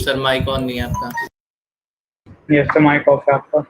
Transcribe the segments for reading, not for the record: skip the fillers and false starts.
Sir mic on नहीं है आपका। यस सर, माइक ऑफ है आपका।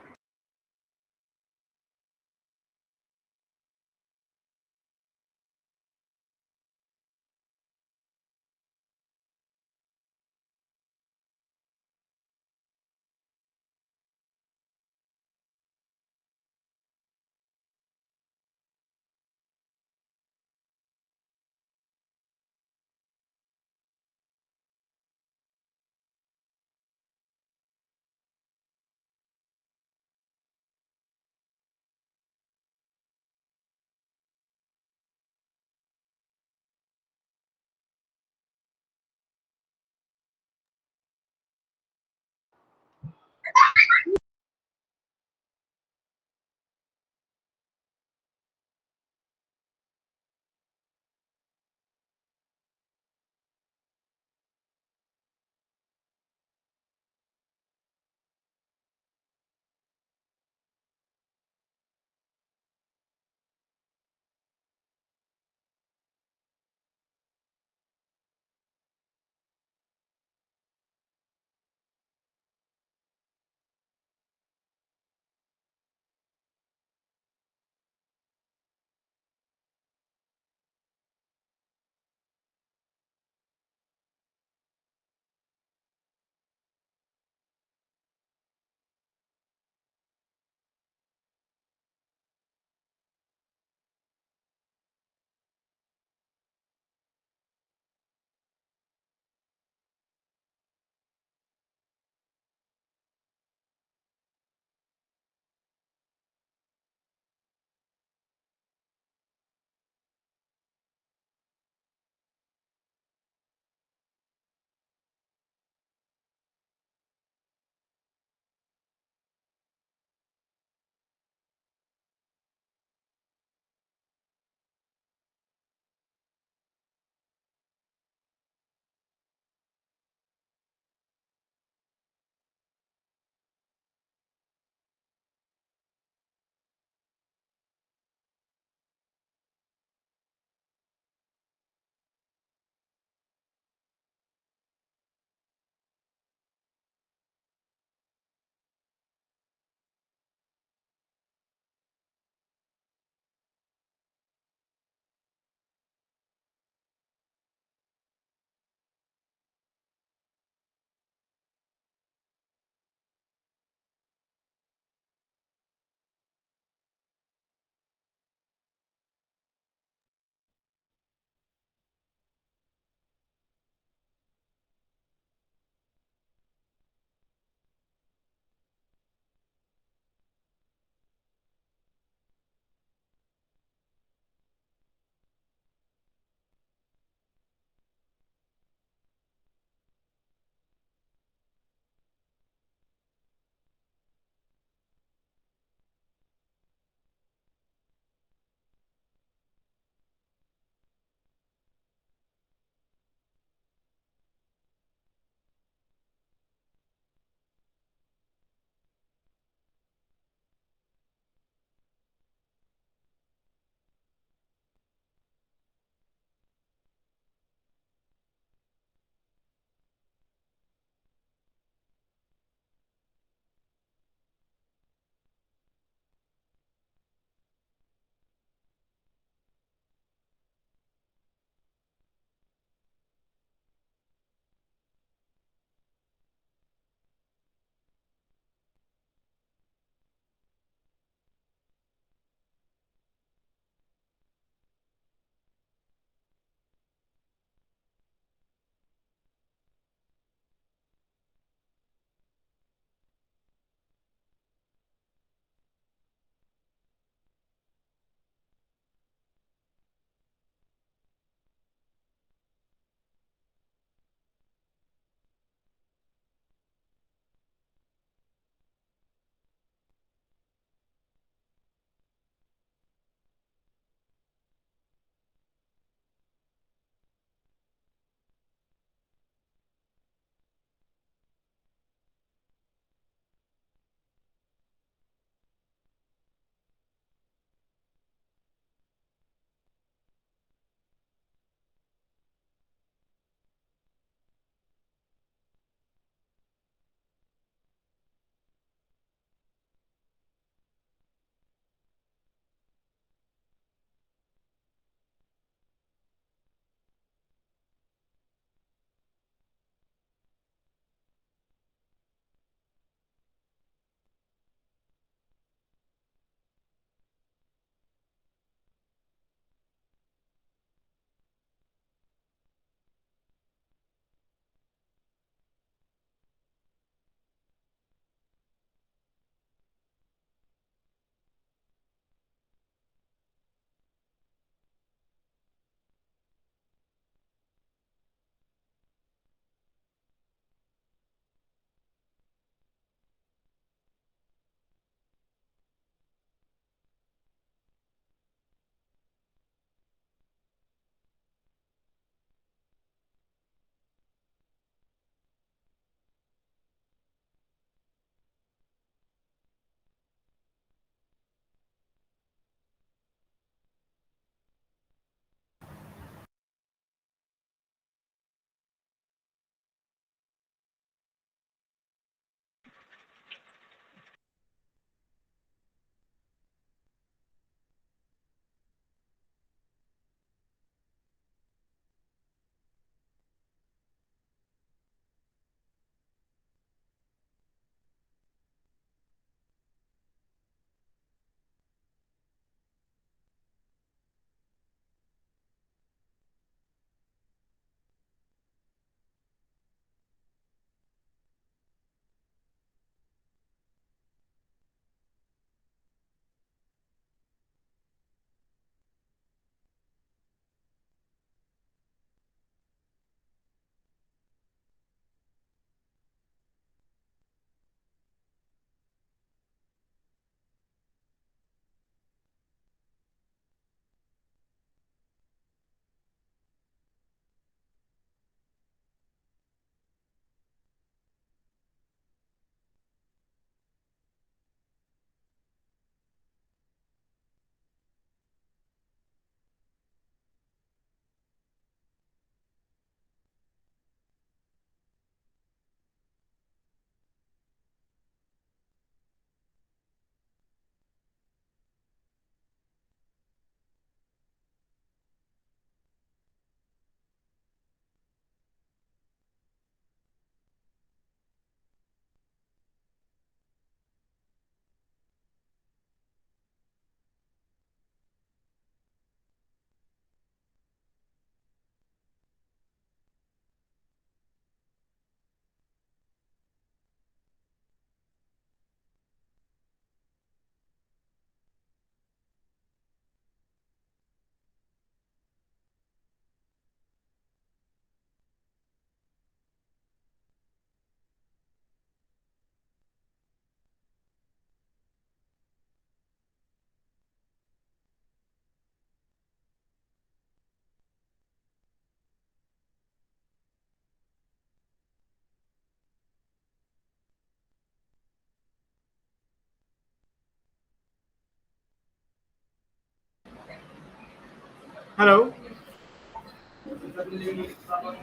Hello.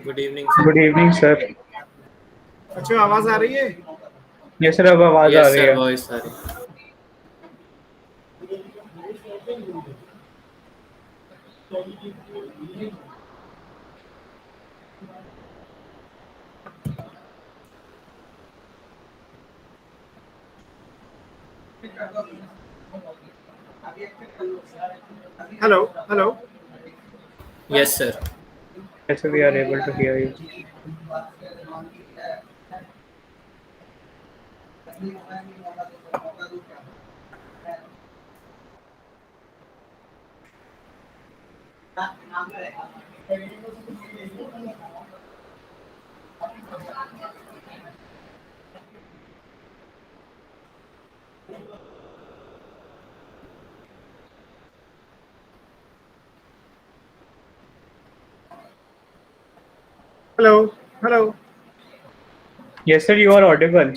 Good evening sir. Good evening sir. अच्छा, आवाज आ रही है? यस सर, अब आवाज आ यस रही सर, है। वॉइस आ रही है। Hello hello. Yes sir. Yes we are able to hear you. Hello hello. Yes sir, you are audible.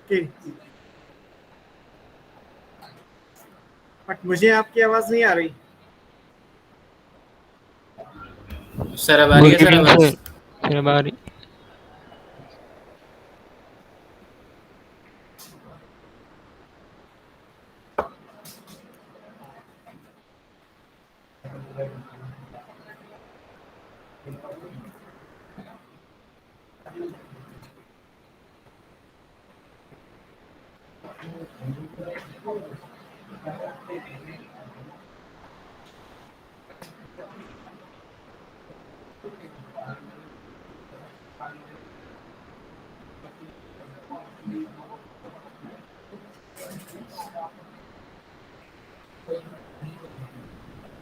ठीक, बट मुझे आपकी आवाज नहीं आ रही। सर अब आ रही है गुड सर इवनिंग आवाज? सर। सर हमारी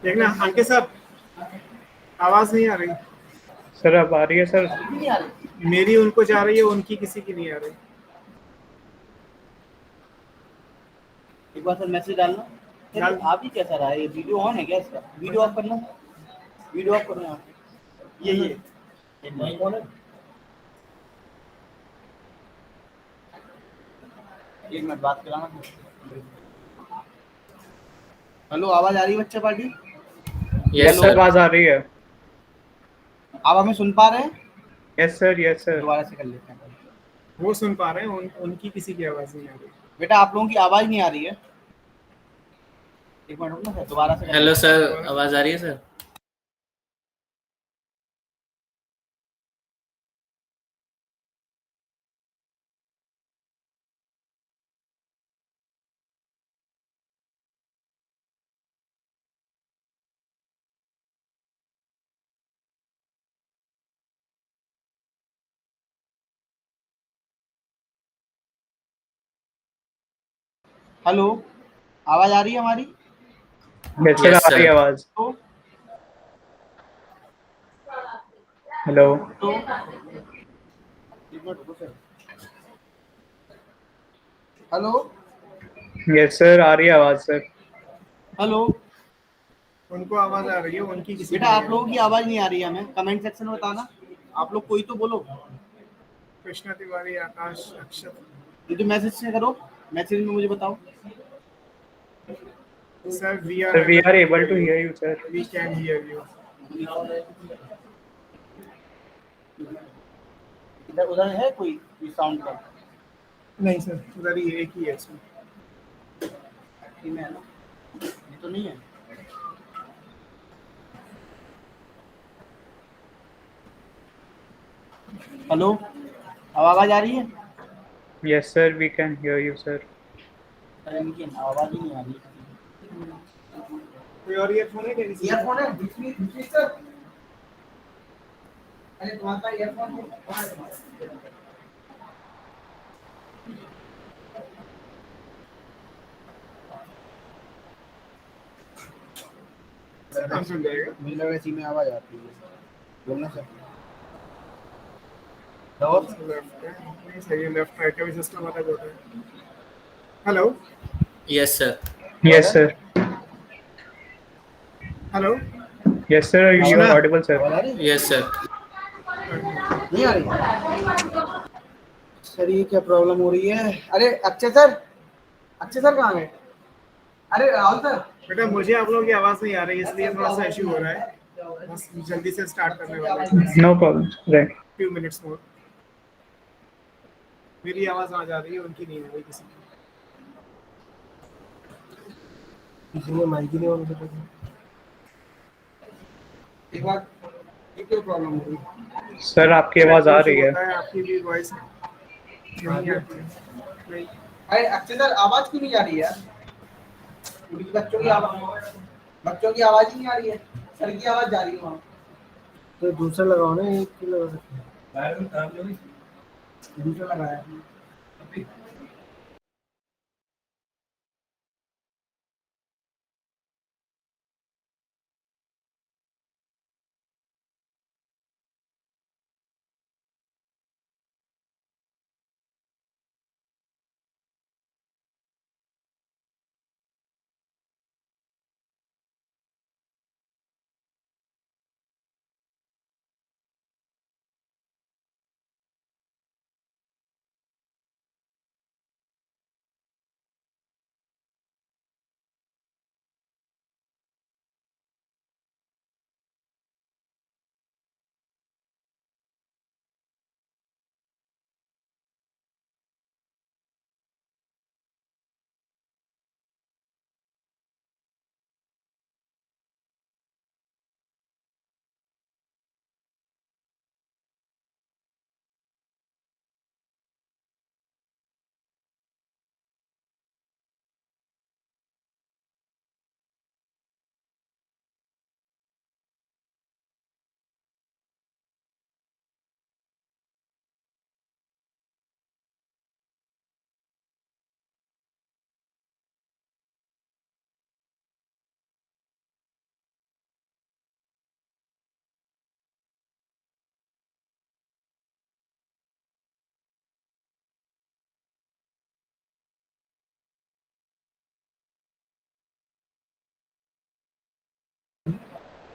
देखना अंकित सर, आवाज नहीं आ रही। सर अब आ रही है सर। मेरी उनको जा रही है, उनकी किसी की नहीं आ रही। एक बार सर मैसेज डालना। डाल। आप ही कैसा रहा है? ये वीडियो ऑन है क्या इसका? वीडियो ऑफ करना, वीडियो ऑफ करना। ये नहीं कौन है? एक मिनट बात कराना। हेलो, आवाज आ रही है बच्चा party? Yes yes sir, sir. आवाज आ रही है। आप हमें सुन पा रहे हैं? Yes sir, yes sir. दोबारा से कर लेते हैं। वो सुन पा रहे हैं, उनकी किसी की आवाज नहीं आ रही। बेटा आप लोगों की आवाज नहीं आ रही है। एक मिनट रुकना सर, दोबारा से कर हेलो लेते सर, आवाज आ रही है सर? हैं। हेलो, आवाज आ रही है हमारी? यस सर, आ यस रही है सर। आवाज। तो हेलो। तो एक मिनट रुको सर। हेलो यस सर, आ रही है आवाज सर। हेलो। उनको आवाज आ रही है, उनकी किसी बेटा की आप नहीं आ लोगों की आवाज नहीं आ रही है हमें। कमेंट सेक्शन में बताना। आप लोग कोई तो बोलो। रही। कृष्णा तिवारी, आकाश, अक्षत। ये तो मैसेज से करो, मैसेज में मुझे बताओ। Sir we are sir we able are to able to hear you. Hear you sir. We can hear you. इधर उधर है कोई साउंड का? नहीं सर, उधर ही एक ही है इसमें। में है ना? ये तो नहीं है। हेलो, अब आवाज आ रही है? Yes sir, we can hear you sir. अरे इनकी आवाज ही नहीं आ रही। कोई और ईयरफोन है क्या किसी के? ईयरफोन है दूसरी सर। अरे तुम्हारे पास ईयरफोन है? काम सुन जाएगा। मुझे लगा इसी में आवाज आती है। बोलना सर। लेफ्ट है, नहीं सही है, लेफ्ट राइट का भी सिस्टम अलग होता है। Hello yes sir. Yes sir. Hello. Yes sir, you Krishna, are audible sir. आवाज आ रही है? Yes sir. नहीं आ रही? सर ये क्या प्रॉब्लम हो रही है? अरे अक्षय सर कहाँ गए? अरे राहुल सर, बेटा मुझे आप लोगों की आवाज नहीं आ रही, इसलिए थोड़ा सा इश्यू हो रहा है। बस जल्दी से स्टार्ट करने वाले हैं, No problem. Right. Few minutes more. मेरी आवाज आ जा रही है, उनकी नहीं आ रही किसी की। इसलिए माइक ही नहीं ऑन कर रहे। एक बार ये क्या प्रॉब्लम हो रही है? सर आपकी आवाज आ रही है। होता है, आपकी भी वॉइस नहीं आती है। नहीं। अरे अक्षय सर आवाज क्यों नहीं आ रही है यार? पूरी बच्चों की आवाज ही नहीं आ रही है, सर की आवाज जा रही है वहाँ। तो दूसरा लगाओ ना, एक ही लगा सकते हैं। दूसरा लगाया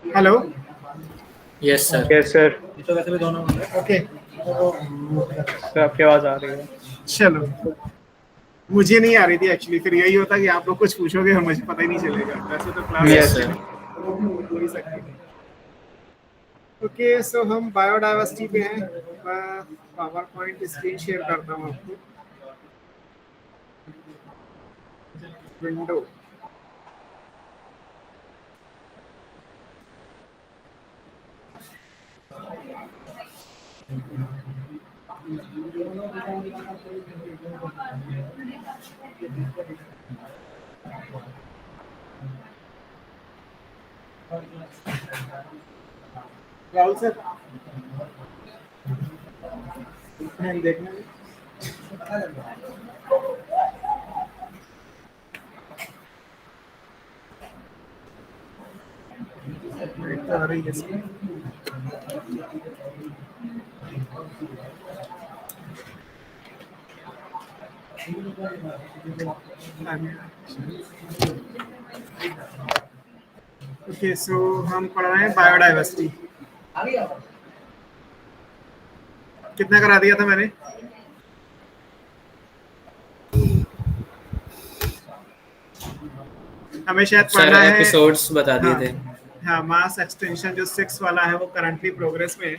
hello. Yes sir. Yes sir. तो वैसे भी दोनों ओके, सर आपकी आवाज आ रही है। चलो। मुझे नहीं आ रही थी एक्चुअली, फिर यही होता कि आप लोग कुछ पूछोगे और मुझे पता ही नहीं चलेगा। वैसे तो क्लास यस Yes. सर। हो ही सकती है। ओके, सो हम बायोडाइवर्सिटी पे हैं। मैं पावर पॉइंट स्क्रीन शेयर करता हूँ आपको। विंडो। राहुल सर देखना आ रही है इसमें। ओके, सो हम पढ़ रहे हैं बायोडाइवर्सिटी। कितना करा दिया था मैंने? हमें शायद सर पढ़ना है। एपिसोड्स बता दिए थे। हाँ, मास एक्सटेंशन जो 6 वाला है वो करंटली प्रोग्रेस में है।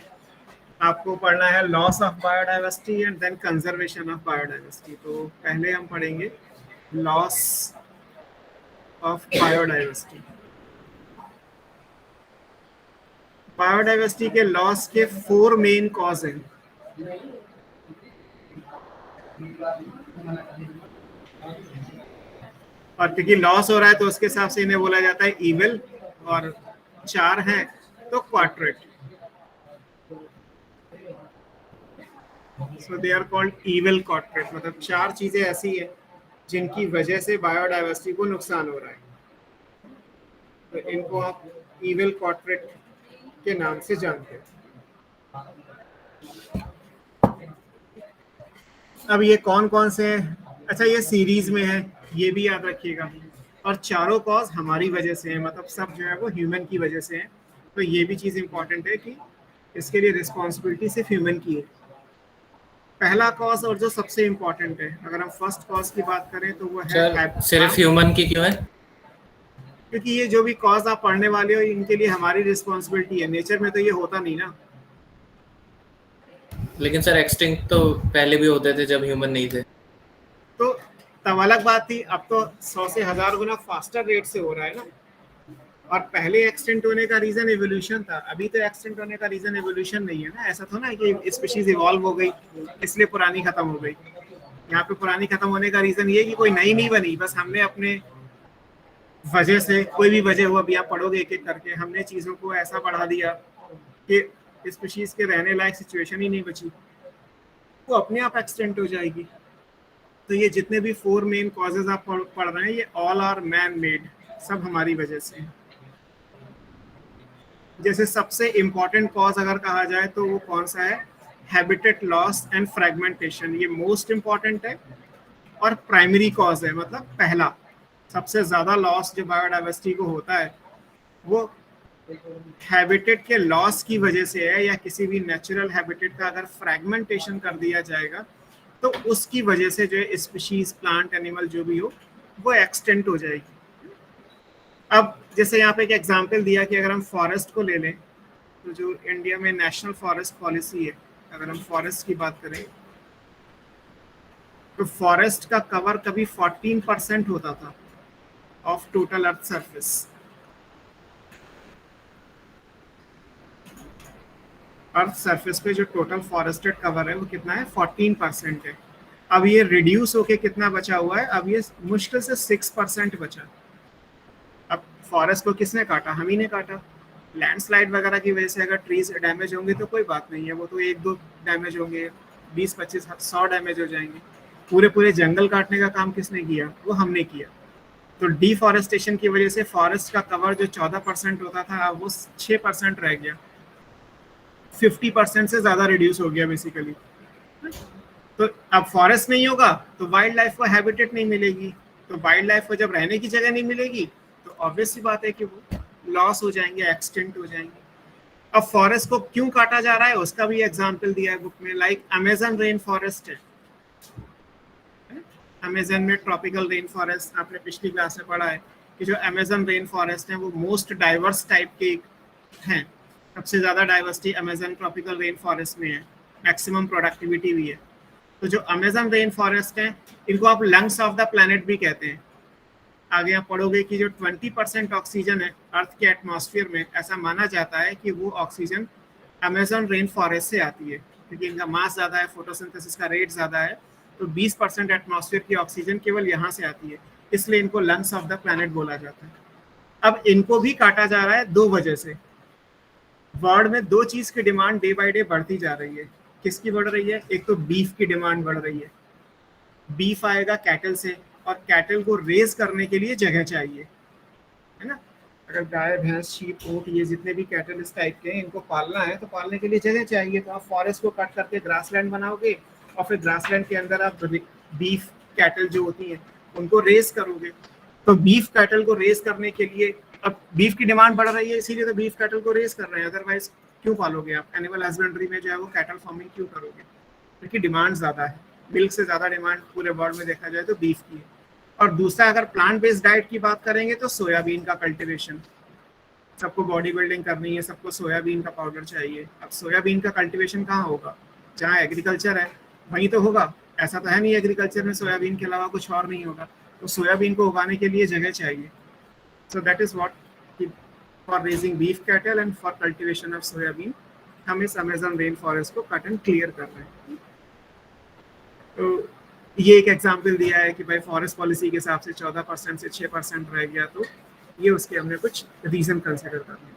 आपको पढ़ना है loss of biodiversity and then conservation of biodiversity. तो पहले हम पढ़ेंगे लॉस ऑफ बायोडाइवर्सिटी। बायोडाइवर्सिटी के लॉस के 4 मेन कॉज हैं। और क्योंकि लॉस हो रहा है तो उसके हिसाब से इन्हें बोला जाता है इविल, और 4 हैं तो quartet. So they are called evil quartet, मतलब 4 चीजें ऐसी है जिनकी वजह से बायोडाइवर्सिटी को नुकसान हो रहा है, तो इनको आप इविल क्वाड्रेट के नाम से जानते हैं। अब ये कौन कौन से हैं? अच्छा, ये सीरीज में है, ये भी याद रखिएगा। और चारों कॉज हमारी वजह से है, मतलब सब जो है वो ह्यूमन की वजह से है। तो ये भी चीज़ इंपॉर्टेंट है कि इसके लिए रिस्पॉन्सिबिलिटी सिर्फ ह्यूमन की है। पहला कॉज और जो सबसे इम्पोर्टेंट है, अगर हम फर्स्ट कॉज की बात करें तो वो है सर सिर्फ ह्यूमन की क्यों है? क्योंकि ये जो भी कॉज आप पढ़ने वाले हो इनके लिए हमारी रिस्पॉन्सिबिलिटी है, नेचर में तो ये होता नहीं ना। लेकिन सर एक्सटिंक्ट तो पहले भी होते थे जब ह्यूमन नहीं थे। तो तब अलग बात थी, अब तो 100 से 1000 गुना फास्टर रेट से हो रहा है ना। और पहले एक्सटेंट होने का रीजन एवोल्यूशन था, अभी तो एक्सटेंट होने का रीजन एवोल्यूशन नहीं है ना। ऐसा तो ना कि स्पीशीज इवॉल्व हो गई इसलिए पुरानी खत्म हो गई। यहाँ पे पुरानी खत्म होने का रीजन ये कि कोई नई नहीं बनी, बस हमने अपने वजह से, कोई भी वजह हो, अभी आप पढ़ोगे एक एक करके, हमने चीज़ों को ऐसा बढ़ा दिया कि स्पीशीज के रहने लायक सिचुएशन ही नहीं बची, वो अपने आप एक्सटेंट हो जाएगी। तो ये जितने भी 4 मेन कॉजेज आप पढ़ रहे हैं ये ऑल आर मैन मेड, सब हमारी वजह से। जैसे सबसे इम्पोर्टेंट कॉज अगर कहा जाए तो वो कौन सा है? हैबिटेट लॉस एंड फ्रेगमेंटेशन, ये मोस्ट इम्पॉर्टेंट है और प्राइमरी कॉज है। मतलब पहला सबसे ज्यादा लॉस जो बायोडाइवर्सिटी को होता है वो हैबिटेट के लॉस की वजह से है, या किसी भी नेचुरल हैबिटेट का अगर फ्रेगमेंटेशन कर दिया जाएगा तो उसकी वजह से जो है स्पीशीज, प्लांट, एनिमल जो भी हो वो एक्सटेंट हो जाएगी। अब जैसे यहाँ पे एक एग्जांपल दिया कि अगर हम फॉरेस्ट को ले लें तो जो इंडिया में नेशनल फॉरेस्ट पॉलिसी है, अगर हम फॉरेस्ट की बात करें तो फॉरेस्ट का कवर कभी 14% होता था of total earth surface. Earth surface पे जो टोटल फॉरेस्टेड कवर है वो कितना है? 14% है। अब ये रिड्यूस होके कितना बचा हुआ है? अब ये मुश्किल से 6% बचा। अब फॉरेस्ट को किसने काटा? हम ही ने काटा। लैंडस्लाइड वगैरह की वजह से अगर ट्रीज डैमेज होंगे तो कोई बात नहीं है, वो तो 1-2 डैमेज होंगे, 20-25 100 डैमेज हो जाएंगे। पूरे जंगल काटने का काम किसने किया? वो हमने किया। तो डिफॉरेस्टेशन की वजह से फॉरेस्ट का कवर जो 14% होता था अब वो 6% रह गया, 50% से ज्यादा रिड्यूस हो गया बेसिकली। तो अब फॉरेस्ट नहीं होगा तो वाइल्ड लाइफ को हैबिटेट नहीं मिलेगी, तो वाइल्ड लाइफ को जब रहने की जगह नहीं मिलेगी तो ऑब्वियस सी बात है कि वो लॉस हो जाएंगे, एक्सटेंट हो जाएंगे। अब फॉरेस्ट को क्यों काटा जा रहा है उसका भी एग्जांपल दिया है बुक में। लाइक अमेजन रेन फॉरेस्ट है, अमेजन में ट्रॉपिकल रेन फॉरेस्ट, आपने पिछली क्लास में पढ़ा है कि जो अमेजन रेन फॉरेस्ट है वो मोस्ट डाइवर्स टाइप के हैं। सबसे ज़्यादा diversity Amazon tropical rain forest में है, मैक्सिमम प्रोडक्टिविटी भी है। तो जो अमेजन रेन फॉरेस्ट हैं इनको आप लंग्स ऑफ द प्लैनेट भी कहते हैं। आगे आप पढ़ोगे कि जो 20% ऑक्सीजन है अर्थ के एटमॉस्फेयर में, ऐसा माना जाता है कि वो ऑक्सीजन अमेजन रेन फॉरेस्ट से आती है, क्योंकि इनका मास ज़्यादा है, फोटोसिंथेसिस का रेट ज़्यादा है, तो 20% एटमॉस्फेयर की ऑक्सीजन केवल यहाँ से आती है, इसलिए इनको लंग्स ऑफ द प्लैनेट बोला जाता है। अब इनको भी काटा जा रहा है 2 वजह से। वर्ल्ड में 2 चीज़ की डिमांड डे बाई डे बढ़ती जा रही है। किसकी बढ़ रही है? एक तो बीफ की डिमांड बढ़ रही है, बीफ आएगा कैटल से, और कैटल को रेज करने के लिए जगह चाहिए, है ना। अगर गाय, भैंस, शीप, ऊंट, ये जितने भी कैटल इस टाइप के हैं इनको पालना है तो पालने के लिए जगह चाहिए। तो आप फॉरेस्ट को कट करके ग्रासलैंड बनाओगे और फिर ग्रासलैंड के अंदर आप बीफ कैटल जो होती हैं उनको रेज करोगे। तो बीफ कैटल को रेज करने के लिए अब बीफ की डिमांड बढ़ रही है, इसीलिए तो बीफ कैटल को रेज कर रहे हैं। अदरवाइज क्यों पालोगे आप? एनिमल हस्बेंड्री में जो है वो कैटल फार्मिंग क्यों करोगे? क्योंकि डिमांड ज़्यादा है, मिल्क से ज़्यादा डिमांड पूरे वर्ल्ड में देखा जाए तो बीफ की है। और दूसरा, अगर प्लांट बेस्ड डाइट की बात करेंगे तो सोयाबीन का कल्टीवेशन, सबको बॉडी बिल्डिंग करनी है, सबको सोयाबीन का पाउडर चाहिए। अब सोयाबीन का कल्टीवेशन कहाँ होगा? जहाँ एग्रीकल्चर है वहीं तो होगा। ऐसा तो है नहीं एग्रीकल्चर में सोयाबीन के अलावा कुछ और नहीं होगा। तो सोयाबीन को उगाने के लिए जगह चाहिए। So that is what for raising beef cattle and for cultivation of soybean हम इस अमेजन रेन फॉरेस्ट को कट एंड क्लियर कर रहे हैं। तो ये एक एग्जांपल दिया है कि भाई फॉरेस्ट पॉलिसी के हिसाब से 14% से 6% रह गया, तो ये उसके हमने कुछ रीजन कंसिडर करने।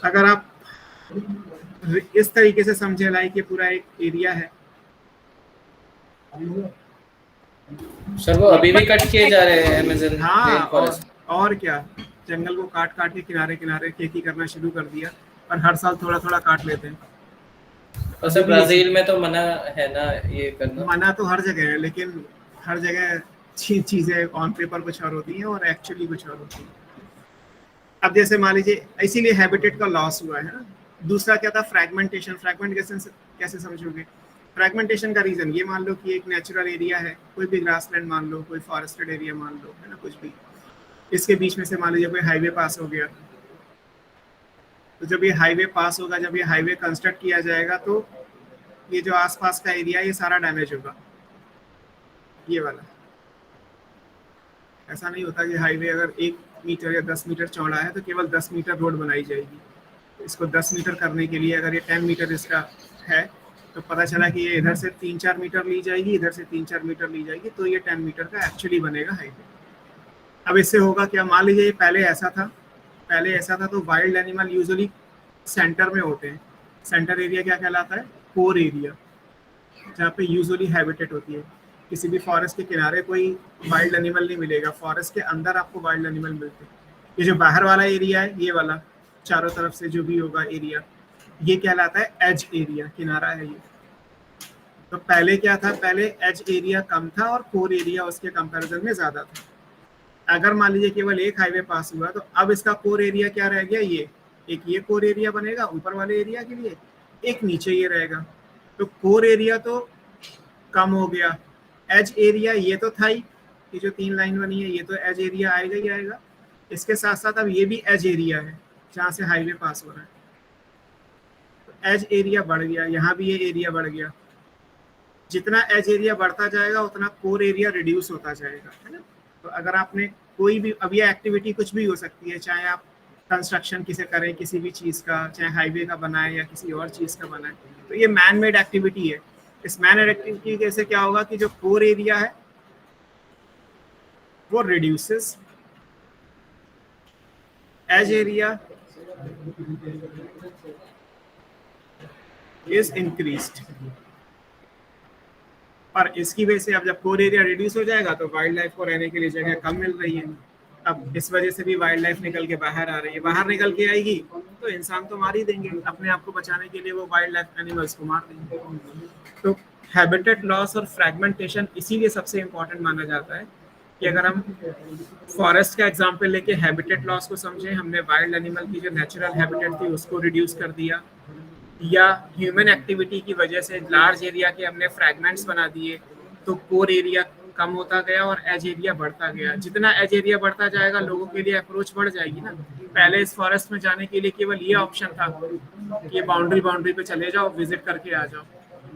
अगर आप इस तरीके से समझे लाइक ये पूरा एक एरिया है। सर वो अभी भी कट किए जा रहे हैं अमेज़न रेन फॉरेस्ट। और क्या, जंगल को काट काट के किनारे किनारे खेती करना शुरू कर दिया और हर साल थोड़ा थोड़ा काट लेते हैं। और सर ब्राजील में तो मना है ना ये करना? मना तो हर जगह है, लेकिन हर जगह चीजें ऑन पेपर कुछ और होती हैं और एक्चुअली कुछ और होती है। अब जैसे मान लीजिए, इसीलिए हैबिटेट का लॉस हुआ है ना। दूसरा क्या था? फ्रैगमेंटेशन। फ्रैगमेंटेशन कैसे समझोगे? फ्रैगमेंटेशन का रीजन ये मान लो कि एक नेचुरल एरिया है, कोई भी ग्रासलैंड मान लो, कोई फॉरेस्टेड एरिया मान लो, है ना, कुछ भी, इसके बीच में से मान लीजिए कोई हाईवे पास हो गया, तो जब ये हाईवे पास होगा, जब ये हाईवे कंस्ट्रक्ट किया जाएगा, तो ये जो आसपास का एरिया ये सारा डैमेज होगा, ये वाला। ऐसा नहीं होता कि हाईवे अगर 1 मीटर या 10 मीटर चौड़ा है तो केवल 10 मीटर रोड बनाई जाएगी। इसको 10 मीटर करने के लिए अगर ये 10 मीटर इसका है, तो पता चला कि ये इधर से 3-4 मीटर ली जाएगी, इधर से 3-4 मीटर ली जाएगी, तो ये 10 मीटर का एक्चुअली बनेगा हाईवे। अब इससे होगा क्या, मान लीजिए पहले ऐसा था तो वाइल्ड एनिमल यूजुअली सेंटर में होते हैं। सेंटर एरिया क्या कहलाता है? कोर एरिया, जहाँ पे यूजुअली हैबिटेट होती है। किसी भी फॉरेस्ट के किनारे कोई वाइल्ड एनिमल नहीं मिलेगा, फॉरेस्ट के अंदर आपको वाइल्ड एनिमल मिलते हैं। ये जो बाहर वाला एरिया है, ये वाला चारों तरफ से जो भी होगा एरिया, ये कहलाता है एज एरिया, किनारा है ये। तो पहले क्या था, पहले एज एरिया कम था और कोर एरिया उसके कंपैरिजन में ज्यादा था। अगर मान लीजिए केवल एक हाईवे पास हुआ, तो अब इसका कोर एरिया क्या रह गया, ये कोर एरिया बनेगा ऊपर वाले एरिया के लिए, एक नीचे ये रहेगा। तो कोर एरिया तो कम हो गया, एज एरिया ये तो था ही, ये जो 3 लाइन बनी है ये तो एज एरिया आएगा ही आएगा। इसके साथ साथ अब ये भी एज एरिया है जहाँ से हाईवे पास हो रहा है, तो एज एरिया बढ़ गया, यहाँ भी ये एरिया बढ़ गया। जितना एज एरिया बढ़ता जाएगा उतना कोर एरिया रिड्यूस होता जाएगा, है ना। तो अगर आपने कोई भी, अब ये एक्टिविटी कुछ भी हो सकती है, चाहे आप कंस्ट्रक्शन किसे करें किसी भी चीज़ का, चाहे हाईवे का बनाए या किसी और चीज़ का बनाए, तो ये मैन मेड एक्टिविटी है। इस मैन मेड एक्टिविटी से क्या होगा कि जो कोर एरिया है वो reduces, edge area is increased. और इसकी वजह से अब जब कोर एरिया रिड्यूस हो जाएगा तो वाइल्ड लाइफ को रहने के लिए जगह कम मिल रही है। अब इस वजह से भी वाइल्ड लाइफ निकल के बाहर आ रही है। बाहर निकल के आएगी तो इंसान तो मार ही देंगे, अपने आप को बचाने के लिए वो वाइल्ड लाइफ एनिमल्स को मार देंगे। तो हैबिटेट लॉस और फ्रैगमेंटेशन इसीलिए सबसे इम्पोर्टेंट माना जाता है कि अगर हम फॉरेस्ट का एग्जाम्पल लेके हैबिटेट लॉस को समझें, हमने वाइल्ड एनिमल की जो नेचुरल हैबिटेट थी उसको रिड्यूस कर दिया, या ह्यूमन एक्टिविटी की वजह से लार्ज एरिया के हमने फ्रैगमेंट्स बना दिए, तो कोर एरिया कम होता गया और एज एरिया बढ़ता गया। जितना एज एरिया बढ़ता जाएगा लोगों के लिए अप्रोच बढ़ जाएगी ना। पहले इस फॉरेस्ट में जाने के लिए केवल ये ऑप्शन था कि ये बाउंड्री पे चले जाओ, विजिट करके आ जाओ।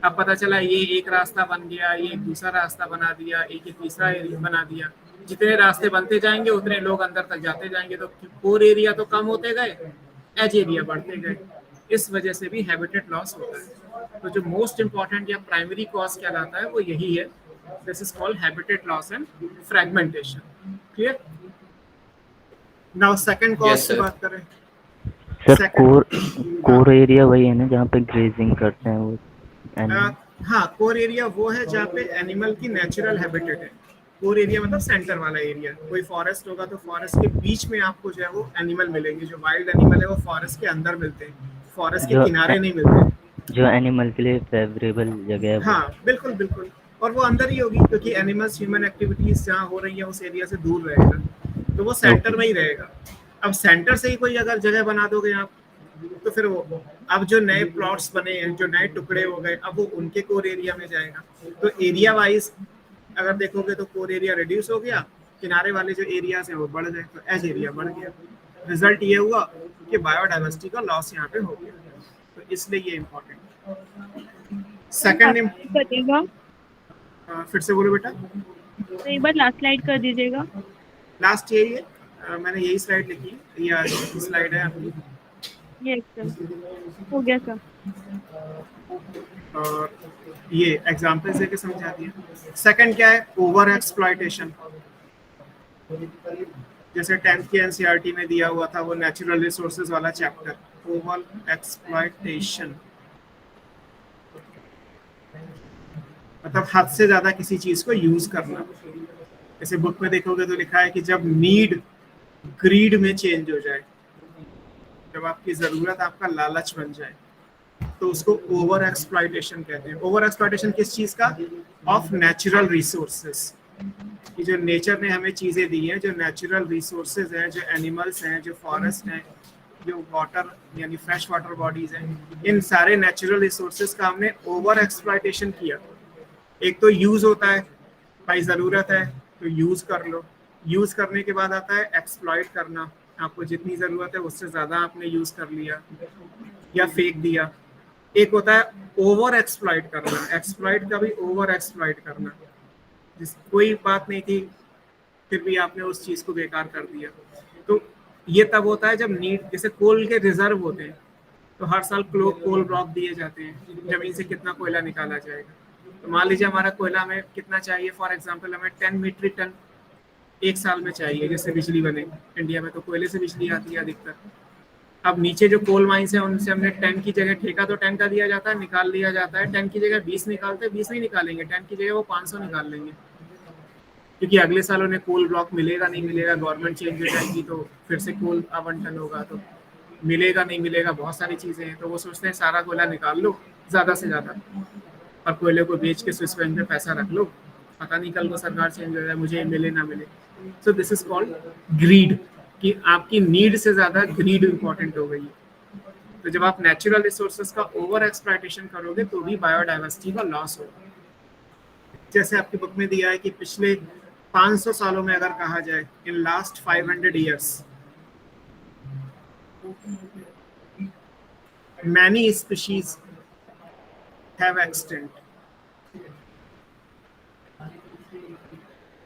अब पता चला ये एक रास्ता बन गया, ये एक दूसरा रास्ता बना दिया, एक तीसरा एरिया बना दिया। जितने रास्ते बनते जाएंगे उतने लोग अंदर तक जाते जाएंगे, तो कोर एरिया तो कम होते गए, एज एरिया बढ़ते गए। इस वजह से भी हैबिटेट लॉस होता है। तो जो मोस्ट इम्पॉर्टेंट या प्राइमरी कॉज कहलाता है वो यही है। This is called habitat loss and fragmentation. Clear? Now second cause की बात करें। सर कोर एरिया वही है ना जहाँ पे ग्रेजिंग करते हैं वो? हाँ, कोर एरिया वो है जहाँ पे एनिमल की नेचुरल हैबिटेट है। कोर एरिया मतलब सेंटर वाला एरिया। कोई फॉरेस्ट होगा तो फॉरेस्ट के बीच में आपको जो है वो एनिमल मिलेंगे। जो वाइल्ड एनिमल है वो फॉरेस्ट के अंदर मिलते हैं, फॉरेस्ट के किनारे नहीं मिलते। जो एनिमल के लिए फेवरेबल जगह है। हाँ बिल्कुल बिल्कुल, और वो अंदर ही होगी क्योंकि एनिमल्स ह्यूमन एक्टिविटीज जहाँ हो रही है उस एरिया से दूर रहेगा, तो वो सेंटर में ही रहेगा। अब सेंटर से ही कोई अगर जगह बना दोगे आप, तो फिर वो अब जो नए प्लॉट्स बने हैं, जो नए टुकड़े हो गए, अब वो उनके कोर एरिया में जाएगा। तो एरिया वाइज अगर देखोगे तो कोर एरिया रिड्यूस हो गया, किनारे वाले जो एरियाज हैं वो बढ़ गए, तो एज एरिया बढ़ गया। रिजल्ट ये हुआ कि बायोडाइवर्सिटी का लॉस यहाँ पे हो गया, तो इसलिए ये इम्पोर्टेंट। सेकंड, फिर से बोलो बेटा। तो एक बार लास्ट स्लाइड कर दीजिएगा। लास्ट यही है, मैंने यही स्लाइड लिखी, या स्लाइड है आपकी। यस सर, हो गया सर। और ये एग्जांपल्स देके समझा दिया। सेकंड क्या है? Over exploitation. जैसे 10th के एनसीईआरटी में दिया हुआ था वो नेचुरल रिसोर्सेज वाला चैप्टर, ओवर एक्सप्लॉयटेशन मतलब हद से ज्यादा किसी चीज को यूज करना। जैसे बुक में देखोगे तो लिखा है कि जब नीड ग्रीड में चेंज हो जाए, जब आपकी जरूरत आपका लालच बन जाए, तो उसको ओवर एक्सप्लॉयटेशन कहते हैं। ओवर एक्सप्लॉयटेशन किस चीज का? Of natural resources. कि जो नेचर ने हमें चीजें दी हैं, जो नेचुरल रिसोर्सेज हैं, जो एनिमल्स हैं, जो फॉरेस्ट हैं, जो वाटर यानी फ्रेश वाटर बॉडीज हैं, इन सारे नेचुरल रिसोर्सेज का हमने ओवर एक्सप्लॉयटेशन किया। एक तो यूज होता है, भाई ज़रूरत है तो यूज कर लो, यूज करने के बाद आता है एक्सप्लॉइट करना, आपको जितनी ज़रूरत है उससे ज़्यादा आपने यूज कर लिया या फेंक दिया। एक होता है ओवर एक्सप्लॉइट करना, एक्सप्लॉइट का भी ओवर एक्सप्लॉइट करना, जिस कोई बात नहीं थी फिर भी आपने उस चीज़ को बेकार कर दिया। तो ये तब होता है जब नीड, जैसे कोल के रिजर्व होते हैं तो हर साल कोल ब्लॉक दिए जाते हैं, जमीन से कितना कोयला निकाला जाएगा। तो मान लीजिए हमारा कोयला हमें कितना चाहिए, फॉर एग्जांपल हमें 10 मीट्रिक टन एक साल में चाहिए, जिससे बिजली बने। इंडिया में तो कोयले से बिजली आती है अधिकतर। अब नीचे जो कोल माइंस है उनसे हमने 10 की जगह ठेका तो 10 का दिया जाता है, निकाल लिया जाता है। 10 की जगह 20 निकालते हैं, 20 नहीं निकालेंगे, 10 की जगह वो 500 निकाल लेंगे, क्योंकि अगले साल उन्हें कोल ब्लॉक मिलेगा नहीं मिलेगा, गवर्नमेंट चेंज हो जाएगी तो फिर से कोल आवंटन होगा, तो मिलेगा नहीं मिलेगा, बहुत सारी चीज़ें हैं। तो वो सोचते हैं सारा कोयला निकाल लो ज़्यादा से ज़्यादा, और कोयले को बेच के स्विस बैंक में पैसा रख लो, पता नहीं कल को सरकार चेंज हो जाए, मुझे मिले ना मिले। So this is called greed, कि आपकी नीड से ज़्यादा ग्रीड इंपॉर्टेंट हो गई है। तो जब आप नेचुरल रिसोर्सेज का ओवर एक्सप्लॉयटेशन करोगे तो भी बायोडाइवर्सिटी का लॉस होगा। जैसे आपकी बुक में दिया है कि पिछले 500 सालों में अगर कहा जाए, in last 500 years many species have extinct,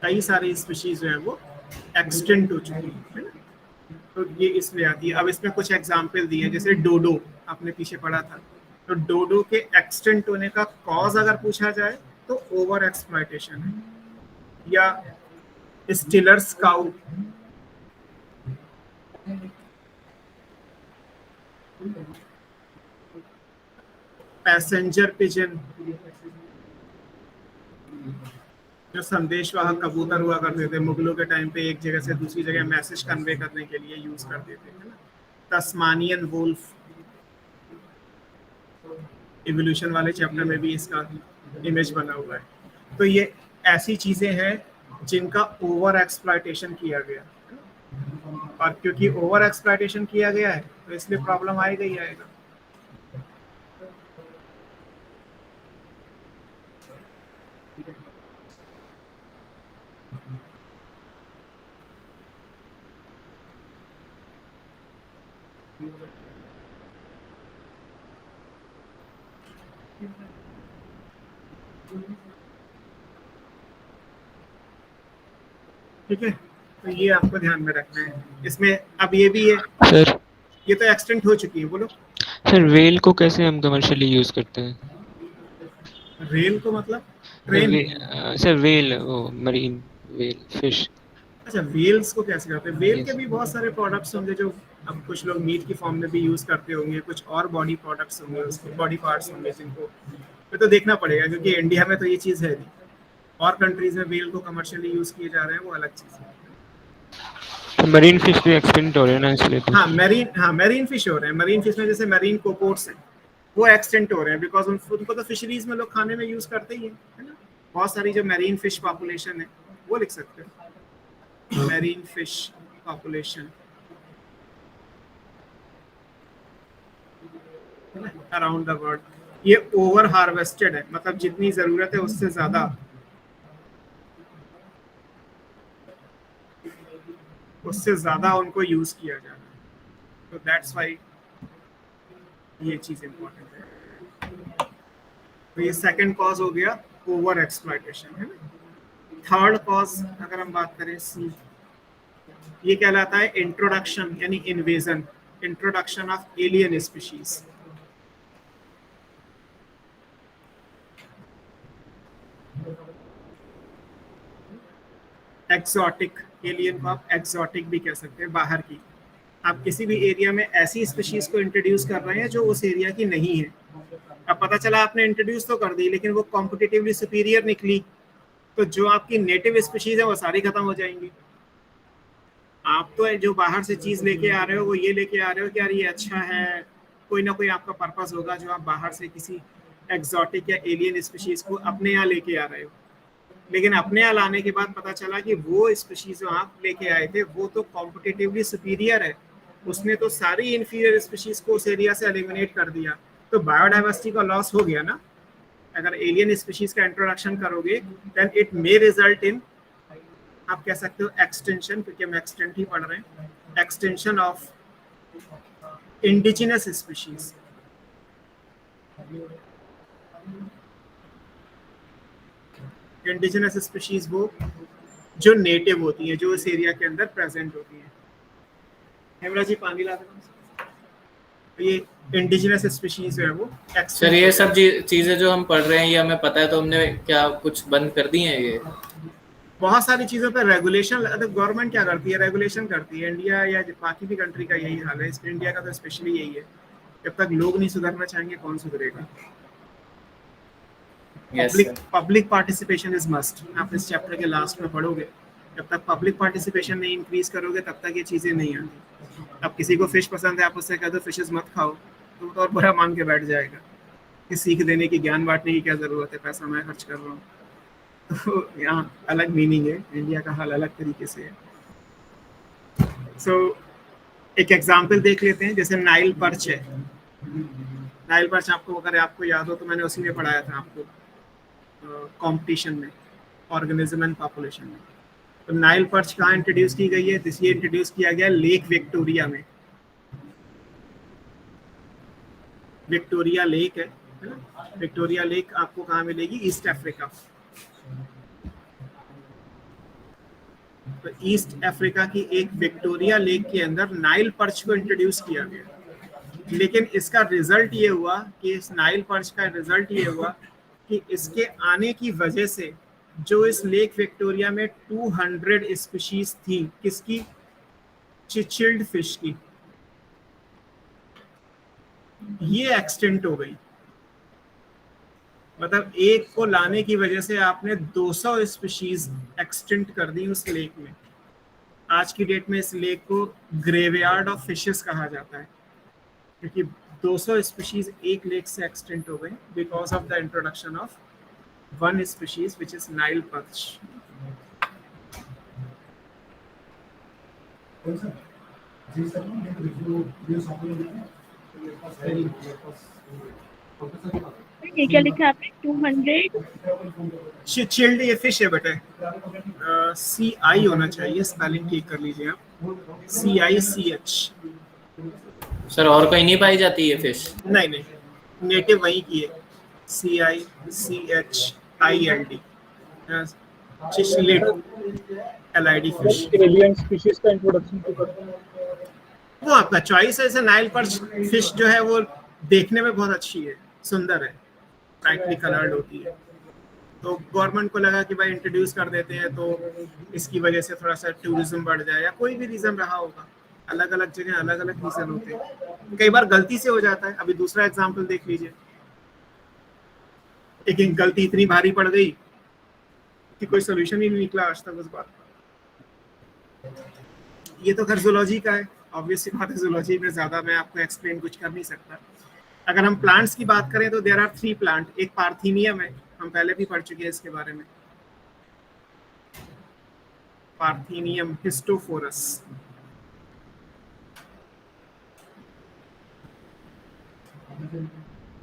कई सारी स्पीशीज जो है वो एक्सटेंट हो चुकी है। तो ये इसमें आती है। अब इसमें कुछ एग्जाम्पल दिए, जैसे डोडो आपने पीछे पढ़ा था, तो डोडो के एक्सटेंट होने का कॉज अगर पूछा जाए तो ओवर एक्सप्लॉयटेशन है, या स्टिलर्स काउ, पैसेंजर पिजन, जो संदेशवाहक कबूतर हुआ करते थे मुगलों के टाइम पे, एक जगह से दूसरी जगह मैसेज कन्वे करने के लिए यूज करते थे, है ना। तस्मानियन वुल्फ, इवोल्यूशन वाले चैप्टर में भी इसका इमेज बना हुआ है। तो ये ऐसी चीजें हैं जिनका ओवर एक्सप्लॉयटेशन किया गया, और क्योंकि ओवर एक्सप्लॉयटेशन किया गया है तो इसलिए प्रॉब्लम आएगा ही आएगा। ठीक है, तो ये आपको ध्यान में रखना है। इसमें अब ये भी है सर, ये तो एक्सटेंट हो चुकी है। बोलो सर वेल को कैसे हम कमर्शियली यूज करते हैं? रेल को मतलब ट्रेन? सर वेल, वो मरीन वेल फिश। अच्छा, वेल्स को कैसे करते हैं? वेल के भी बहुत सारे प्रोडक्ट्स होंगे जो अब कुछ लोग मीट की फॉर्म में भी यूज करते होंगे, कुछ और बॉडी प्रोडक्ट्स होंगे, उसके बॉडी पार्ट्स होंगे जिनको तो देखना पड़ेगा, क्योंकि इंडिया में तो ये चीज़ है नहीं। और कंट्रीज में वेल को कमर्शियली यूज किए जा रहे हैं, वो अलग चीज़ है। तो मरीन फिश भी एक्सटेंट हो रहे हैं ना, इसलिए तो। हाँ, मरीन फिश हो रहे हैं। मरीन फिश में जैसे मरीन कोकोट्स हैं, वो एक्सटेंट हो रहे हैं, बिकॉज उनको तो फिशरीज में लोग खाने में यूज करते ही है ना। बहुत सारी जो मरीन फिश पॉपुलेशन है वो लिख सकते हो, marine fish population around the world. ये ओवर हार्वेस्टेड है, मतलब जितनी जरूरत है उससे ज्यादा उनको यूज किया जा रहा है। तो दैट्स व्हाई ये चीज इंपॉर्टेंट है। तो ये सेकंड कॉज हो गया ओवर एक्सप्लॉयटेशन, है ना। थर्ड कॉज अगर हम बात करें सी, ये कहलाता है इंट्रोडक्शन यानी invasion, introduction of alien species. Exotic, alien को आप एक्सोटिक भी कह सकते हैं, बाहर की। आप किसी भी एरिया में ऐसी स्पीशीज को इंट्रोड्यूस कर रहे हैं जो उस एरिया की नहीं है। अब पता चला आपने इंट्रोड्यूस तो कर दी, लेकिन वो कॉम्पिटिटिवली सुपीरियर निकली, तो जो आपकी नेटिव स्पीशीज है वो सारी खत्म हो जाएंगी। आप तो जो बाहर से चीज लेके आ रहे हो वो ये लेके आ रहे हो कि यार ये अच्छा है, कोई ना कोई आपका पर्पस होगा जो आप बाहर से किसी एक्सोटिक या एलियन स्पीशीज को अपने यहाँ लेके आ रहे हो। लेकिन अपने यहाँ लाने के बाद पता चला कि वो स्पीशीज जो आप लेके आए थे वो तो कॉम्पिटिटिवली सुपीरियर है, उसने तो सारी इंफीरियर स्पीशीज को उस एरिया से एलिमिनेट कर दिया, तो बायोडाइवर्सिटी का लॉस हो गया ना। अगर एलियन स्पीशीज का इंट्रोडक्शन करोगे then it may result in, आप कह सकते हो एक्सटेंशन, क्योंकि हम एक्सटेंट ही पढ़ रहे हैं, extension of indigenous species. Indigenous species वो जो नेटिव होती हैं, जो इस एरिया के अंदर प्रेजेंट होती हैं। हेमराज जी पानी ला देना। ये इंडिजिनस स्पीशीज है वो। सर ये सब चीजें जो हम पढ़ रहे हैं ये हमें पता है, तो हमने क्या कुछ बंद कर दी हैं? ये बहुत सारी चीज़ों पर रेगुलेशन, गवर्नमेंट क्या करती है, रेगुलेशन करती है। इंडिया या बाकी भी कंट्री का यही हाल है, इंडिया का तो स्पेशली यही है। जब तक लोग नहीं सुधरना चाहेंगे कौन सुधरेगा? Public participation is must. आप इस चैप्टर के लास्ट में पढ़ोगे, जब तक पब्लिक पार्टिसिपेशन नहीं इंक्रीज करोगे तब तक ये चीज़ें नहीं आती। अब किसी को फिश पसंद है, आप उससे कह दो फिशेस मत खाओ, तो और बुरा मान के बैठ जाएगा कि सीख देने की, ज्ञान बांटने की क्या ज़रूरत है, पैसा मैं खर्च कर रहा हूँ। तो यहाँ अलग मीनिंग है, इंडिया का हाल अलग तरीके से है। सो एक एग्जाम्पल देख लेते हैं, जैसे नाइल पर्च है। नाइल पर्च आपको, अगर आपको याद हो तो मैंने उसी में पढ़ाया था आपको कंपटीशन में, ऑर्गेनिज्म एंड पॉपुलेशन में। तो नाइल पर्च कहाँ इंट्रोड्यूस की गई है? ये इंट्रोड्यूस किया गया लेक विक्टोरिया में। विक्टोरिया लेक है ना? विक्टोरिया लेक आपको कहाँ मिलेगी? East Africa. तो ईस्ट अफ्रीका की एक विक्टोरिया लेक के अंदर नाइल पर्च को इंट्रोड्यूस किया गया। लेकिन इसका रिजल्ट ये हुआ कि इस नाइल पर्च का रिजल्ट ये हुआ कि इसके आने की वजह से जो इस लेक विक्टोरिया में 200 स्पीशीज थी, किसकी? चिचिल्ड फिश की, ये एक्सटेंट हो गई। मतलब एक को लाने की वजह से आपने 200 स्पीशीज एक्सटेंट कर दी उस लेक में। आज की डेट में इस लेक को ग्रेवयार्ड ऑफ फिशेस कहा जाता है, क्योंकि 200 स्पीशीज एक लेक से एक्सटेंट हो गई because of the introduction of one species which is Nile perch. ये क्या लिखा आपने? 200 चिल्ड ये फिश है बेटे, CI होना चाहिए, स्पेलिंग ठीक कर लीजिए आप, CICH। सर और कहीं नहीं पाई जाती ये फिश? नहीं, नेटिव वहीं की है, CICHILD, चिचलिड LID fish. Alien species का इंट्रोडक्शन क्यों करते हैं? वो आपका चॉइस है। नाइल पर्च फिश जो है वो देखने में बहुत अच्छी है, सुंदर है, ब्राइटली कलर्ड होती है। तो गवर्नमेंट को लगा कि भाई इंट्रोड्यूस कर देते हैं तो इसकी वजह से थोड़ा सा टूरिज्म बढ़ जाए, या कोई भी रीज़न रहा होगा। अलग अलग जगह अलग अलग रीज़न होते हैं, कई बार गलती से हो जाता है। अभी दूसरा एग्जाम्पल देख लीजिए, एक गलती इतनी भारी पड़ गई कि कोई सोल्यूशन ही नहीं निकला आज तक उस बात का। ये तो खैर जूलॉजी का है, ऑब्वियसली बात है, जूलॉजी में ज़्यादा मैं आपको एक्सप्लेन कुछ कर नहीं सकता। अगर हम प्लांट्स की बात करें तो देयर आर 3 प्लांट। एक पार्थीनियम है, हम पहले भी पढ़ चुके हैं इसके बारे में, पार्थीनियम हिस्टोफोरस।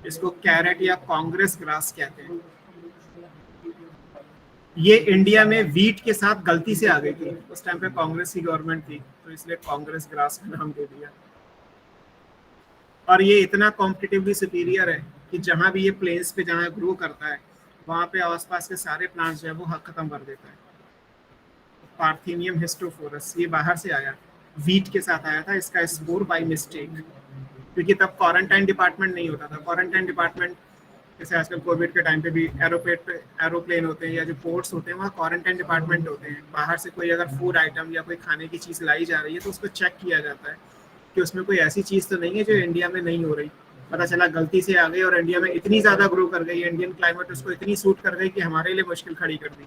इसको कैरेट या कांग्रेस ग्रास कहते हैं। ये इंडिया में वीट के साथ गलती से आ गई थी, उस टाइम पे कांग्रेस की गवर्नमेंट थी, तो इसलिए कांग्रेस ग्रास का नाम दे दिया। और ये इतना कॉम्पिटिटिवली सुपीरियर है कि जहाँ भी ये प्लेस पे जहाँ ग्रो करता है वहाँ पे आसपास के सारे प्लांट्स जो है वो खत्म कर देता है। पार्थीनियम हिस्टोफोरस ये बाहर से आया, वीट के साथ आया था इसका स्पोर बाय मिस्टेक, क्योंकि तब क्वारंटाइन डिपार्टमेंट नहीं होता था। क्वारंटाइन डिपार्टमेंट जैसे आजकल कोविड के टाइम पे भी एरोप्लेन होते हैं या जो पोर्ट्स होते हैं वहाँ क्वारंटाइन डिपार्टमेंट होते हैं। बाहर से कोई अगर फूड आइटम या कोई खाने की चीज़ लाई जा रही है तो उसको चेक किया जाता है कि उसमें कोई ऐसी चीज़ तो नहीं है जो इंडिया में नहीं हो रही। पता चला गलती से आ गई और इंडिया में इतनी ज़्यादा ग्रो कर गई, इंडियन क्लाइमेट उसको इतनी सूट कर गई कि हमारे लिए मुश्किल खड़ी कर दी।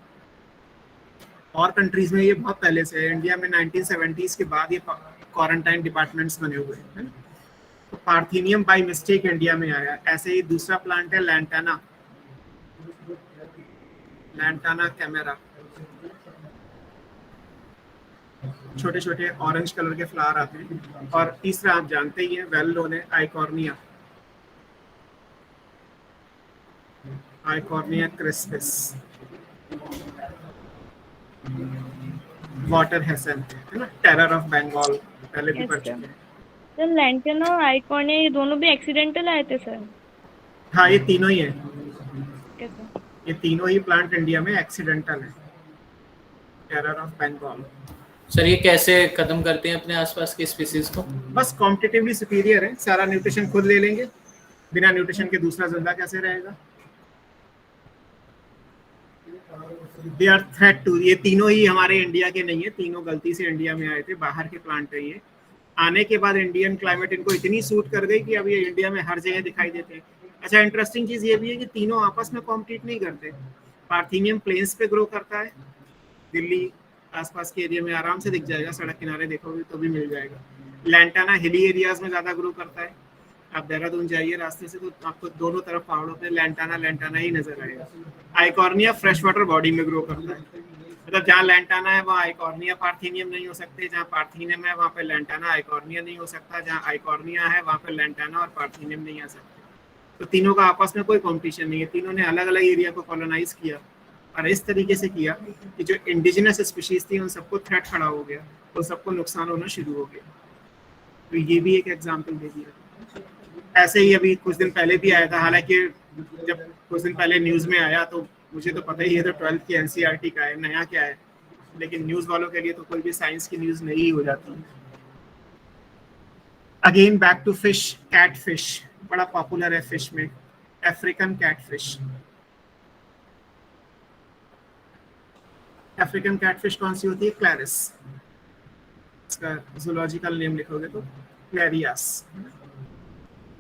और कंट्रीज में ये बहुत पहले से है, इंडिया में 1970s के बाद ये क्वारंटाइन डिपार्टमेंट्स बने हुए हैं। तो पार्थीनियम बाय मिस्टेक इंडिया में आया। ऐसे ही दूसरा प्लांट है लैंटाना, लैंटाना कैमेरा। छोटे छोटे ऑरेंज कलर के फ्लावर आते हैं। और तीसरा आप जानते ही हैं, वेल नोन है, आइकॉर्निया, आइकॉर्निया क्रिस्पिस, वाटर हेसन है ना, टेरर ऑफ बंगाल, पहले भी Yes, पढ़ sir. चुके हैं। सर लैंटन और आइकॉनिया ये दोनों भी एक्सीडेंटल आए थे सर? हाँ, ये तीनों ही है, ओके सर। ये तीनों ही प्लांट इंडिया में एक्सीडेंटल है, टेरर ऑफ बंगाल। सर ये कैसे खत्म करते हैं अपने आसपास की स्पीसीज को? बस कॉम्पिटिटिवली सुपीरियर है, सारा न्यूट्रिशन खुद ले लेंगे, बिना न्यूट्रिशन के दूसरा जिंदा कैसे रहेगा। दे आर थ्रेट टू, ये तीनों ही हमारे इंडिया के नहीं है, तीनों गलती से इंडिया में आए थे, बाहर के प्लांट है ये। आने के बाद इंडियन क्लाइमेट इनको इतनी सूट कर गई कि अब ये इंडिया में हर जगह दिखाई देते हैं। अच्छा, इंटरेस्टिंग चीज ये भी है कि तीनों आपस में कॉम्पीट नहीं करते। पार्थीनियम प्लेन्स पे ग्रो करता है, दिल्ली आसपास के एरिया में आराम से दिख जाएगा, सड़क किनारे देखोगे तो भी मिल जाएगा। लैंटाना हिली एरियाज में ज्यादा ग्रो करता है, आप देहरादून जाइए रास्ते से तो आपको दोनों तरफ पहाड़ों पे लैंटाना लैंटाना ही नजर आएगा। आइकॉर्निया फ्रेश वाटर बॉडी में ग्रो करता है, मतलब जहाँ लैंटाना है वहाँ आइकॉर्निया पार्थीनियम नहीं हो सकते, जहाँ पार्थीनियम है वहाँ पे लैंटाना आइकॉर्निया नहीं हो सकता, जहाँ आइकॉर्निया है वहाँ पे लैंटाना और पार्थीनियम नहीं आ सकते। तो तीनों का आपस में कोई कॉम्पिटिशन नहीं है, तीनों ने अलग अलग एरिया को कॉलोनाइज किया और इस तरीके से किया कि जो इंडिजिनस स्पीशीज थी उन सबको थ्रेट खड़ा हो गया, तो सबको नुकसान होना शुरू हो गया। तो ये भी एक एग्जाम्पल दे दिया। ऐसे ही अभी कुछ दिन पहले भी आया था, हालांकि जब कुछ दिन पहले न्यूज़ में आया तो मुझे तो पता ही है, तो 12th की NCERT का है, नया क्या है, लेकिन न्यूज़ वालों के लिए तो कोई भी साइंस की न्यूज़ नई हो जाती है। Again back to fish, cat fish बड़ा पॉपुलर है फिश में, अफ्रीकन कैटफिश। अफ्रीकन कैटफिश कौन सी होती है? क्लैरिस, इसका जूलॉजिकल नेम लिखोगे तो क्लैरियास।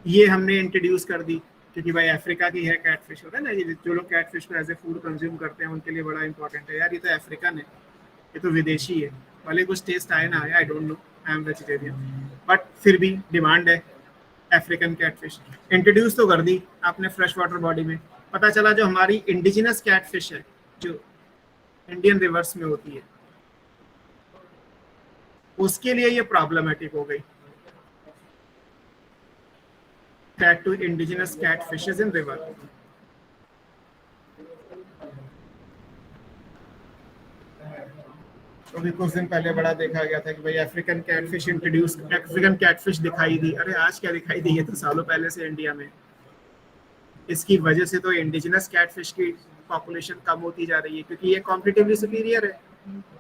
ये हमने इंट्रोड्यूस कर दी क्योंकि भाई अफ्रीका की है कैटफिश, होता है ना, ये जो लोग कैटफिश को एज ए फूड कंज्यूम करते हैं उनके लिए बड़ा इंपॉर्टेंट है। यार ये तो अफ्रीकन है, ये तो विदेशी है, भले कुछ टेस्ट आए ना आए, I don't know, I am vegetarian, but फिर भी डिमांड है अफ्रीकन कैटफिश। इंट्रोड्यूस तो कर दी आपने फ्रेश वाटर बॉडी में, पता चला जो हमारी इंडिजिनस कैटफिश है जो इंडियन रिवर्स में होती है उसके लिए ये प्रॉब्लमेटिक हो गई। Threat to indigenous catfishes in river. अभी कुछ दिन पहले बड़ा देखा गया था कि भाई African catfish introduce, African catfish दिखाई दी। अरे आज क्या दिखाई दी, है तो सालों पहले से इंडिया में। इसकी वजह से तो इंडिजिनस कैटफिश की पॉपुलेशन कम होती जा रही है क्योंकि ये कॉम्पिटिटिवली सुपीरियर है।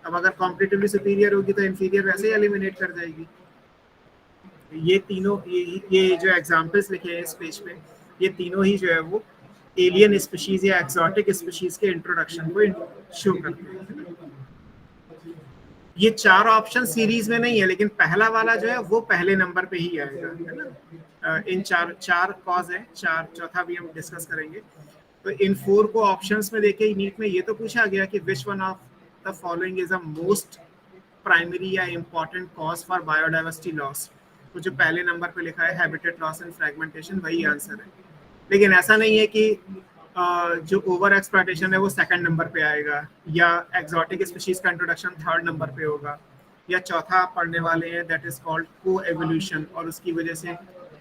अब अगर कॉम्पिटिटिवली सुपीरियर होगी तो इन्फीरियर वैसे ही एलिमिनेट कर जाएगी। ये तीनों ये जो एग्जाम्पल्स लिखे हैं इस पेज पे, ये तीनों ही जो है वो एलियन स्पीशीज या एक्सोटिक स्पीशीज के इंट्रोडक्शन को शो करते हैं। ये चार ऑप्शन सीरीज में नहीं है, लेकिन पहला वाला जो है वो पहले नंबर पे ही आएगा, है ना। इन चार कॉज है, चौथा भी हम डिस्कस करेंगे। तो इन 4 को ऑप्शंस में देखे नीट में ये तो पूछा गया कि which one of the following is a most primary या important cause for biodiversity loss. तो जो पहले नंबर पे लिखा है हैबिटेट लॉस एंड फ्रैगमेंटेशन, वही आंसर है। लेकिन ऐसा नहीं है कि जो ओवर एक्सप्लॉयटेशन है वो सेकंड नंबर पे आएगा, या एक्सोटिक स्पीशीज का इंट्रोडक्शन थर्ड नंबर पे होगा, या चौथा आप पढ़ने वाले हैं दैट इज कॉल्ड को एवोल्यूशन, और उसकी वजह से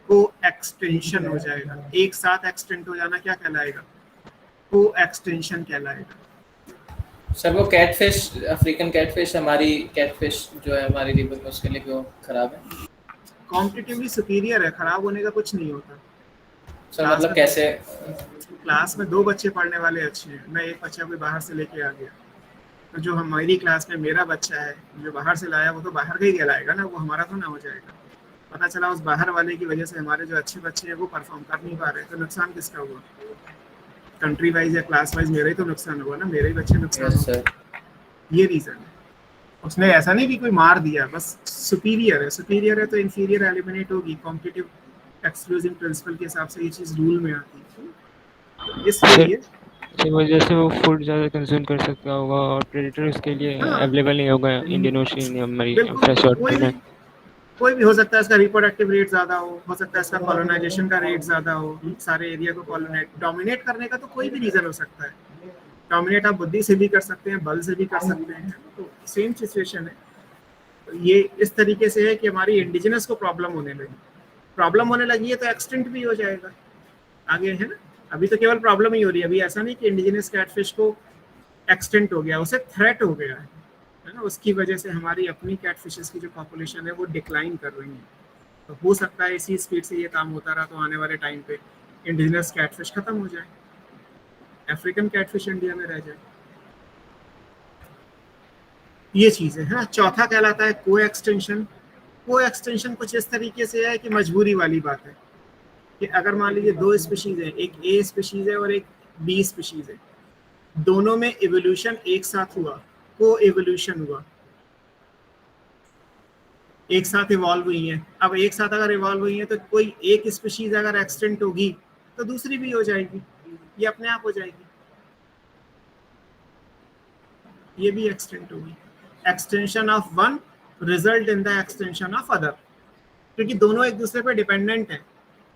को एक्सटेंशन हो जाएगा। एक साथ एक्सटेंट हो जाना क्या कहलाएगा? को एक्सटेंशन कहलाएगा। सर वो कैटफिश, अफ्रीकन कैटफिश, हमारी कैटफिश जो है हमारी रिवर में, उसके लिए क्यों खराब है? कॉम्पिटिटिवली सुपीरियर है, खराब होने का कुछ नहीं होता। सर मतलब कैसे? क्लास में 2 बच्चे पढ़ने वाले अच्छे हैं, मैं एक बच्चा कोई बाहर से लेके आ गया, तो जो हमारी क्लास में मेरा बच्चा है जो बाहर से लाया वो तो बाहर का ही कहलाएगा ना, वो हमारा तो ना हो जाएगा। पता चला उस बाहर वाले की वजह से हमारे जो अच्छे बच्चे हैं वो परफॉर्म कर नहीं पा रहे, तो नुकसान किसका हुआ? कंट्री वाइज या क्लास वाइज मेरा ही तो नुकसान हुआ ना, मेरे ही बच्चे नुकसान हुए। ये रीजन है। उसने ऐसा नहीं कि कोई मार दिया, बस सुपीरियर है तो इन्फीरियर एलिमिनेट होगी। कॉम्पिटिटिव एक्सक्लूसिव प्रिंसिपल के हिसाब से ये चीज रूल में आती है, इसलिए इस वजह से वो फूड ज़्यादा कंज्यूम कर सकता होगा और प्रेडेटर उसके लिए अवेलेबल नहीं होगा इंडियन ओशन या हमारी फ्रेश वाटर में। कोई भी हो सकता है, इसका रिप्रोडक्टिव रेट ज़्यादा हो सकता है इसका कॉलोनाइजेशन का रेट ज़्यादा हो, सारे एरिया को डोमिनेट करने का तो कोई भी रीज़न हो सकता है। डोमिनेट आप बुद्धि से भी कर सकते हैं, बल से भी कर सकते हैं, तो सेम सिचुएशन है। ये इस तरीके से है कि हमारी इंडिजिनस को प्रॉब्लम होने लगी है तो एक्सटेंट भी हो जाएगा आगे, है ना। अभी तो केवल प्रॉब्लम ही हो रही है, अभी ऐसा नहीं कि इंडिजिनस कैटफिश को एक्सटेंट हो गया, उसे थ्रेट हो गया है ना। उसकी वजह से हमारी अपनी कैटफिशेस की जो पॉपुलेशन है वो डिक्लाइन कर रही है। तो हो सकता है इसी स्पीड से ये काम होता रहा तो आने वाले टाइम पे इंडिजिनस कैटफिश खत्म हो जाए, अफ्रीकन कैटफिश इंडिया में रह जाए। ये चीज़ है ना। चौथा कहलाता है को एक्सटेंशन। को एक्सटेंशन कुछ इस तरीके से है कि मजबूरी वाली बात है कि अगर मान लीजिए दो स्पीशीज है, एक ए स्पीशीज है और एक बी स्पीशीज है, दोनों में इवोल्यूशन एक साथ हुआ, को इवोल्यूशन हुआ, एक साथ इवॉल्व हुई है। अब एक साथ अगर इवॉल्व हुई है तो कोई एक स्पीशीज अगर एक्सटेंट होगी तो दूसरी भी हो जाएगी, ये अपने आप हो जाएगी, ये भी एक्सटेंट होगी। Extension of one result in the extension of other, क्योंकि दोनों एक दूसरे पे डिपेंडेंट हैं।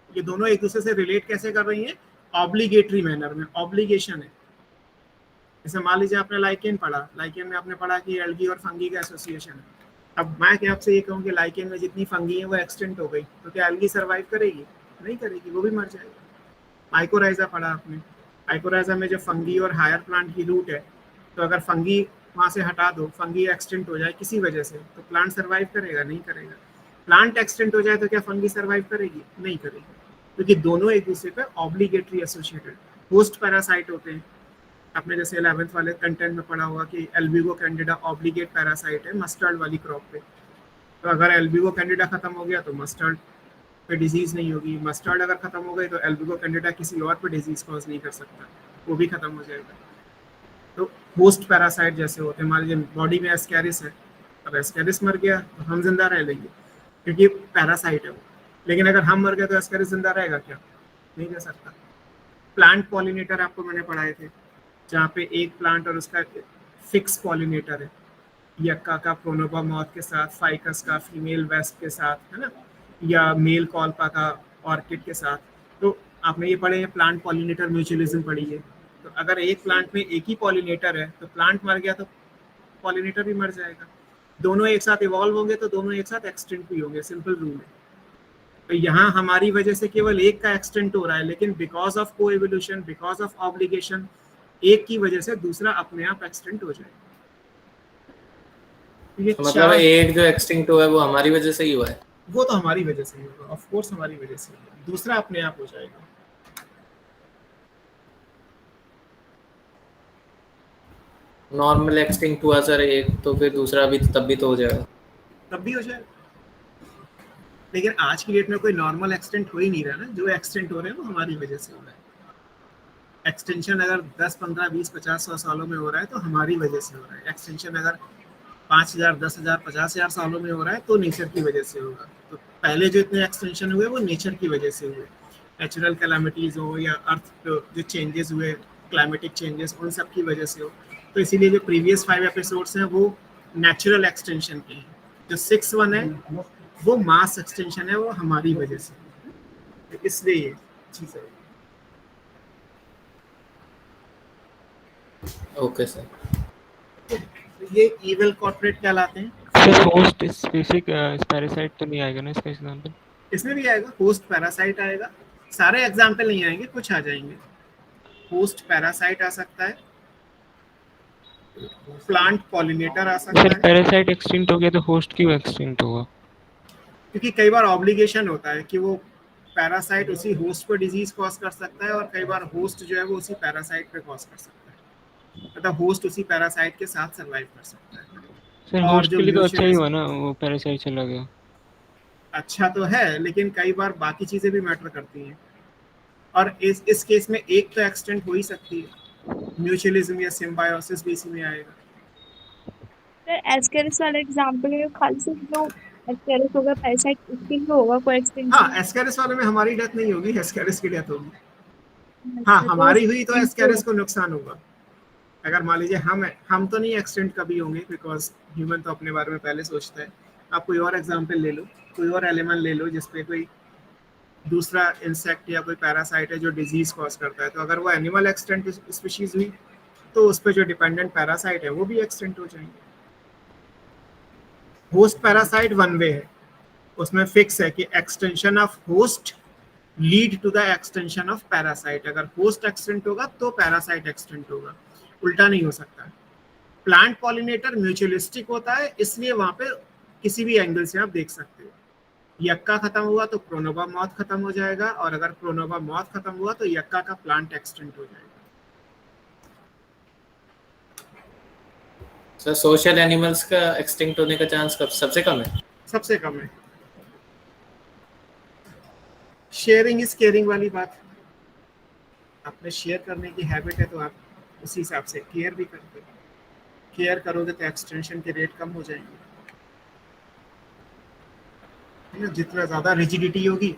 ये दोनों एक दूसरे से रिलेट कैसे कर रही हैं? ऑब्लिगेटरी मैनर में, ऑब्लिगेशन है। जैसे मान लीजिए आपने लाइकेन पढ़ा, लाइकेन में आपने पढ़ा कि एल्गी और फंगी का एसोसिएशन है। अब मैं क्या आपसे ये कहूँ कि लाइकेन में जितनी फंगी है वो एक्सटेंट हो गई, तो क्या एल्गी सर्वाइव करेगी? नहीं करेगी, वो भी मर जाएगी। माइकोराइजा पढ़ा आपने, माइकोराइजा में जो फंगी और हायर प्लांट की रूट है, तो अगर फंगी वहाँ से हटा दो, फंगी एक्सटेंट हो जाए किसी वजह से, तो प्लांट सर्वाइव करेगा? नहीं करेगा। प्लांट एक्सटेंट हो जाए तो क्या फंगी सर्वाइव करेगी? नहीं करेगी, क्योंकि दोनों एक दूसरे पे ऑब्लिगेटरी एसोसिएटेड होस्ट पैरासाइट होते हैं। आपने जैसे 11th वाले कंटेंट में पढ़ा हुआ कि एल्बिगो कैंडिडा ऑब्लिगेट पैरासाइट है मस्टर्ड वाली क्रॉप पे। तो अगर एल्बिगो कैंडिडा खत्म हो गया तो मस्टर्ड पे डिजीज नहीं होगी, मस्टर्ड अगर खत्म हो गई तो एल्बिगो कैंडिडा किसी और पे डिजीज कॉज नहीं कर सकता, वो भी खत्म हो जाएगा। तो होस्ट पैरासाइट जैसे होते हैं, मान लीजिए बॉडी में एस्कैरिस है, अब एस्कैरिस मर गया तो हम जिंदा रह लेंगे क्योंकि पैरासाइट है वो, लेकिन अगर हम मर गए तो एस्कैरिस जिंदा रहेगा क्या? नहीं रह सकता। प्लांट पॉलिनेटर आपको मैंने पढ़ाए थे, जहाँ पे एक प्लांट और उसका फिक्स पॉलिनेटर है, यक्का का प्रोनोबा मॉथ के साथ, फाइकस का फीमेल वेस्ट के साथ, है ना, या मेल कॉल्पा का ऑर्किड के साथ। तो आपने ये पढ़े हैं, प्लांट पॉलिनेटर म्यूचुअलिज्म पढ़ी है। तो अगर एक प्लांट में एक ही पॉलिनेटर है तो प्लांट मर गया तो पॉलिनेटर भी मर जाएगा। दोनों एक साथ इवॉल्व होंगे तो दोनों एक साथ एक्सटेंट भी होंगे, सिंपल रूल है। तो यहाँ हमारी वजह से केवल एक का एक्सटेंट हो रहा है, लेकिन बिकॉज ऑफ को एवोल्यूशन, बिकॉज ऑफ ऑब्लिगेशन, एक की वजह से दूसरा अपने आप एक्सटेंट हो जाए। ये तो मतलब एक जो एक्सटिंक्ट हुआ है वो हमारी वजह से ही हुआ है? वो तो हमारी वजह से ही होगा, ऑफ कोर्स हमारी वजह से होगा, दूसरा अपने आप हो जाएगा। नॉर्मल एक्सटिंक्ट हुआ सर एक, तो फिर दूसरा भी तब भी तो हो जाएगा? तब भी हो जाएगा, लेकिन आज की डेट में कोई नॉर्मल एक्सटेंट हो ही नहीं रहा ना। जो एक्सटेंट हो रहे हैं वो हमारी वजह से हो रहा है। एक्सटेंशन अगर 10, 15, 20, 50, 100 सालों में हो रहा है तो हमारी वजह से हो रहा है। एक्सटेंशन अगर 5000, 10,000, 50,000 सालों में हो रहा है तो नेचर की वजह से होगा। तो पहले जो इतने एक्सटेंशन हुए वो नेचर की वजह से हुए, नेचुरल कैलामिटीज़ हो या अर्थ जो चेंजेस हुए, क्लाइमेटिक चेंजेस, उन सब की वजह से हो। तो इसीलिए जो प्रीवियस 5 एपिसोड्स हैं वो नेचुरल एक्सटेंशन के हैं। जो 6th वन है वो मास एक्सटेंशन है, वो हमारी वजह से, इसलिए ये चीज़ है। Okay sir. ये इविल कॉर्पोरेट कहलाते हैं। सर होस्ट स्पेसिफिक पैरासाइट तो नहीं आएगा ना इसका एग्जांपल? इसमें भी आएगा, होस्ट पैरासाइट आएगा। सारे एग्जाम्पल नहीं आएंगे, कुछ आ जाएंगे। होस्ट पैरासाइट आ सकता है, प्लांट पॉलिनेटर आ सकता सर है। पैरासाइट एक्सटिंक्ट हो गया तो होस्ट क्यों एक्सटिंक्ट होगा? क्योंकि कई बार ऑब्लिगेशन होता है कि वो पैरासाइट उसी होस्ट पर डिजीज कॉज कर सकता है, और कई बार होस्ट जो है वो उसी पैरासाइट पे कॉज कर सकता है, मतलब होस्ट उसी पैरासाइट के साथ सर्वाइव कर सकता है। सर और होस्ट जो के लिए तो अच्छा ही म्यूचुअल हुआ ना, वो पैरासाइट चला गया। अच्छा तो है, लेकिन कई बार बाकी चीजें भी मैटर करती हैं, और इस केस में एक तो एक्सटेंट हो ही सकती है। म्यूचुअलिज्म या सिम्बायोसिस भी इसी में आएगा। एस्केरिस वाला एग्जांपल है, खाली सिर्फ जो एस्केरिस होगा पैरासाइट उसकी ही होगा कोई एक्सटेंशन। हाँ, एस्केरिस वाले में हमारी डेथ नहीं होगी, एस्केरिस की डेथ होगी। हाँ, हमारी हुई तो एस्केरिस को नुकसान होगा। अगर मान लीजिए हम तो नहीं एक्सटेंट कभी होंगे, बिकॉज ह्यूमन तो अपने बारे में पहले सोचता है। आप कोई और एग्जांपल ले लो, कोई और एलिमेंट ले लो जिसपे कोई दूसरा इंसेक्ट या कोई पैरासाइट है जो डिजीज कॉज करता है, तो अगर वो एनिमल एक्सटेंट स्पीशीज हुई तो उस पर जो डिपेंडेंट पैरासाइट है वो भी एक्सटेंट हो जाएंगे। होस्ट पैरासाइट वन वे है, उसमें फिक्स है कि extension of host lead to the extension of parasite. अगर होस्ट एक्सटेंट होगा तो पैरासाइट एक्सटेंट होगा, उल्टा नहीं हो सकता। प्लांट पॉलिनेटर म्यूचुअलिस्टिक होता है, इसलिए वहां पे किसी भी एंगल से आप देख सकते हो। यक्का खत्म हुआ तो प्रोनोवा मॉथ खत्म हो जाएगा, और अगर प्रोनोवा मॉथ खत्म हुआ तो यक्का का प्लांट एक्सटेंट हो जाएगा। सर सोशल एनिमल्स का एक्सटिंक्ट होने का चांस कब सबसे कम है? सबसे कम है। शेयरिंग इज केयरिंग वाली बात, आपने शेयर करने की हैबिट है तो आप उसी हिसाब से केयर भी करते हो। केयर करोगे तो एक्सटेंशन के रेट कम हो जाएंगे, है ना। जितना ज़्यादा रिजिडिटी होगी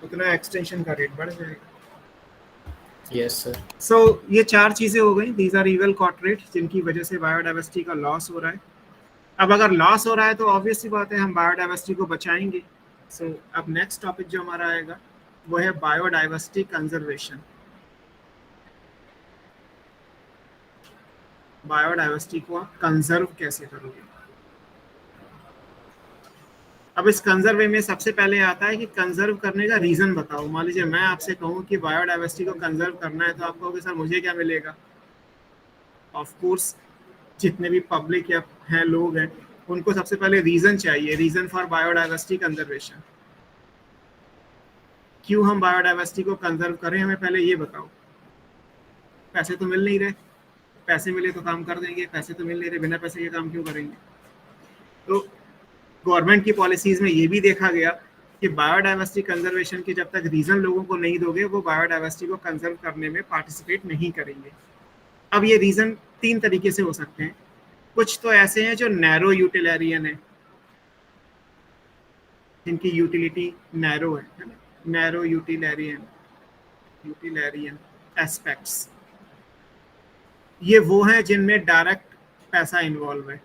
उतना एक्सटेंशन का रेट बढ़ जाएगा। Yes sir. सो ये 4 चीज़ें हो गई, दीज आर इवल कॉर्पोरेट, जिनकी वजह से बायोडाइवर्सिटी का लॉस हो रहा है। अब अगर लॉस हो रहा है तो ऑब्वियस सी बात है हम बायोडाइवर्सिटी को बचाएंगे। सो अब नेक्स्ट टॉपिक जो हमारा आएगा वो है बायोडाइवर्सिटी कंजर्वेशन। बायोडाइवर्सिटी को आप कंजर्व कैसे करोगे? अब इस कंजर्व में सबसे पहले आता है कि कंजर्व करने का रीजन बताओ। मान लीजिए मैं आपसे कहूँ कि बायोडाइवर्सिटी को कंजर्व करना है, तो आप कहोगे सर मुझे क्या मिलेगा? ऑफ कोर्स जितने भी पब्लिक या हैं लोग हैं उनको सबसे पहले रीजन चाहिए, रीजन फॉर बायोडाइवर्सिटी कंजर्वेशन। क्यों हम बायोडाइवर्सिटी को कंजर्व करें, हमें पहले ये बताओ। पैसे तो मिल नहीं रहे, पैसे मिले तो काम कर देंगे, पैसे तो मिल नहीं रहे, बिना पैसे के काम क्यों करेंगे? तो गवर्नमेंट की पॉलिसीज में ये भी देखा गया कि बायोडाइवर्सिटी कंजर्वेशन के जब तक रीजन लोगों को नहीं दोगे वो बायोडाइवर्सिटी को कंजर्व करने में पार्टिसिपेट नहीं करेंगे। अब ये रीजन 3 तरीके से हो सकते हैं। कुछ तो ऐसे हैं जो नैरो यूटिलिटेरियन है, जिनकी यूटिलिटी नैरो है ना, नैरो यूटिलिटेरियन एस्पेक्ट्स। ये वो हैं जिनमें डायरेक्ट पैसा इन्वॉल्व है।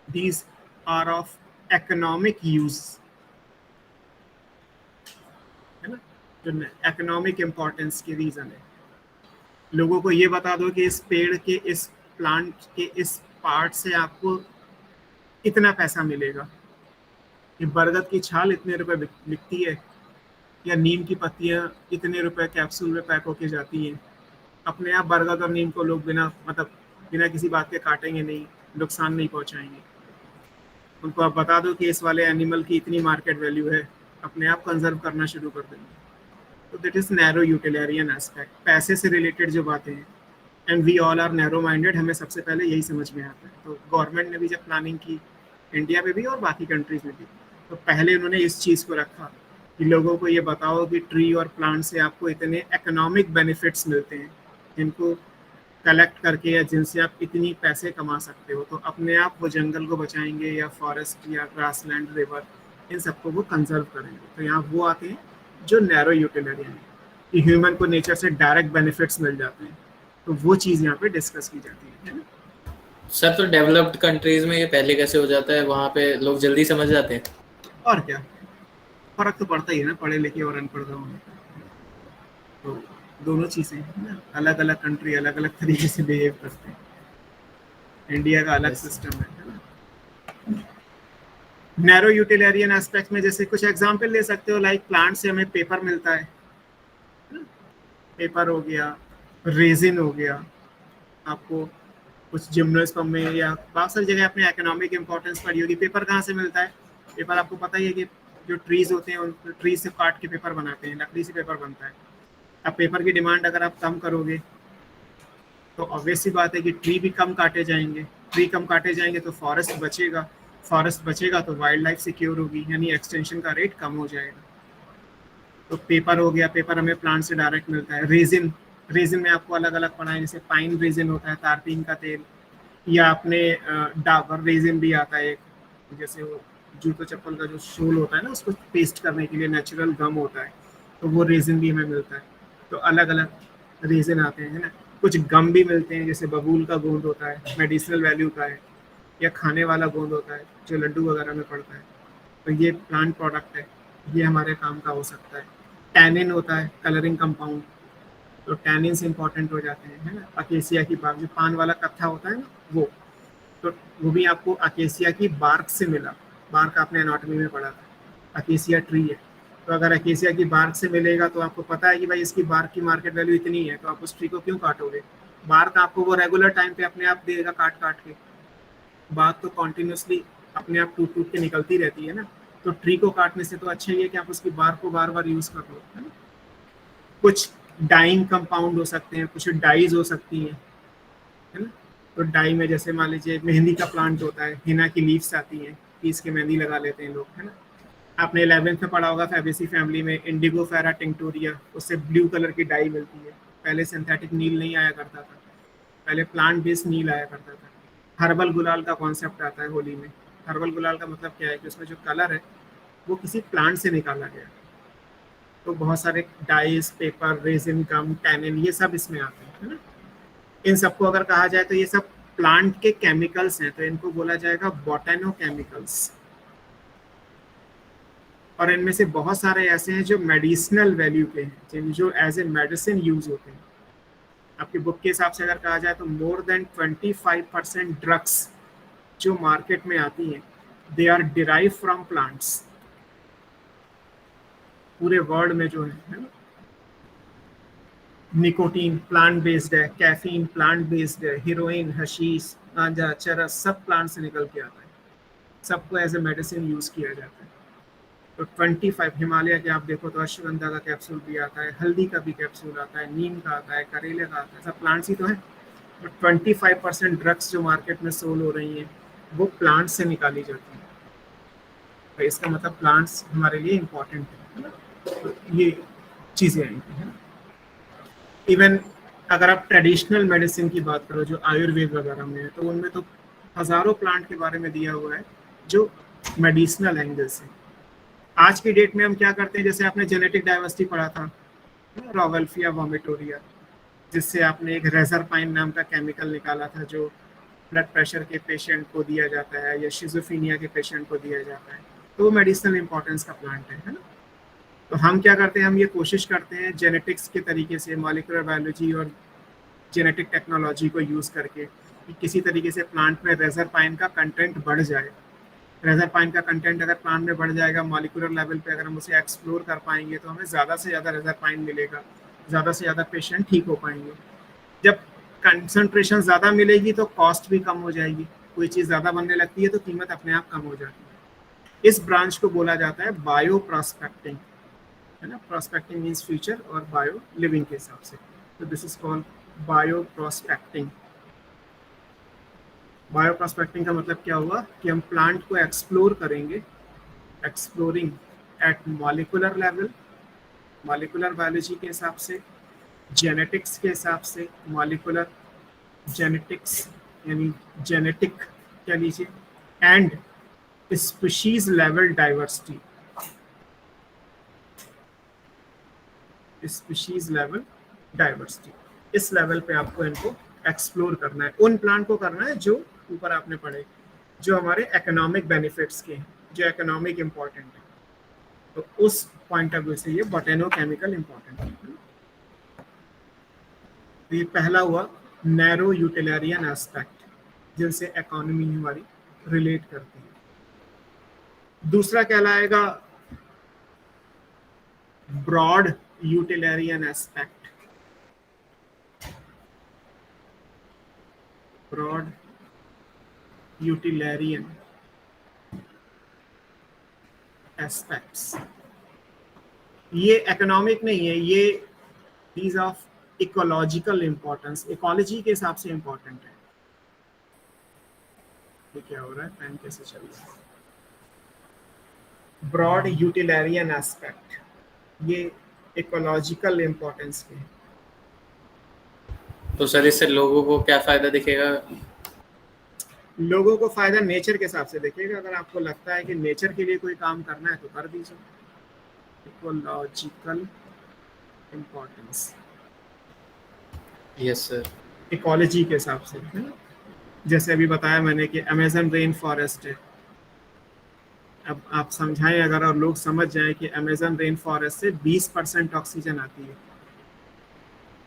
These are of economic use, है ना, जो इकोनॉमिक इंपॉर्टेंस के रीजन है। लोगों को ये बता दो कि इस पेड़ के, इस प्लांट के इस पार्ट से आपको इतना पैसा मिलेगा। ये बरगद की छाल इतने रुपए बिकती है, या नीम की पत्तियां इतने रुपए कैप्सूल में पैक होके जाती हैं। अपने आप बरगद और नीम को लोग बिना किसी बात के काटेंगे नहीं, नुकसान नहीं पहुंचाएंगे। उनको आप बता दो कि इस वाले एनिमल की इतनी मार्केट वैल्यू है, अपने आप कंजर्व करना शुरू कर देंगे। तो that is narrow utilitarian aspect, पैसे से रिलेटेड जो बातें हैं। And we all are narrow minded, हमें सबसे पहले यही समझ में आता है। तो गवर्नमेंट ने भी जब प्लानिंग की, इंडिया में भी और बाकी कंट्रीज में भी, तो पहले उन्होंने इस चीज़ को रखा कि लोगों को ये बताओ कि ट्री और प्लांट से आपको इतने इकोनॉमिक बेनिफिट्स मिलते हैं, जिनको कलेक्ट करके या जिनसे आप इतनी पैसे कमा सकते हो। तो अपने आप वो जंगल को बचाएंगे या फॉरेस्ट या ग्रासलैंड, रिवर, इन सबको वो कंजर्व करेंगे। तो यहाँ वो आते हैं जो नैरो यूटिलिटेरियन है, कि ह्यूमन को नेचर से डायरेक्ट बेनिफिट्स मिल जाते हैं। तो वो चीज़ यहाँ पे डिस्कस की जाती है ना। सर तो डेवलप्ड कंट्रीज में ये पहले कैसे हो जाता है, वहाँ पे लोग जल्दी समझ जाते हैं? और क्या, फर्क तो पड़ता ही है ना पढ़े लिखे और अनपढ़ का होने का। तो दोनों चीज़ें हैं ना, अलग अलग कंट्री अलग अलग तरीके से बिहेव करते हैं। इंडिया का अलग सिस्टम है ना। नैरो यूटिलिटेरियन एस्पेक्ट में जैसे कुछ एग्जांपल ले सकते हो, लाइक प्लांट से हमें पेपर मिलता है, पेपर हो गया, रेजिन हो गया। आपको कुछ जिम्नोस्पर्म में या बहुत सारी जगह अपने इकोनॉमिक इंपॉर्टेंस पड़ी होगी। पेपर कहाँ से मिलता है? पेपर आपको पता ही है कि जो ट्रीज होते हैं उन ट्रीज से काट के पेपर बनाते हैं, लकड़ी से पेपर बनता है। अब पेपर की डिमांड अगर आप कम करोगे तो ऑब्वियस सी बात है कि ट्री भी कम काटे जाएंगे। ट्री कम काटे जाएंगे तो फॉरेस्ट बचेगा, फॉरेस्ट बचेगा तो वाइल्ड लाइफ सिक्योर होगी, यानी एक्सटेंशन का रेट कम हो जाएगा। तो पेपर हो गया, पेपर हमें प्लांट से डायरेक्ट मिलता है। रेजिन, रेजिन में आपको अलग अलग पढ़ा है, जैसे पाइन रेजिन होता है, तारपीन का तेल, या अपने डाबर रेजिन भी आता है, जैसे वो जूतों चप्पल का जो शोल होता है ना, उसको पेस्ट करने के लिए नेचुरल गम होता है, तो वो रेजिन भी हमें मिलता है। तो अलग अलग रेजिन आते हैं, है ना। कुछ गम भी मिलते हैं, जैसे बबूल का गोंद होता है, मेडिसिनल वैल्यू का है, या खाने वाला गोंद होता है जो लड्डू वगैरह में पड़ता है। तो ये प्लांट प्रोडक्ट है, ये हमारे काम का हो सकता है। टैनिन होता है, कलरिंग कंपाउंड, तो टैनिन से इंपॉर्टेंट हो जाते हैं, है ना। अकेसिया की बार्क, जो पान वाला कत्था होता है ना, वो भी आपको अकेसिया की बार्क से मिला, बार्क आपने एनाटॉमी में पढ़ा था, अकेसिया ट्री है, तो अगर अकेसिया की बार्क से मिलेगा तो आपको पता है कि भाई इसकी बार्क की मार्केट वैल्यू इतनी है, तो आप उस ट्री को क्यों काटोगे? बार्क आपको वो रेगुलर टाइम पे अपने आप देगा काट काट के, बार्क तो कॉन्टिन्यूसली अपने आप टूट टूट के निकलती रहती है ना, तो ट्री को काटने से तो अच्छा ही है कि आप उसकी बार्क को बार बार यूज कर लो, है ना। कुछ डाइंग कंपाउंड हो सकते हैं, कुछ डाइज हो सकती हैं, है ना। तो डाई में जैसे मान लीजिए मेहंदी का प्लांट होता है, हिना की लीव्स आती हैं, पीस के मेहंदी लगा लेते हैं लोग, है ना। आपने 11th में पढ़ा होगा फैबेसी फैमिली में इंडिगो फेरा टिंक्टोरिया, उससे ब्लू कलर की डाई मिलती है। पहले सिंथेटिक नील नहीं आया करता था, पहले प्लांट बेस्ड नील आया करता था। हर्बल गुलाल का कॉन्सेप्ट आता है होली में। हर्बल गुलाल का मतलब क्या है कि उसमें जो कलर है वो किसी प्लांट से निकाला गया। तो बहुत सारे डाइस, पेपर, रेजिन, गम, टैनिन, ये सब इसमें आते हैं, है ना। इन सबको अगर कहा जाए तो ये सब प्लांट के केमिकल्स हैं, तो इनको बोला जाएगा बोटेनो केमिकल्स। और इनमें से बहुत सारे ऐसे हैं जो मेडिसिनल वैल्यू के हैं, जो एज ए मेडिसिन यूज होते हैं। आपकी बुक के हिसाब से अगर कहा जाए तो मोर देन 25% ड्रग्स जो मार्केट में आती हैं, they are derive from plants. पूरे वर्ल्ड में जो है ना, निकोटीन प्लांट बेस्ड है, कैफीन प्लांट बेस्ड है, हीरोइन, हशीश, गांजा, चरस सब प्लांट से निकल के आता है, सबको एज ए मेडिसिन यूज किया जाता है। तो 25 हिमालय के आप देखो तो अश्वगंधा का कैप्सूल भी आता है, हल्दी का भी कैप्सूल आता है, नीम का आता है, करेले का आता है, सब प्लांट्स ही तो है। तो 25% ड्रग्स जो मार्केट में सोल हो रही हैं वो प्लांट्स से निकाली जाती हैं। तो इसका मतलब प्लांट्स हमारे लिए इम्पोर्टेंट है ना। तो ये चीज़ें आई हैं, है ना। इवन अगर आप ट्रेडिशनल मेडिसिन की बात करो जो आयुर्वेद वगैरह में है, तो उनमें तो हज़ारों प्लांट के बारे में दिया हुआ है जो मेडिसिनल एंगल से। आज की डेट में हम क्या करते हैं, जैसे आपने जेनेटिक डाइवर्सिटी पढ़ा था, रॉवेल्फिया वोमिटोरिया, जिससे आपने एक रेजरपाइन नाम का केमिकल निकाला था जो ब्लड प्रेशर के पेशेंट को दिया जाता है या शिजोफीनिया के पेशेंट को दिया जाता है, तो वो मेडिसिनल इंपॉर्टेंस का प्लांट है ना। तो हम क्या करते हैं, हम ये कोशिश करते हैं जेनेटिक्स के तरीके से, मॉलिक्यूलर बायोलॉजी और जेनेटिक टेक्नोलॉजी को यूज़ करके कि किसी तरीके से प्लांट में रेजरपाइन का कंटेंट बढ़ जाए। रेजरपाइन का कंटेंट अगर प्लांट में बढ़ जाएगा, मॉलिक्यूलर लेवल पे अगर हम उसे एक्सप्लोर कर पाएंगे तो हमें ज़्यादा से ज़्यादा रेजरपाइन मिलेगा, ज़्यादा से ज़्यादा पेशेंट ठीक हो पाएंगे। जब कंसंट्रेशन ज़्यादा मिलेगी तो कॉस्ट भी कम हो जाएगी, कोई चीज़ ज़्यादा बनने लगती है तो कीमत अपने आप कम हो जाती है। इस ब्रांच को बोला जाता है बायो प्रॉस्पेक्टिंग, है ना। प्रॉस्पेक्टिंग मीन्स फ्यूचर और बायो लिविंग के हिसाब से, तो this is called bio prospecting. Bio prospecting का मतलब क्या हुआ कि हम प्लांट को एक्सप्लोर करेंगे, exploring at molecular level, molecular biology के हिसाब से, जेनेटिक्स के हिसाब से, मॉलिक्यूलर जेनेटिक्स यानी जेनेटिक कह लीजिए, and species level diversity, species level diversity. इस लेवल पे आपको इनको एक्सप्लोर करना है, उन प्लांट को करना है जो ऊपर आपने पढ़े, जो हमारे इकोनॉमिक बेनिफिट्स के हैं, जो इकोनॉमिक इम्पोर्टेंट है। तो उस पॉइंट ऑफ व्यू से ये बोटेनो केमिकल इम्पोर्टेंट है। तो ये पहला हुआ नैरो यूटिलिटेरियन एस्पेक्ट, जिनसे इकोनॉमी हमारी रिलेट करती है। दूसरा कहलाएगा broad utilitarian aspect, broad utilitarian aspects. ये इकोनॉमिक नहीं है, ये these of ecological importance, ecology के हिसाब से इंपॉर्टेंट है। ये क्या हो रहा है, पेन कैसे चल रहा है। ब्रॉड यूटिलिटेरियन एस्पेक्ट ये इकोलॉजिकल इंपॉर्टेंस के हैं। तो सर इससे लोगों को क्या फायदा दिखेगा? लोगों को फायदा नेचर के हिसाब से दिखेगा। अगर आपको लगता है कि नेचर के लिए कोई काम करना है तो कर दीजिए। Ecological importance, yes sir. Ecology के हिसाब से, है ना। जैसे अभी बताया मैंने कि अमेजन रेन फॉरेस्ट है, अब आप समझाएं अगर और लोग समझ जाएं कि अमेजन रेन फॉरेस्ट से 20% ऑक्सीजन आती है,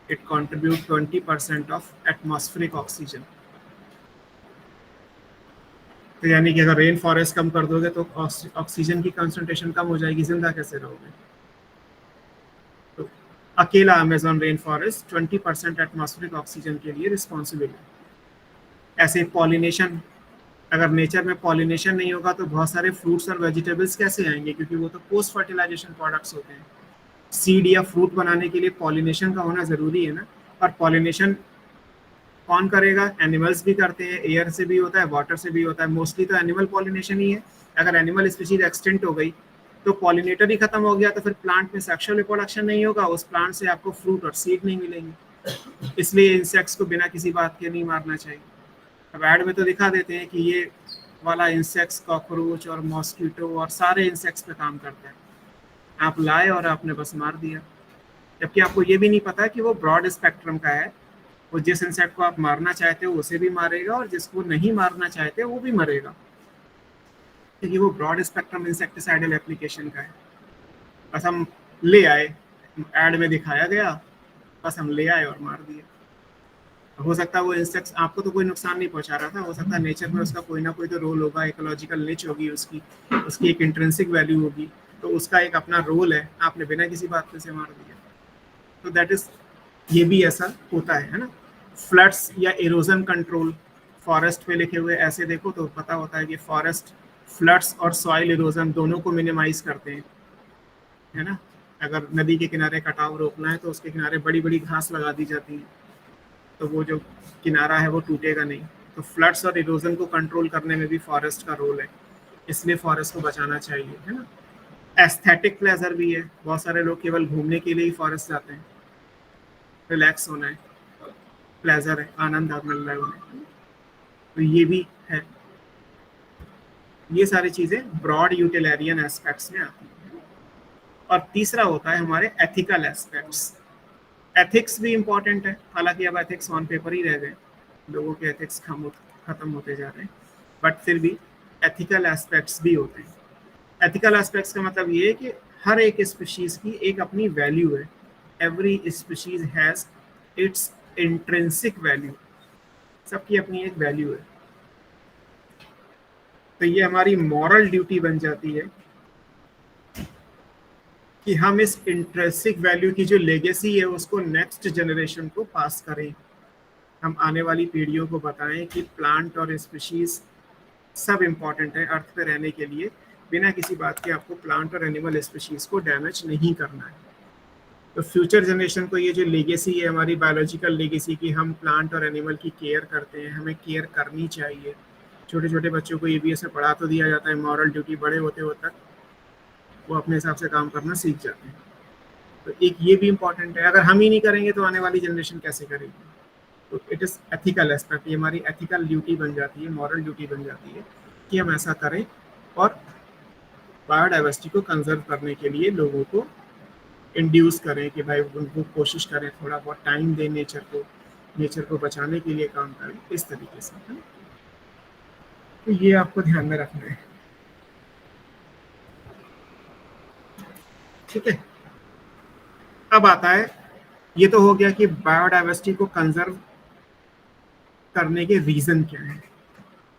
it contribute 20% of atmospheric oxygen. तो यानी कि अगर रेन फॉरेस्ट कम कर दोगे तो ऑक्सीजन की कंसंट्रेशन कम हो जाएगी, जिंदा कैसे रहोगे? तो अकेला Amazon rain forest 20% atmospheric oxygen के लिए रिस्पॉन्सिबल है। ऐसे पॉलिनेशन, अगर नेचर में पॉलिनेशन नहीं होगा तो बहुत सारे फ्रूट्स और वेजिटेबल्स कैसे आएंगे, क्योंकि वो तो पोस्ट फर्टिलाइजेशन प्रोडक्ट्स होते हैं। सीड या फ्रूट बनाने के लिए पॉलिनेशन का होना ज़रूरी है ना, और पॉलिनेशन कौन करेगा? एनिमल्स भी करते हैं, एयर से भी होता है, वाटर से भी होता है, मोस्टली तो एनिमल पॉलिनेशन ही है। अगर एनिमल स्पीशीज एक्सटेंट हो गई तो पॉलिनेटर ही खत्म हो गया, तो फिर प्लांट में सेक्सुअल रिप्रोडक्शन नहीं होगा, उस प्लांट से आपको फ्रूट और सीड नहीं मिलेंगे। इसलिए इंसेक्ट्स को बिना किसी बात के नहीं मारना चाहिए। अब ऐड में तो दिखा देते हैं कि ये वाला इंसेक्ट्स, कॉकरोच और मॉस्किटो और सारे इंसेक्ट्स पे काम करता है, आप लाए और आपने बस मार दिया, जबकि आपको ये भी नहीं पता कि वो ब्रॉड स्पेक्ट्रम का है। वो जिस इंसेक्ट को आप मारना चाहते हो उसे भी मारेगा, और जिसको नहीं मारना चाहते वो भी मरेगा, क्योंकि वो ब्रॉड स्पेक्ट्रम इंसेक्टिसाइडल एप्लीकेशन का है। बस हम ले आए, ऐड में दिखाया गया, बस हम ले आए और मार दिया। हो सकता है वो इंसेक्ट्स आपको तो कोई नुकसान नहीं पहुंचा रहा था, हो सकता है नेचर में उसका कोई ना कोई तो रोल होगा, इकोलॉजिकल निच होगी उसकी एक इंट्रिंसिक वैल्यू होगी, तो उसका एक अपना रोल है, आपने बिना किसी बात पे से मार दिया। तो दैट इज, ये भी ऐसा होता है ना। फ्लड्स या इरोजन कंट्रोल फॉरेस्ट पे लिखे हुए ऐसे देखो तो पता होता है कि फॉरेस्ट फ्लड्स और सॉइल इरोजन दोनों को मिनिमाइज करते हैं, है ना। अगर नदी के किनारे कटाव रोकना है तो उसके किनारे बड़ी बड़ी घास लगा दी जाती है, तो वो जो किनारा है वो टूटेगा नहीं। तो फ्लड्स और इरोजन को कंट्रोल करने में भी फॉरेस्ट का रोल है, इसलिए फॉरेस्ट को बचाना चाहिए, है ना। एस्थेटिक प्लेजर भी है, बहुत सारे लोग केवल घूमने के लिए ही फॉरेस्ट जाते हैं, रिलैक्स होना है, प्लेजर है, आनंद मिल रहा है उन्हें, तो ये भी है। ये सारी चीजें ब्रॉड यूटिलिटेरियन एस्पेक्ट्स में आती हैं। और तीसरा होता है हमारे एथिकल एस्पेक्ट्स। एथिक्स भी इंपॉर्टेंट है, हालांकि अब एथिक्स ऑन पेपर ही रह गए, लोगों के एथिक्स खत्म होते जा रहे हैं, बट फिर भी एथिकल एस्पेक्ट्स भी होते हैं। एथिकल एस्पेक्ट्स का मतलब ये है कि हर एक स्पीशीज की एक अपनी वैल्यू है, every species has its intrinsic value, सबकी अपनी एक वैल्यू है। तो ये हमारी मॉरल ड्यूटी बन जाती है कि हम इस इंट्रिंसिक वैल्यू की जो लेगेसी है उसको नेक्स्ट जनरेशन को पास करें। हम आने वाली पीढ़ियों को बताएं कि प्लांट और स्पीशीज सब इम्पॉर्टेंट है अर्थ पे रहने के लिए, बिना किसी बात के आपको प्लांट और एनिमल स्पीशीज को डैमेज नहीं करना है। तो फ्यूचर जनरेशन को ये जो लेगेसी है हमारी बायोलॉजिकल लेगेसी की, हम प्लांट और एनिमल की केयर करते हैं, हमें केयर करनी चाहिए। छोटे छोटे बच्चों को EVS में पढ़ा तो दिया जाता है मॉरल ड्यूटी, बड़े होते होते तक वो अपने हिसाब से काम करना सीख जाते हैं। तो एक ये भी इम्पॉर्टेंट है, अगर हम ही नहीं करेंगे तो आने वाली जनरेशन कैसे करेगी। तो इट इज़ एथिकल एस्पेक्ट, ये हमारी एथिकल ड्यूटी बन जाती है, मॉरल ड्यूटी बन जाती है कि हम ऐसा करें और बायोडाइवर्सिटी को कंजर्व करने के लिए लोगों को इंड्यूस करें कि भाई उनको कोशिश करें, थोड़ा बहुत टाइम दें नेचर को बचाने के लिए काम करें, इस तरीके से, है। तो ये आपको ध्यान में रखना है, ठीक है। अब आता है, ये तो हो गया कि बायोडाइवर्सिटी को कंजर्व करने के रीजन क्या है।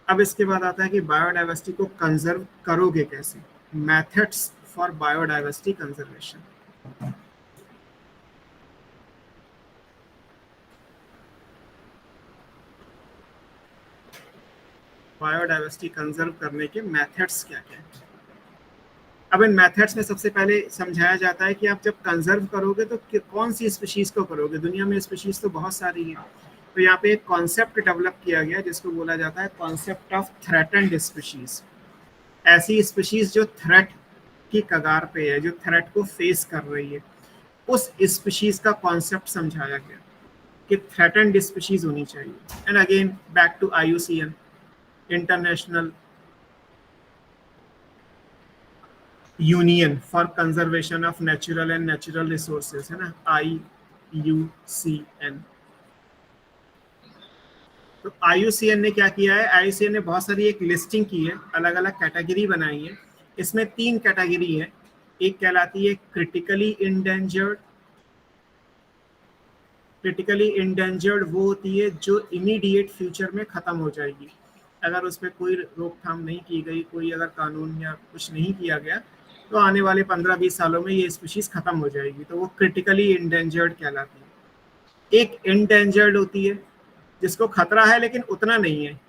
अब इसके बाद आता है कि बायोडाइवर्सिटी को कंजर्व करोगे कैसे, methods for biodiversity conservation. Biodiversity conserve करने के मेथड्स क्या क्या है। अब इन मेथड्स में सबसे पहले समझाया जाता है कि आप जब कंजर्व करोगे तो कौन सी स्पीशीज को करोगे। दुनिया में स्पीशीज तो बहुत सारी है, तो यहाँ पे एक कॉन्सेप्ट डेवलप किया गया जिसको बोला जाता है कॉन्सेप्ट ऑफ थ्रेटेंड स्पीशीज। ऐसी स्पीशीज जो थ्रेट की कगार पे है, जो थ्रेट को फेस कर रही है, उस स्पीशीज का कॉन्सेप्ट समझाया गया कि थ्रेटेंड स्पीशीज होनी चाहिए। And again back to IUCN, international union for conservation of natural and natural resources, है ना, IUCN। तो IUCN ने क्या किया है, IUCN ने बहुत सारी एक लिस्टिंग की है, अलग अलग कैटेगरी बनाई है। इसमें 3 कैटेगरी है, एक कहलाती है क्रिटिकली इंडेंजर्ड। क्रिटिकली इंडेंजर्ड वो होती है जो इमीडिएट फ्यूचर में खत्म हो जाएगी, अगर उस पर कोई रोकथाम नहीं की गई, कोई अगर कानून या कुछ नहीं किया गया, तो आने वाले 15-20 सालों में ये स्पीशीज खत्म हो जाएगी। तो वो क्रिटिकली इंडेंजर्ड कहलाती है। एक इंडेंजर्ड होती है जिसको खतरा है लेकिन उतना नहीं है,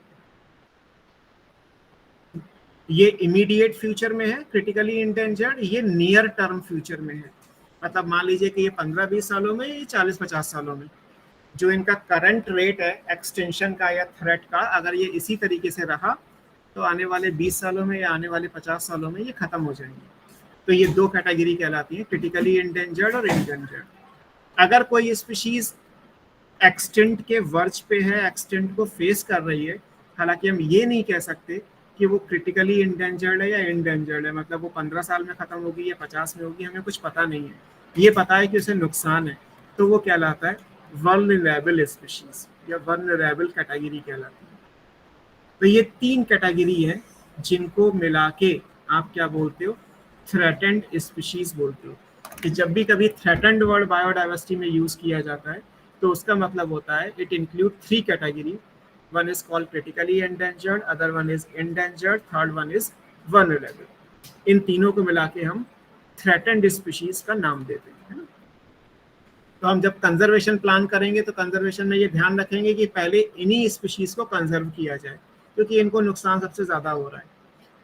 ये इमीडिएट फ्यूचर में है क्रिटिकली इंडेंजर्ड, ये नियर टर्म फ्यूचर में है। मतलब मान लीजिए कि ये 15-20 सालों में, ये 40-50 सालों में जो इनका करंट रेट है एक्सटेंशन का या थ्रेट का, अगर ये इसी तरीके से रहा तो आने वाले 20 सालों में या आने वाले 50 सालों में ये खत्म हो जाएंगे। तो ये दो कैटेगरी कहलाती है, क्रिटिकली इंडेंजर्ड और इंडेंजर्ड। अगर कोई स्पीशीज एक्सटेंट के वर्ज पे है, एक्सटेंट को फेस कर रही है, हालांकि हम ये नहीं कह सकते कि वो क्रिटिकली इंडेंजर्ड है या इंडेंजर्ड है, मतलब वो 15 साल में खत्म होगी या 50 में होगी, हमें कुछ पता नहीं है। ये पता है कि उसे नुकसान है, तो वो कहलाता है वल्नरेबल स्पीशीज या वल्नरेबल कैटेगरी कहलाती है। तो ये 3 कैटेगरी है जिनको मिला के आप क्या बोलते हो, थ्रेटेंड स्पीशीज बोलते हो। कि जब भी कभी थ्रेटेंड वर्ड बायोडाइवर्सिटी में यूज किया जाता है तो उसका मतलब होता है it include 3 category, one is called critically endangered, other one is endangered, third one is vulnerable. इन तीनों को मिला के हम थ्रेटेंड स्पीशीज का नाम देते हैं। तो हम जब कंजर्वेशन प्लान करेंगे तो कंजर्वेशन में ये ध्यान रखेंगे कि पहले इन्हीं स्पीशीज को कंजर्व किया जाए, क्योंकि इनको नुकसान सबसे ज़्यादा हो रहा है।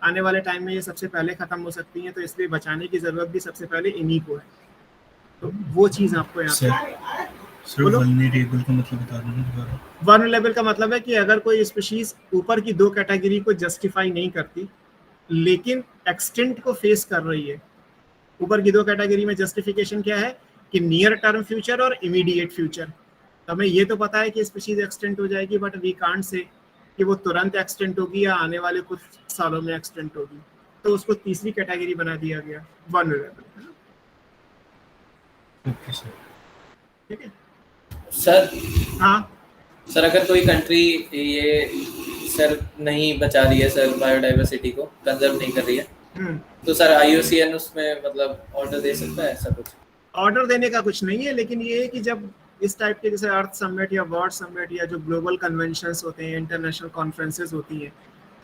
आने वाले टाइम में ये सबसे पहले ख़त्म हो सकती हैं, तो इसलिए बचाने की ज़रूरत भी सबसे पहले इन्हीं को है। तो वो चीज़ आपको यहाँ पे वल्नरेबल का मतलब बता दीजिए। वल्नरेबल का मतलब है कि अगर कोई स्पीशीज ऊपर की 2 कैटेगरी को जस्टिफाई नहीं करती लेकिन एक्सटेंट को फेस कर रही है। ऊपर की 2 कैटेगरी में जस्टिफिकेशन क्या है कि नियर टर्म फ्यूचर और इमीडिएट फ्यूचर। हमें ये तो पता है कि स्पीशीज एक्सटेंट हो जाएगी, बट वी कांट से कि वो तुरंत एक्सटेंट होगी या आने वाले कुछ सालों में एक्सटेंट होगी, तो उसको तीसरी कैटेगरी बना दिया गया, वल्नरेबल। ओके सर, ठीक है सर। हाँ सर, अगर कोई कंट्री ये सर नहीं बचा रही है सर, बायोडाइवर्सिटी को कंजर्व नहीं कर रही है, तो सर IUCN उसमें मतलब ऑर्डर दे सकता है? ऐसा कुछ ऑर्डर देने का कुछ नहीं है, लेकिन ये है कि जब इस टाइप के जैसे अर्थ समिट या वर्ल्ड समिट या जो ग्लोबल कन्वेंशंस होते हैं, इंटरनेशनल कॉन्फ्रेंसेस होती हैं,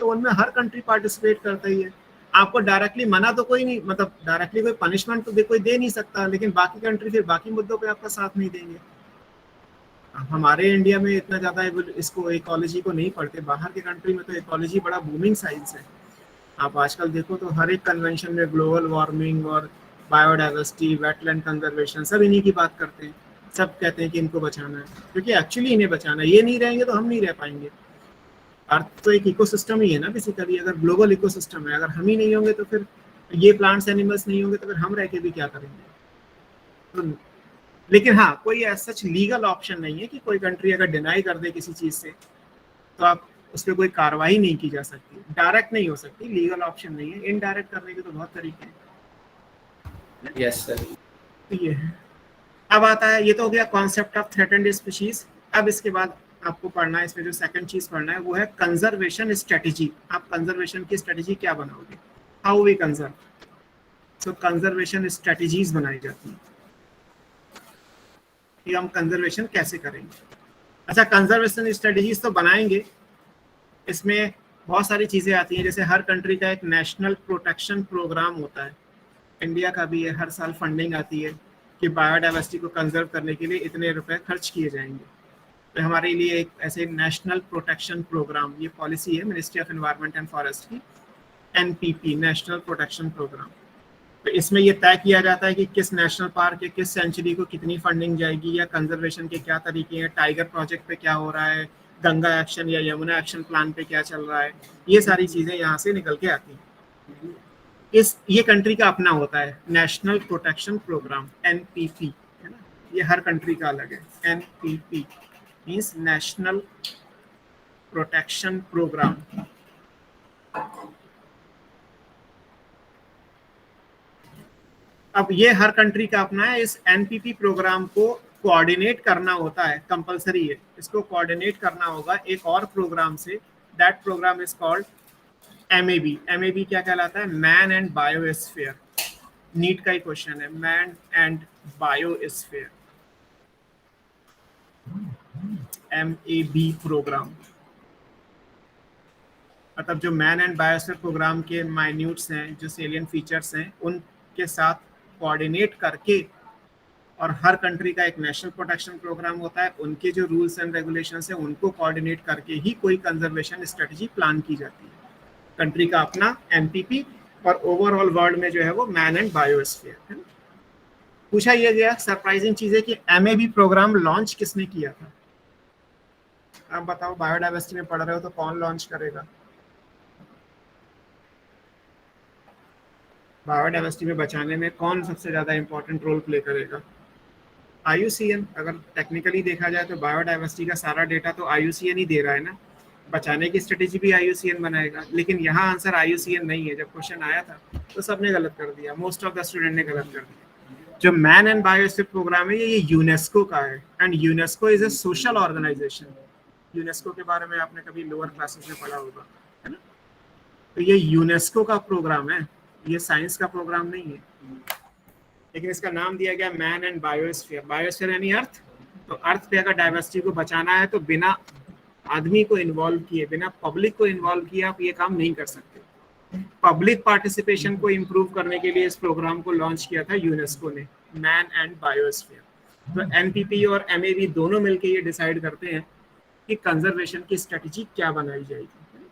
तो उनमें हर कंट्री पार्टिसिपेट करता ही है। आपको डायरेक्टली मना तो कोई नहीं, मतलब डायरेक्टली कोई पनिशमेंट तो कोई दे नहीं सकता, लेकिन बाकी कंट्री फिर बाकी मुद्दों पे आपका साथ नहीं देंगे। हमारे इंडिया में इतना ज़्यादा इसको इकोलॉजी को नहीं पढ़ते, बाहर के कंट्री में तो इकोलॉजी बड़ा बूमिंग साइंस है। आप आजकल देखो तो हर एक कन्वेंशन में ग्लोबल वार्मिंग और बायोडाइवर्सिटी, वेटलैंड कंजर्वेशन, सब इन्हीं की बात करते हैं। सब कहते हैं कि इनको बचाना है, क्योंकि एक्चुअली इन्हें बचाना है। ये नहीं रहेंगे तो हम नहीं रह पाएंगे। अर्थ तो एक इकोसिस्टम ही है ना बेसिकली। अगर ग्लोबल इकोसिस्टम है, अगर हम ही नहीं होंगे तो फिर ये प्लांट्स एनिमल्स नहीं होंगे तो फिर हम रह के भी क्या करेंगे। तो लेकिन हाँ, कोई ऐसा सच लीगल ऑप्शन नहीं है कि कोई कंट्री अगर डिनाई कर दे किसी चीज़ से तो आप उस पर कोई कार्रवाई नहीं की जा सकती। डायरेक्ट नहीं हो सकती, लीगल ऑप्शन नहीं है। इनडायरेक्ट करने के तो बहुत तरीके हैं। Yes sir. तो ये है। अब आता है, ये तो हो गया कॉन्सेप्ट ऑफ थ्रेटेंड स्पीशीज। अब इसके बाद आपको पढ़ना है, इसमें जो सेकंड चीज पढ़ना है वो है कंजर्वेशन स्ट्रेटेजी। आप कंजर्वेशन की स्ट्रेटेजी क्या बनाओगे, how we conserve. So conservation strategies बनाई जाती हैं कि हम कंजर्वेशन कैसे करेंगे। अच्छा, कंजर्वेशन स्ट्रेटेजीज तो बनाएंगे, इसमें बहुत सारी चीज़ें आती हैं। जैसे हर कंट्री का एक नेशनल प्रोटेक्शन प्रोग्राम होता है, इंडिया का भी है। हर साल फंडिंग आती है कि बायोडाइवर्सिटी को कंजर्व करने के लिए इतने रुपए खर्च किए जाएंगे। तो हमारे लिए एक ऐसे नेशनल प्रोटेक्शन प्रोग्राम, ये पॉलिसी है ministry of environment and forest की, NPP, नेशनल प्रोटेक्शन प्रोग्राम। तो इसमें ये तय किया जाता है कि किस नेशनल पार्क या किस सेंचुरी को कितनी फंडिंग जाएगी, या कंजर्वेशन के क्या तरीके हैं, टाइगर प्रोजेक्ट पे क्या हो रहा है, गंगा एक्शन या यमुना एक्शन प्लान पे क्या चल रहा है। ये सारी चीज़ें यहाँ से निकल के आती हैं। ये कंट्री का अपना होता है नेशनल प्रोटेक्शन प्रोग्राम, NPP, है ना। ये हर कंट्री का अलग है। NPP means national protection programme. अब ये हर कंट्री का अपना है। इस NPP प्रोग्राम को कोऑर्डिनेट करना होता है, कंपलसरी है। इसको कोऑर्डिनेट करना होगा एक और प्रोग्राम से। That programme is called MAB। MAB क्या कहलाता है, मैन एंड बायोस्फीयर। नीट का ही क्वेश्चन है, man and biosphere, MAB programme. मतलब जो मैन एंड बायोस्फीयर प्रोग्राम के माइन्यूट्स हैं, जो सेलियन फीचर्स हैं, उनके साथ कोऑर्डिनेट करके, और हर कंट्री का एक नेशनल प्रोटेक्शन प्रोग्राम होता है, उनके जो रूल्स एंड रेगुलेशंस हैं उनको कोऑर्डिनेट करके ही कोई कंजर्वेशन स्ट्रेटजी प्लान की जाती है। कंट्री का अपना एमपीपी और ओवरऑल वर्ल्ड में जो है वो मैन एंड बायोस्फीयर है। पूछा यह गया सरप्राइजिंग चीज है कि एमएबी प्रोग्राम लॉन्च किसने किया था? आप बताओ, बायोडाइवर्सिटी में पढ़ रहे हो तो कौन लॉन्च करेगा? बायोडाइवर्सिटी में बचाने में कौन सबसे ज्यादा इंपॉर्टेंट रोल प्ले करेगा? IUCN। अगर टेक्निकली देखा जाए तो बायोडाइवर्सिटी का सारा डेटा तो IUCN ही दे रहा है ना, बचाने की स्ट्रेटेजी भी IUCN बनाएगा। लेकिन यहाँ आंसर IUCN नहीं है। जब क्वेश्चन आया था तो सबने गलत कर दिया, मोस्ट ऑफ द स्टूडेंट ने गलत कर दिया। जो मैन एंड बायोस्फीयर प्रोग्राम है ये यूनेस्को का है, and UNESCO is a social organisation. UNESCO के बारे में आपने कभी लोअर क्लासेस में पढ़ा होगा, है ना? तो ये यूनेस्को का प्रोग्राम है, ये साइंस का प्रोग्राम नहीं है। लेकिन इसका नाम दिया गया मैन एंड बायोस्फीयर। बायोस्फीयर यानी अर्थ। तो अर्थ पे अगर डाइवर्सिटी को बचाना है तो बिना आदमी को इन्वॉल्व किए, बिना पब्लिक को इन्वॉल्व किए आप ये काम नहीं कर सकते। पब्लिक पार्टिसिपेशन को इम्प्रूव करने के लिए इस प्रोग्राम को लॉन्च किया था यूनेस्को ने, मैन एंड बायोस्फीयर। तो एनपीपी और एमएबी दोनों मिलकर ये डिसाइड करते हैं कि कंजर्वेशन की स्ट्रेटजी क्या बनाई जाएगी।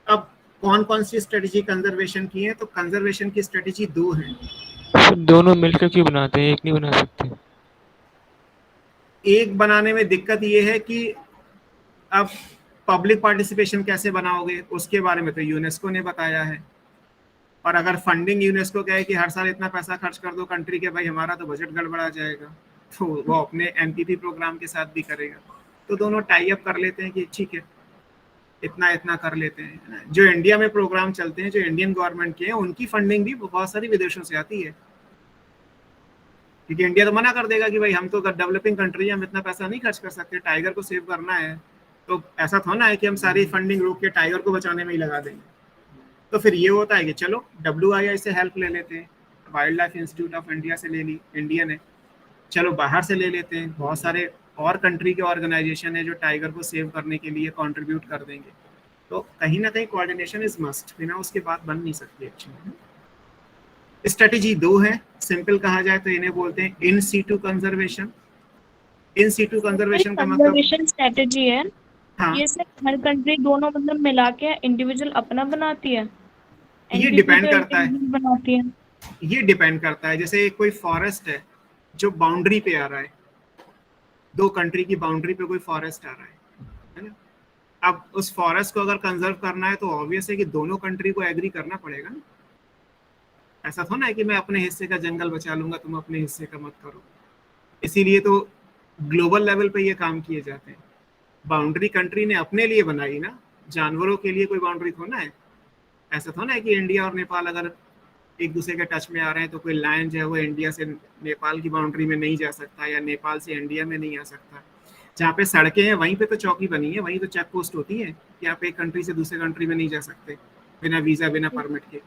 अब कौन कौन सी स्ट्रेटजी कंजर्वेशन की है? तो कंजर्वेशन की स्ट्रेटजी दो हैं। दोनों मिलकर क्यों बनाते हैं, एक नहीं बना सकते? एक बनाने में दिक्कत ये है कि अब पब्लिक पार्टिसिपेशन कैसे बनाओगे, उसके बारे में तो यूनेस्को ने बताया है। और अगर फंडिंग यूनेस्को कहे कि हर साल इतना पैसा खर्च कर दो कंट्री के, भाई हमारा तो बजट गड़बड़ा जाएगा, तो वो अपने एमपीपी प्रोग्राम के साथ भी करेगा। तो दोनों टाई अप कर लेते हैं कि ठीक है इतना इतना कर लेते हैं। जो इंडिया में प्रोग्राम चलते हैं, जो इंडियन गवर्नमेंट के हैं, उनकी फंडिंग भी बहुत सारी विदेशों से आती है, क्योंकि इंडिया तो मना कर देगा कि भाई हम तो डेवलपिंग कंट्री है, हम इतना पैसा नहीं खर्च कर सकते, टाइगर को सेव करना है। तो ऐसा थोड़ा है कि हम सारी फंडिंग रोक के टाइगर को बचाने में ही लगा देंगे। तो फिर ये होता है कि चलो WII से हेल्प ले लेते हैं, wild life institute of India से ले ली, इंडिया ने, चलो बाहर से ले लेते हैं, बहुत सारे और कंट्री के ऑर्गेनाइजेशन है जो टाइगर को सेव करने के लिए कंट्रीब्यूट कर देंगे। तो कहीं ना कहीं कोऑर्डिनेशन इज मस्ट, बिना उसके बात बन नहीं सकती। एक्चुअली स्ट्रेटेजी दो है, सिंपल कहा जाए तो इन्हें बोलते हैं in situ conservation. In situ conservation का मतलब कंजर्वेशन स्ट्रेटजी है। हाँ, ये सिर्फ हर कंट्री दोनों मतलब मिला के इंडिविजुअल अपना बनाती है, ये डिपेंड करता है, बनाती है। ये डिपेंड करता है। जैसे कोई फॉरेस्ट है जो बाउंड्री पे आ रहा है, दो कंट्री की बाउंड्री पे कोई फॉरेस्ट आ रहा है ना, अब उस फॉरेस्ट को अगर कंजर्व करना है तो ऑब्वियस है कि दोनों कंट्री को एग्री करना पड़ेगा ना। ऐसा थोड़ा है कि मैं अपने हिस्से का जंगल बचा लूंगा, तुम अपने हिस्से का मत करो। इसीलिए तो ग्लोबल लेवल पे ये काम किए जाते हैं। बाउंड्री कंट्री ने अपने लिए बनाई ना, जानवरों के लिए कोई बाउंड्री थोड़ा है। ऐसा थोड़ा है कि इंडिया और नेपाल अगर एक दूसरे के टच में आ रहे हैं तो कोई लायन जो है वो इंडिया से नेपाल की बाउंड्री में नहीं जा सकता, या नेपाल से इंडिया में नहीं आ सकता। जहाँ पे सड़कें हैं वहीं पे तो चौकी बनी है, वहीं तो चेक पोस्ट होती है कि आप एक कंट्री से दूसरे कंट्री में नहीं जा सकते बिना वीज़ा, बिना परमिट के।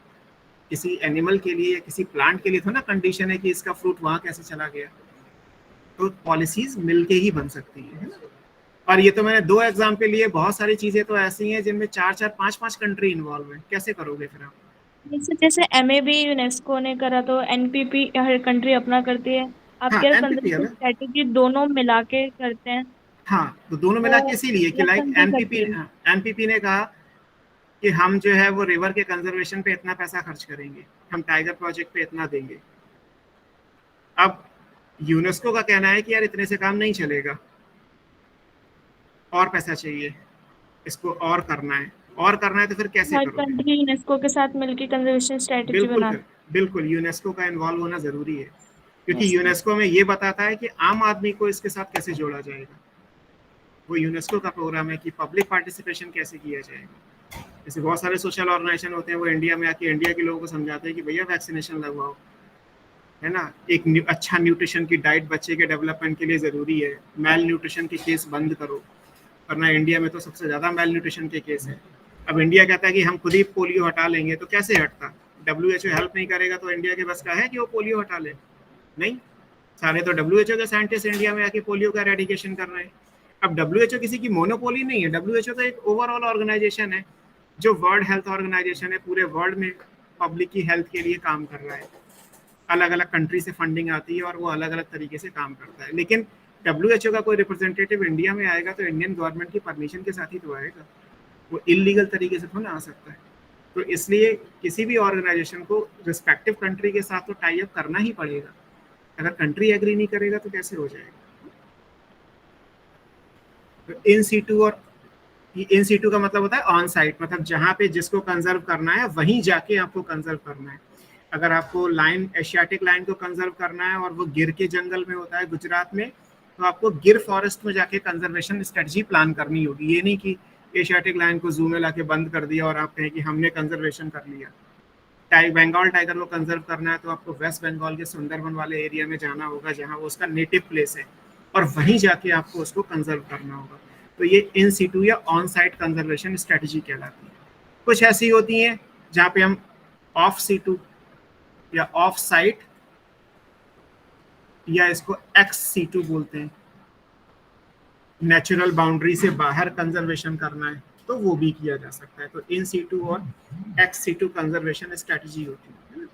किसी एनिमल के लिए, किसी प्लांट के लिए तो ना कंडीशन है कि इसका फ्रूट वहाँ कैसे चला गया। तो पॉलिसीज मिलके ही बन सकती है ना। और ये तो मैंने दो एग्जाम्पल लिए, बहुत सारी चीज़ें तो ऐसी हैं जिनमें 4-4, 5-5 कंट्री इन्वॉल्व है। कैसे करोगे फिर आप? जैसे एमएबी यूनेस्को ने करा तो एनपीपी हर कंट्री अपना करती है। आप हाँ, कह रहे NPP है ना? स्ट्रेटेजी दोनों मिला के करते हैं। हाँ, तो दोनों मिला के इसीलिए कि लाइक एनपीपी ने कहा कि हम जो है वो रिवर के कंजर्वेशन पे इतना पैसा खर्च करेंगे, हम टाइगर प्रोजेक्ट पे इतना देंगे। अब यूनेस्को का कहना है कि यार इतने से काम नहीं चलेगा, और पैसा चाहिए, इसको और करना है, और करना है तो फिर कैसे हर करोगे? कंट्री यूनेस्को के साथ मिलकर कंजर्वेशन स्ट्रेटेजी बिल्कुल बना। बिल्कुल यूनेस्को का इन्वॉल्व होना जरूरी है, क्योंकि यूनेस्को में ये बताता है कि आम आदमी को इसके साथ कैसे जोड़ा जाएगा। वो यूनेस्को का प्रोग्राम है कि पब्लिक पार्टिसिपेशन कैसे किया जाएगा। जैसे बहुत सारे सोशल ऑर्गेनाइजेशन होते हैं, वो इंडिया में आके इंडिया के लोगों को समझाते हैं कि भैया वैक्सीनेशन लगवाओ, है ना, एक अच्छा न्यूट्रिशन की डाइट बच्चे के डेवलपमेंट के लिए ज़रूरी है, मेल न्यूट्रिशन के केस बंद करो, वरना इंडिया में तो सबसे ज़्यादा मेल न्यूट्रिशन के केस है। अब इंडिया कहता है कि हम खुद ही पोलियो हटा लेंगे, तो कैसे हटता? WHO हेल्प नहीं करेगा तो इंडिया के बस का है कि वो पोलियो हटा ले? नहीं, सारे तो WHO के साइंटिस्ट इंडिया में आके पोलियो का एरेडिकेशन कर रहे हैं। अब WHO किसी की मोनोपोली नहीं है, WHO तो एक ओवरऑल ऑर्गेनाइजेशन है जो वर्ल्ड हेल्थ ऑर्गेनाइजेशन है, पूरे वर्ल्ड में पब्लिक की हेल्थ के लिए काम कर रहा है। अलग अलग कंट्री से फंडिंग आती है और वो अलग अलग तरीके से काम करता है। लेकिन WHO का कोई रिप्रेजेंटेटिव इंडिया में आएगा तो इंडियन गवर्नमेंट की परमिशन के साथ ही तो आएगा, वो इलीगल तरीके से थोड़ा आ सकता है। तो इसलिए किसी भी ऑर्गेनाइजेशन को रिस्पेक्टिव कंट्री के साथ तो टाई अप करना ही पड़ेगा। अगर कंट्री एग्री नहीं करेगा तो कैसे हो जाएगा। तो इन सीटू, और इन सीटू का मतलब होता है ऑन साइट, मतलब जहाँ पे जिसको कंजर्व करना है वहीं जाके आपको कंजर्व करना है। अगर आपको लाइन, एशियाटिक लाइन को कंजर्व करना है और वो गिर के जंगल में होता है गुजरात में, तो आपको गिर फॉरेस्ट में जाके कंजर्वेशन स्ट्रेटजी प्लान करनी होगी। ये नहीं कि एशियाटिक लाइन को जू में लाके बंद कर दिया और आप कहें कि हमने कंजर्वेशन कर लिया। बंगाल टाइगर को कंजर्व करना है तो आपको वेस्ट बंगाल के सुंदरबन वाले एरिया में जाना होगा जहाँ वो उसका नेटिव प्लेस है, और वहीं जाके आपको उसको कंजर्व करना होगा। तो ये इन सीटू या ऑन साइट कंजर्वेशन स्ट्रेटजी कहलाती है। कुछ ऐसी होती हैं जहाँ पे हम ऑफ सीटू या ऑफ साइट, या इसको एक्स सीटू बोलते हैं, नेचुरल बाउंड्री से बाहर कंजर्वेशन करना है तो वो भी किया जा सकता है। तो इन सीटू और एक्स सीटू कंजर्वेशन स्ट्रेटजी होती है।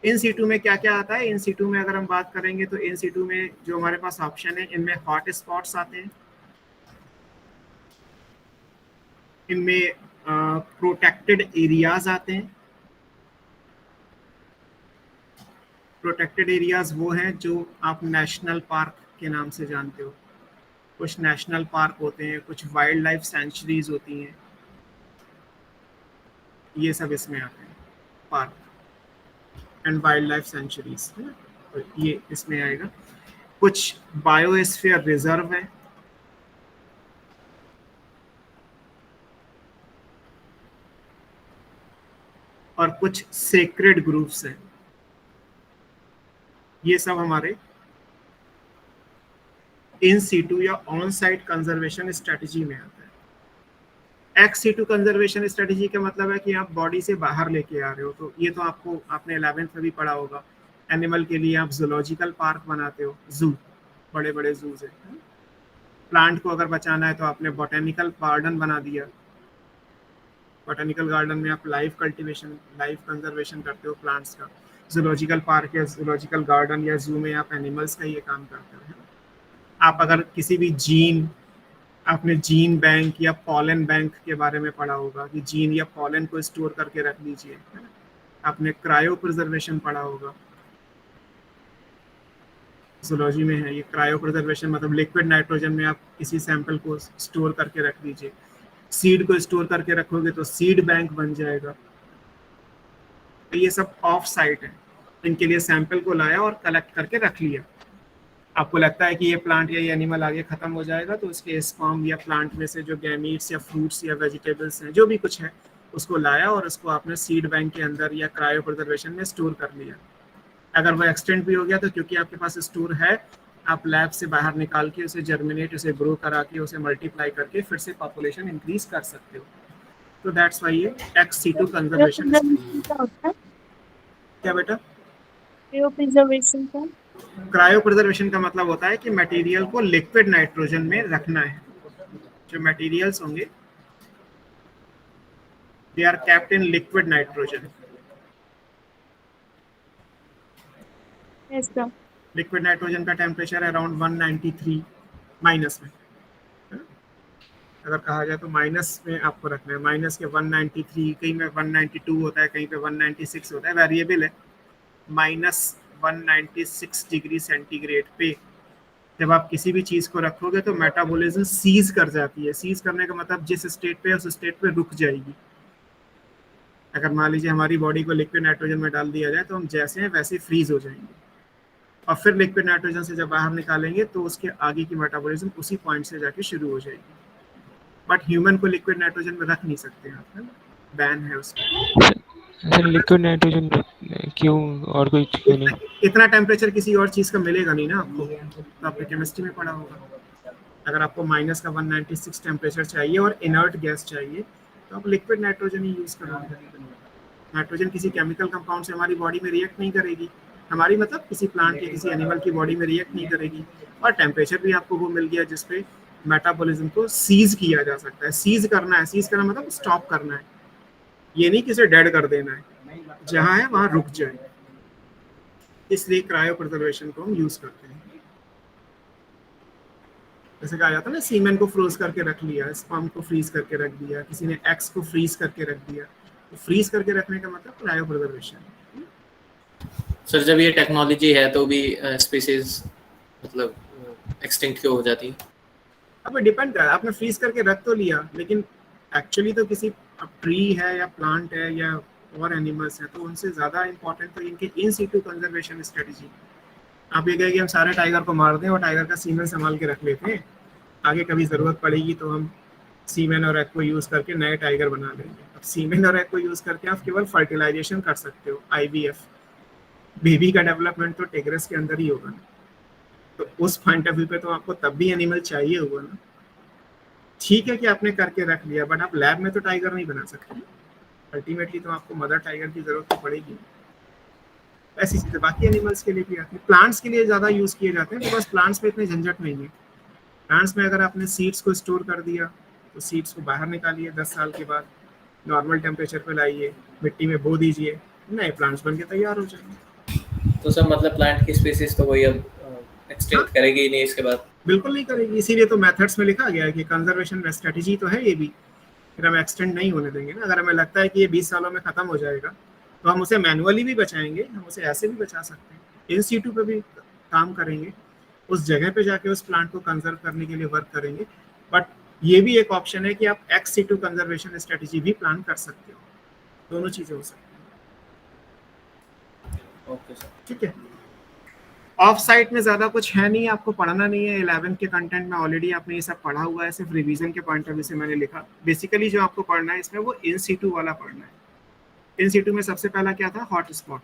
इन सीटू में क्या क्या आता है? इन सीटू में अगर हम बात करेंगे तो इन सीटू में जो हमारे पास ऑप्शन है, इनमें हॉट स्पॉट्स आते हैं, इनमें प्रोटेक्टेड एरियाज आते हैं। प्रोटेक्टेड एरियाज वो हैं जो आप नेशनल पार्क के नाम से जानते हो। कुछ नेशनल पार्क होते हैं, कुछ वाइल्ड लाइफ सेंचुरीज होती हैं, ये सब इसमें आते हैं, park and wild life sanctuaries, तो ये इसमें आएगा। कुछ बायोस्फीयर रिजर्व है, और कुछ सेक्रेड ग्रुप्स हैं। ये सब हमारे इन सीटू या ऑन साइट कंजर्वेशन स्ट्रेटजी में आता है। एक्स सीटू कंजर्वेशन स्ट्रेटजी का मतलब है कि आप बॉडी से बाहर लेके आ रहे हो। तो ये तो आपने 11th में भी पढ़ा होगा। एनिमल के लिए आप जूलॉजिकल पार्क बनाते हो, जू, बड़े बड़े जूज है। प्लांट को अगर बचाना है तो आपने बोटेनिकल गार्डन बना दिया। बोटेनिकल गार्डन में आप लाइफ कल्टीवेशन, लाइफ कंजर्वेशन करते हो प्लांट्स का। जूलॉजिकल पार्क या जूलॉजिकल गार्डन या जू में आप एनिमल्स का ये काम करते हो। आप अगर किसी भी आपने जीन बैंक या पॉलन बैंक के बारे में पढ़ा होगा कि जीन या पॉलन को स्टोर करके रख लीजिए। आपने क्रायो प्रिजर्वेशन पढ़ा होगा, जूलॉजी में है ये। क्रायो प्रिजर्वेशन मतलब लिक्विड नाइट्रोजन में आप किसी सैंपल को स्टोर करके रख लीजिए। सीड को स्टोर करके रखोगे तो सीड बैंक बन जाएगा। तो ये सब ऑफ साइट है। इनके लिए सैंपल को लाया और कलेक्ट करके रख लिया। आपको लगता है कि ये प्लांट या ये एनिमल आगे खत्म हो जाएगा तो उसके स्पर्म या प्लांट में से जो गैमीट्स या फ्रूट्स या वेजिटेबल्स हैं, जो भी कुछ है, उसको लाया और उसको आपने सीड बैंक के अंदर या क्रायो प्रिजर्वेशन में स्टोर कर लिया। अगर वो एक्सटेंड भी हो गया तो क्योंकि आपके पास स्टोर है, आप लैब से बाहर निकाल के उसे जर्मिनेट, उसे ग्रो करा के, उसे मल्टीप्लाई करके फिर से पॉपुलेशन इंक्रीज कर सकते हो। तो दैट्स वाई ये एक्स सीटू कंजर्वेशन। क्या बेटा? प्रिजर्वेशन का क्रायो प्रिजर्वेशन का मतलब होता है कि मटेरियल को लिक्विड नाइट्रोजन में रखना है। जो मटेरियल्स होंगे they are kept in liquid nitrogen. Liquid nitrogen का टेम्परेचर अराउंड 193 माइनस में, अगर कहा जाए तो माइनस में आपको रखना है। माइनस के 193, कहीं में 192 होता है, कहीं पे 196 होता है, वेरिएबल है। माइनस 196 डिग्री सेंटीग्रेड पे जब आप किसी भी चीज़ को रखोगे तो मेटाबॉलिज्म सीज कर जाती है। सीज करने का मतलब जिस स्टेट पे है उस स्टेट पे रुक जाएगी। अगर मान लीजिए हमारी बॉडी को लिक्विड नाइट्रोजन में डाल दिया जाए तो हम जैसे हैं वैसे फ्रीज हो जाएंगे, और फिर लिक्विड नाइट्रोजन से जब बाहर निकालेंगे तो उसके आगे की मेटाबॉलिज्म उसी पॉइंट से जाके शुरू हो जाएगी। बट ह्यूमन को लिक्विड नाइट्रोजन में रख नहीं सकते आप, बैन है उसका। सर लिक्विड नाइट्रोजन क्यों, और कोई क्यों नहीं? इतना टेम्परेचर किसी और चीज़ का मिलेगा नहीं ना आपको, तो आपने केमिस्ट्री में पढ़ा होगा। अगर आपको माइनस का 196 टेम्परेचर चाहिए और इनर्ट गैस चाहिए तो आप लिक्विड नाइट्रोजन ही यूज़ करोगे। नाइट्रोजन किसी केमिकल कंपाउंड से हमारी बॉडी में रिएक्ट नहीं करेगी, हमारी मतलब किसी प्लांट या किसी एनिमल की बॉडी में रिएक्ट नहीं करेगी, और टेम्परेचर भी आपको वो मिल गया जिसपे मेटाबॉलिज्म को सीज किया जा सकता है। सीज करना है, सीज करना मतलब स्टॉप करना है, ये नहीं कि इसे डेड कर देना है, जहां है वहां रुक जाए। इसलिए क्रायो प्रिजर्वेशन को हम यूज करते हैं। जैसे कहा जाता है ना, सीमेन को फ्रोज करके रख लिया, स्पर्म को फ्रीज करके रख दिया, किसी ने एग्स को फ्रीज करके रख दिया। तो फ्रीज करके रखने का मतलब क्रायो प्रिजर्वेशन। सर जब ये टेक्नोलॉजी है तो भी स्पीसीज मतलब एक्सटिंक्ट क्यों हो जाती है? अब डिपेंड है, आपने फ्रीज करके रख तो लिया, लेकिन एक्चुअली तो किसी ट्री है या प्लांट है या और एनिमल्स हैं, तो उनसे ज़्यादा इंपॉर्टेंट तो इनके इन सीटू कंजर्वेशन स्ट्रेटजी। आप ये कहें कि हम सारे टाइगर को मार दें और टाइगर का सीमेन संभाल के रख लेते हैं, आगे कभी ज़रूरत पड़ेगी तो हम सीमेन और एग को यूज़ करके नए टाइगर बना लेंगे। अब सीमेन और एग को यूज़ करके आप केवल फर्टिलाइजेशन कर सकते हो, IVF। बेबी का डेवलपमेंट तो टिग्रेस के अंदर ही होगा ना, तो उस पॉइंट ऑफ व्यू पे तो आपको तब भी एनिमल चाहिए होगा ना। ठीक है कि आपने करके रख लिया, बट आप लैब में तो टाइगर नहीं बना सकते। अल्टीमेटली तो आपको मदर टाइगर की जरूरत तो पड़ेगी। ऐसी चीज़ें बाकी एनिमल्स के लिए भी आती है। प्लांट्स के लिए ज़्यादा यूज़ किए जाते हैं, बिकॉज प्लांट्स में इतने झंझट नहीं है। प्लांट्स में अगर आपने सीड्स को स्टोर कर दिया तो सीड्स को बाहर निकालिए, 10 साल के बाद नॉर्मल टेम्परेचर पे लाइए, मिट्टी में बो दीजिए, नए प्लांट्स बन के तैयार हो जाएंगे। तो सर मतलब प्लांट की स्पीसीज तो कोई अब एक्सटिंक्ट करेगी ही नहीं इसके बाद? बिल्कुल नहीं करेगी, इसीलिए तो मेथड्स में लिखा गया है कि कंजर्वेशन स्ट्रेटजी तो है ये भी, फिर हम एक्सटेंड नहीं होने देंगे ना। अगर हमें लगता है कि ये 20 सालों में खत्म हो जाएगा तो हम उसे मैनुअली भी बचाएंगे, हम उसे ऐसे भी बचा सकते हैं, इन सीटू पे भी काम करेंगे, उस जगह पे जाके उस प्लांट को कंजर्व करने के लिए वर्क करेंगे। बट ये भी एक ऑप्शन है कि आप एक्स सीटू कंजर्वेशन स्ट्रेटजी भी प्लान कर सकते हो, दोनों चीजें हो सकती हैं। ओके सर, ठीक है। ऑफ साइट में ज़्यादा कुछ है नहीं, आपको पढ़ना नहीं है। 11 के कंटेंट में ऑलरेडी आपने ये सब पढ़ा हुआ है, सिर्फ रिवीजन के पॉइंट ऑफ व्यू से मैंने लिखा। बेसिकली जो आपको पढ़ना है इसमें वो इन सीटू वाला पढ़ना है। इन सीटू में सबसे पहला क्या था? Hot spot.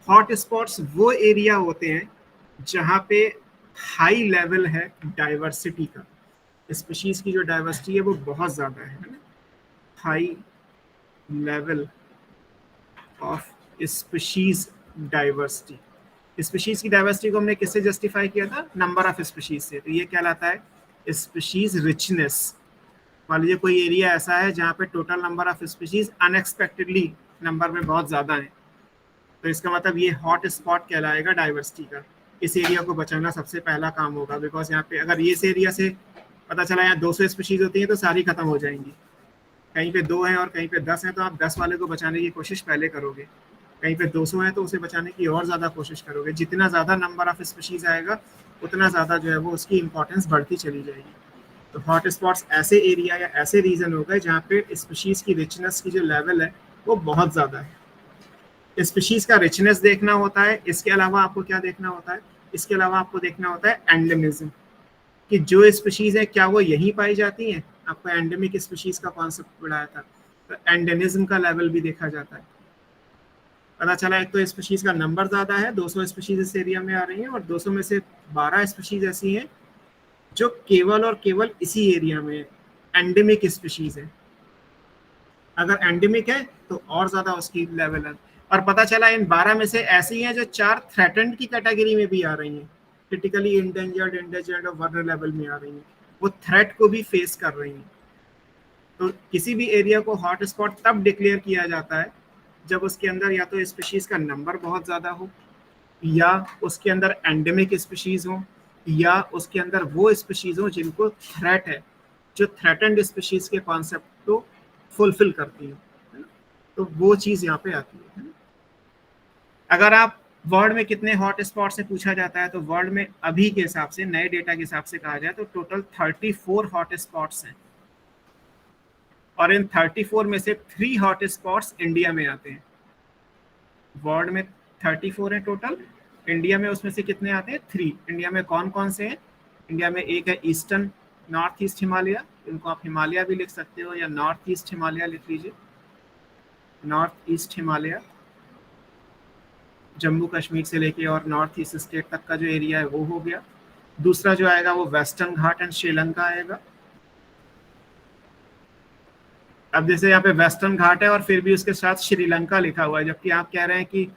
हॉट स्पॉट्स वो एरिया होते हैं जहां पे हाई लेवल है डाइवर्सिटी का, स्पीशीज की जो डाइवर्सिटी है वो बहुत ज़्यादा है ना, high level of species diversity. Species की डाइवर्सिटी को हमने किससे जस्टिफाई किया था? नंबर ऑफ स्पीशीज से। तो ये कहलाता है स्पीशीज रिचनेस। मान लीजिए कोई एरिया ऐसा है जहाँ पे total number of species unexpectedly number में बहुत ज़्यादा है, तो इसका मतलब ये हॉट स्पॉट कहलाएगा डाइवर्सिटी का। इस एरिया को बचाना सबसे पहला काम होगा, बिकॉज यहाँ पे अगर इस एरिया से पता चला यहाँ 200 स्पीशीज होती हैं तो सारी खत्म हो जाएंगी। कहीं पे 2 हैं और कहीं पे 10 हैं तो आप 10 वाले को बचाने की कोशिश पहले करोगे। कहीं पे 200 हैं तो उसे बचाने की और ज़्यादा कोशिश करोगे। जितना ज़्यादा नंबर ऑफ स्पीशीज आएगा उतना ज़्यादा जो है वो उसकी इंपॉर्टेंस बढ़ती चली जाएगी। तो हॉट स्पॉट्स ऐसे एरिया या ऐसे रीजन हो गए जहाँ पे स्पीशीज की रिचनेस की जो लेवल है वो बहुत ज़्यादा है। स्पीशीज का रिचनेस देखना होता है। इसके अलावा आपको क्या देखना होता है? इसके अलावा आपको देखना होता है एंडेमिज्म, कि जो स्पीशीज है क्या वो यहीं पाई जाती हैं। आपको एंडेमिक स्पीशीज का कॉन्सेप्ट पढ़ाया था, तो एंडेमिज्म का लेवल भी देखा जाता है। पता चला एक तो स्पीशीज का नंबर ज़्यादा है, 200 स्पीशीज इस एरिया में आ रही हैं और 200 में से 12 स्पीशीज ऐसी हैं जो केवल और केवल इसी एरिया में एंडेमिक स्पीशीज है। अगर एंडेमिक है तो और ज़्यादा उसकी लेवल है। और पता चला इन 12 में से ऐसी हैं जो 4 थ्रेटेंड की कैटेगरी में भी आ रही हैं, क्रिटिकली इंडेंजर्ड, इंडेंजर्ड और वल्नरेबल में आ रही हैं, वो थ्रेट को भी फेस कर रही हैं। तो किसी भी एरिया को हॉट स्पॉट तब डिक्लेयर किया जाता है जब उसके अंदर या तो स्पीशीज का नंबर बहुत ज़्यादा हो, या उसके अंदर एंडेमिक स्पीशीज हो, या उसके अंदर वो स्पीशीज हो जिनको थ्रेट है, जो थ्रेटेंड स्पीशीज के कॉन्सेप्ट को फुलफिल करती है। तो वो चीज़ यहाँ पे आती है। अगर आप वर्ल्ड में कितने हॉट स्पॉट से पूछा जाता है तो वर्ल्ड में अभी के हिसाब से, नए डेटा के हिसाब से कहा जाए तो टोटल 34 हॉट स्पॉट्स हैं, और इन 34 में से 3 हॉट स्पॉट्स इंडिया में आते हैं। वर्ल्ड में 34 हैं टोटल, इंडिया में उसमें से कितने आते हैं? 3। इंडिया में कौन कौन से हैं? इंडिया में एक है ईस्टर्न नॉर्थ ईस्ट हिमालय, इनको आप हिमालय भी लिख सकते हो या नॉर्थ ईस्ट हिमालय लिख लीजिए। नॉर्थ ईस्ट हिमालय जम्मू कश्मीर से लेके और नॉर्थ ईस्ट स्टेट तक का जो एरिया है वो हो गया। दूसरा जो आएगा वो वेस्टर्न घाट एंड श्रीलंका आएगा। अब जैसे यहाँ पे वेस्टर्न घाट है और फिर भी उसके साथ श्रीलंका लिखा हुआ है, जबकि आप कह रहे हैं कि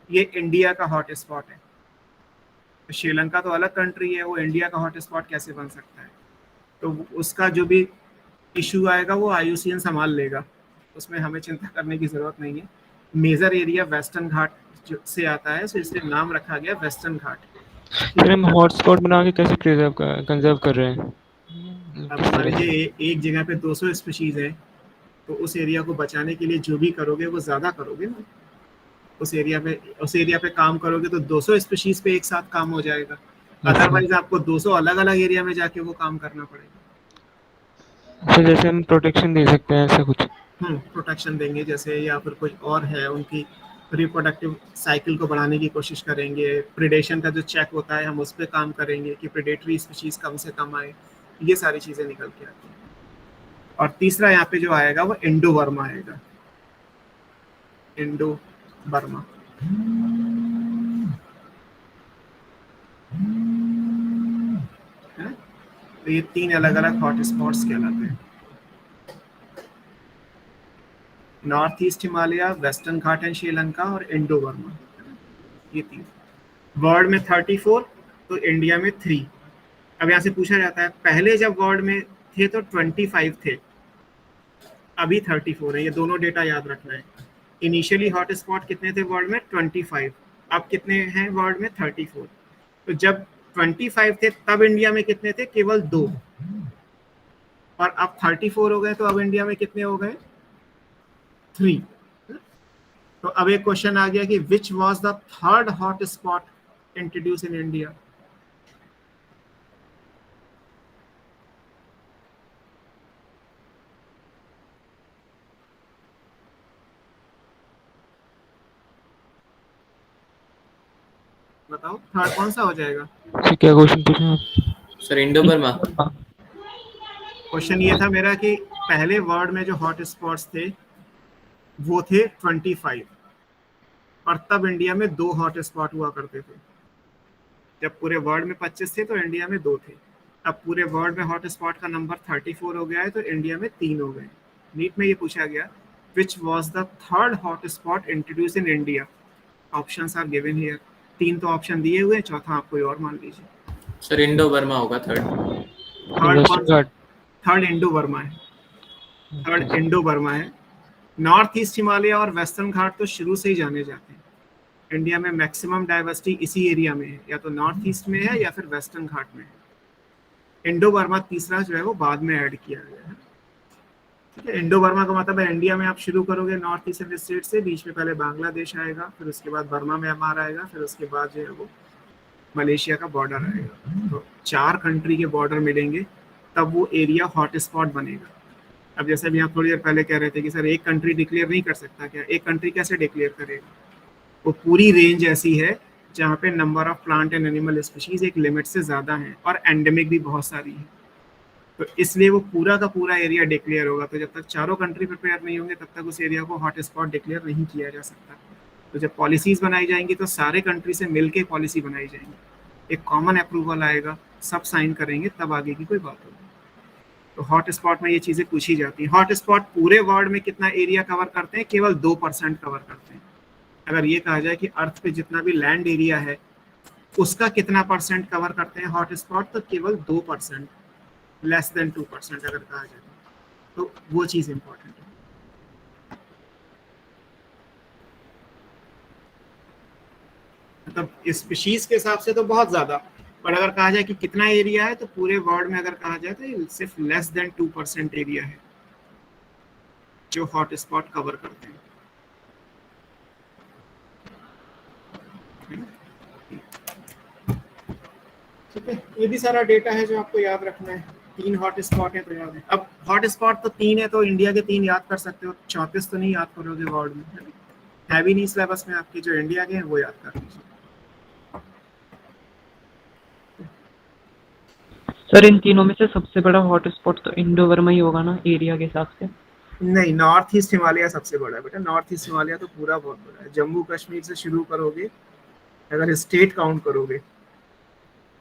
ये इंडिया का हॉट स्पॉट है। तो श्रीलंका तो अलग कंट्री है, वो इंडिया का हॉट स्पॉट कैसे बन सकता है? तो उसका जो भी इशू आएगा वो IUCN संभाल लेगा, उसमें हमें चिंता करने की ज़रूरत नहीं है। मेजर एरिया वेस्टर्न घाट से आता है, तो इसलिए नाम रखा गया वेस्टर्न घाट। सर हम हॉटस्पॉट बना के कैसे कंजर्व कर रहे हैं? अब मान लीजिए एक जगह पे 200 स्पीशीज है, तो उस एरिया को बचाने के लिए जो भी करोगे वो ज़्यादा करोगे ना। उस एरिया पे काम करोगे तो 200 स्पीशीज पे एक साथ काम हो जाएगा, अदरवाइज आपको 200 अलग अलग एरिया में जाके वो काम करना पड़ेगा। सर जैसे हम प्रोटेक्शन दे सकते हैं ऐसा कुछ? प्रोटेक्शन देंगे जैसे, या फिर कोई और है उनकी रिप्रोडक्टिव साइकिल को बढ़ाने की कोशिश करेंगे। प्रिडेशन का जो चेक होता है हम उस पर काम करेंगे कि प्रेडेटरी स्पीशीज कम से कम आए, ये सारी चीज़ें निकल के आती हैं। और तीसरा यहाँ पे जो आएगा वो इंडो बर्मा आएगा, इंडो बर्मा। तो ये 3 अलग अलग हॉट स्पॉट्स कहलाते हैं, north east Himalaya, western Ghat and Sri Lanka और इंडो बर्मा, ये 3। वर्ल्ड में 34, तो इंडिया में 3। अब यहाँ से पूछा जाता है पहले जब वर्ल्ड में थे तो 25 थे, अभी 34 है, ये दोनों डेटा याद रखना है। इनिशियली हॉट स्पॉट कितने थे वर्ल्ड में? 25, अब कितने हैं वर्ल्ड में? 34। तो जब 25 थे तब इंडिया में कितने थे? केवल 2, और अब 34 हो गए, तो अब इंडिया में कितने हो गए? 3। तो अब एक क्वेश्चन आ गया कि विच was the third hot spot introduce in India? बताओ थर्ड कौन सा हो जाएगा? सर क्या क्वेश्चन पूछा आप? Sir Indo Burma. क्वेश्चन ये था मेरा कि पहले वर्ल्ड में जो हॉट स्पॉट्स थे वो थे 25, और तब इंडिया में 2 हॉट स्पॉट हुआ करते थे। जब पूरे वर्ल्ड में 25 थे तो इंडिया में 2 थे, अब पूरे वर्ल्ड में हॉट स्पॉट का नंबर 34 हो गया है, तो इंडिया में 3 हो गए। नीट में ये पूछा गया which was the third hot spot introduce in India? Options are given here, 3 तो ऑप्शन दिए हुए, चौथा आप कोई और मान लीजिए। सर इंडो बर्मा होगा थर्ड। थर्ड इंडो बर्मा है, थर्ड इंडो बर्मा है। नॉर्थ ईस्ट हिमालय और वेस्टर्न घाट तो शुरू से ही जाने जाते हैं। इंडिया में मैक्सिमम डाइवर्सिटी इसी एरिया में है, या तो नॉर्थ ईस्ट में है या फिर वेस्टर्न घाट में है। इंडो बर्मा तीसरा जो है वो बाद में ऐड किया गया है। ठीक है, इंडो बर्मा का मतलब है इंडिया में आप शुरू करोगे नॉर्थ ईस्टर्न स्टेट से, बीच में पहले बांग्लादेश आएगा, फिर उसके बाद बर्मा म्यांमार आएगा, फिर उसके बाद जो है वो मलेशिया का बॉर्डर आएगा। तो 4 कंट्री के बॉर्डर मिलेंगे तब वो एरिया हॉट स्पॉट बनेगा। अब जैसे भी आप थोड़ी देर पहले कह रहे थे कि सर एक कंट्री डिक्लेयर नहीं कर सकता क्या? एक कंट्री कैसे डिक्लेयर करेगा? वो पूरी रेंज ऐसी है जहाँ पे number of plant and animal species एक लिमिट से ज़्यादा है, और एंडेमिक भी बहुत सारी है, तो इसलिए वो पूरा का पूरा एरिया डिक्लेयर होगा। तो जब तक चारों कंट्री प्रिपेयर नहीं होंगे तब तक उस एरिया को हॉट स्पॉट डिक्लेयर नहीं किया जा सकता। तो जब पॉलिसीज़ बनाई जाएंगी तो सारे कंट्री से मिलके पॉलिसी बनाई जाएंगी, एक कॉमन अप्रूवल आएगा, सब साइन करेंगे, तब आगे की कोई बात होगी। तो हॉट स्पॉट में ये चीज़ें पूछी जाती हैं। हॉट स्पॉट पूरे वर्ल्ड में कितना एरिया कवर करते हैं? केवल 2% कवर करते हैं। अगर ये कहा जाए कि अर्थ पे जितना भी लैंड एरिया है उसका कितना % कवर करते हैं हॉट स्पॉट, तो केवल 2%, लेस देन 2% अगर कहा जाए तो वो चीज़ इंपॉर्टेंट है। मतलब स्पीशीज के हिसाब से तो बहुत ज़्यादा, पर अगर कहा जाए कि कितना एरिया है तो पूरे वर्ल्ड में अगर कहा जाए तो सिर्फ लेस देन 2% एरिया है जो हॉट स्पॉट कवर करते हैं। ठीक है, ये भी सारा डेटा है जो आपको याद रखना है। 3 हॉट स्पॉट है तो याद है। अब हॉट स्पॉट तो 3 है, तो इंडिया के 3 याद कर सकते हो, 34 तो नहीं याद करोगे वर्ल्ड में, है भी नहीं सिलेबस में आपके। जो इंडिया के हैं वो याद कर लीजिए। सर इन तीनों में से सबसे बड़ा हॉट स्पॉट तो इंडो बर्मा ही होगा ना एरिया के हिसाब से? नहीं, नॉर्थ ईस्ट हिमालय सबसे बड़ा है बेटा। नॉर्थ ईस्ट हिमालय तो पूरा बहुत बड़ा है। जम्मू कश्मीर से शुरू करोगे, अगर स्टेट काउंट करोगे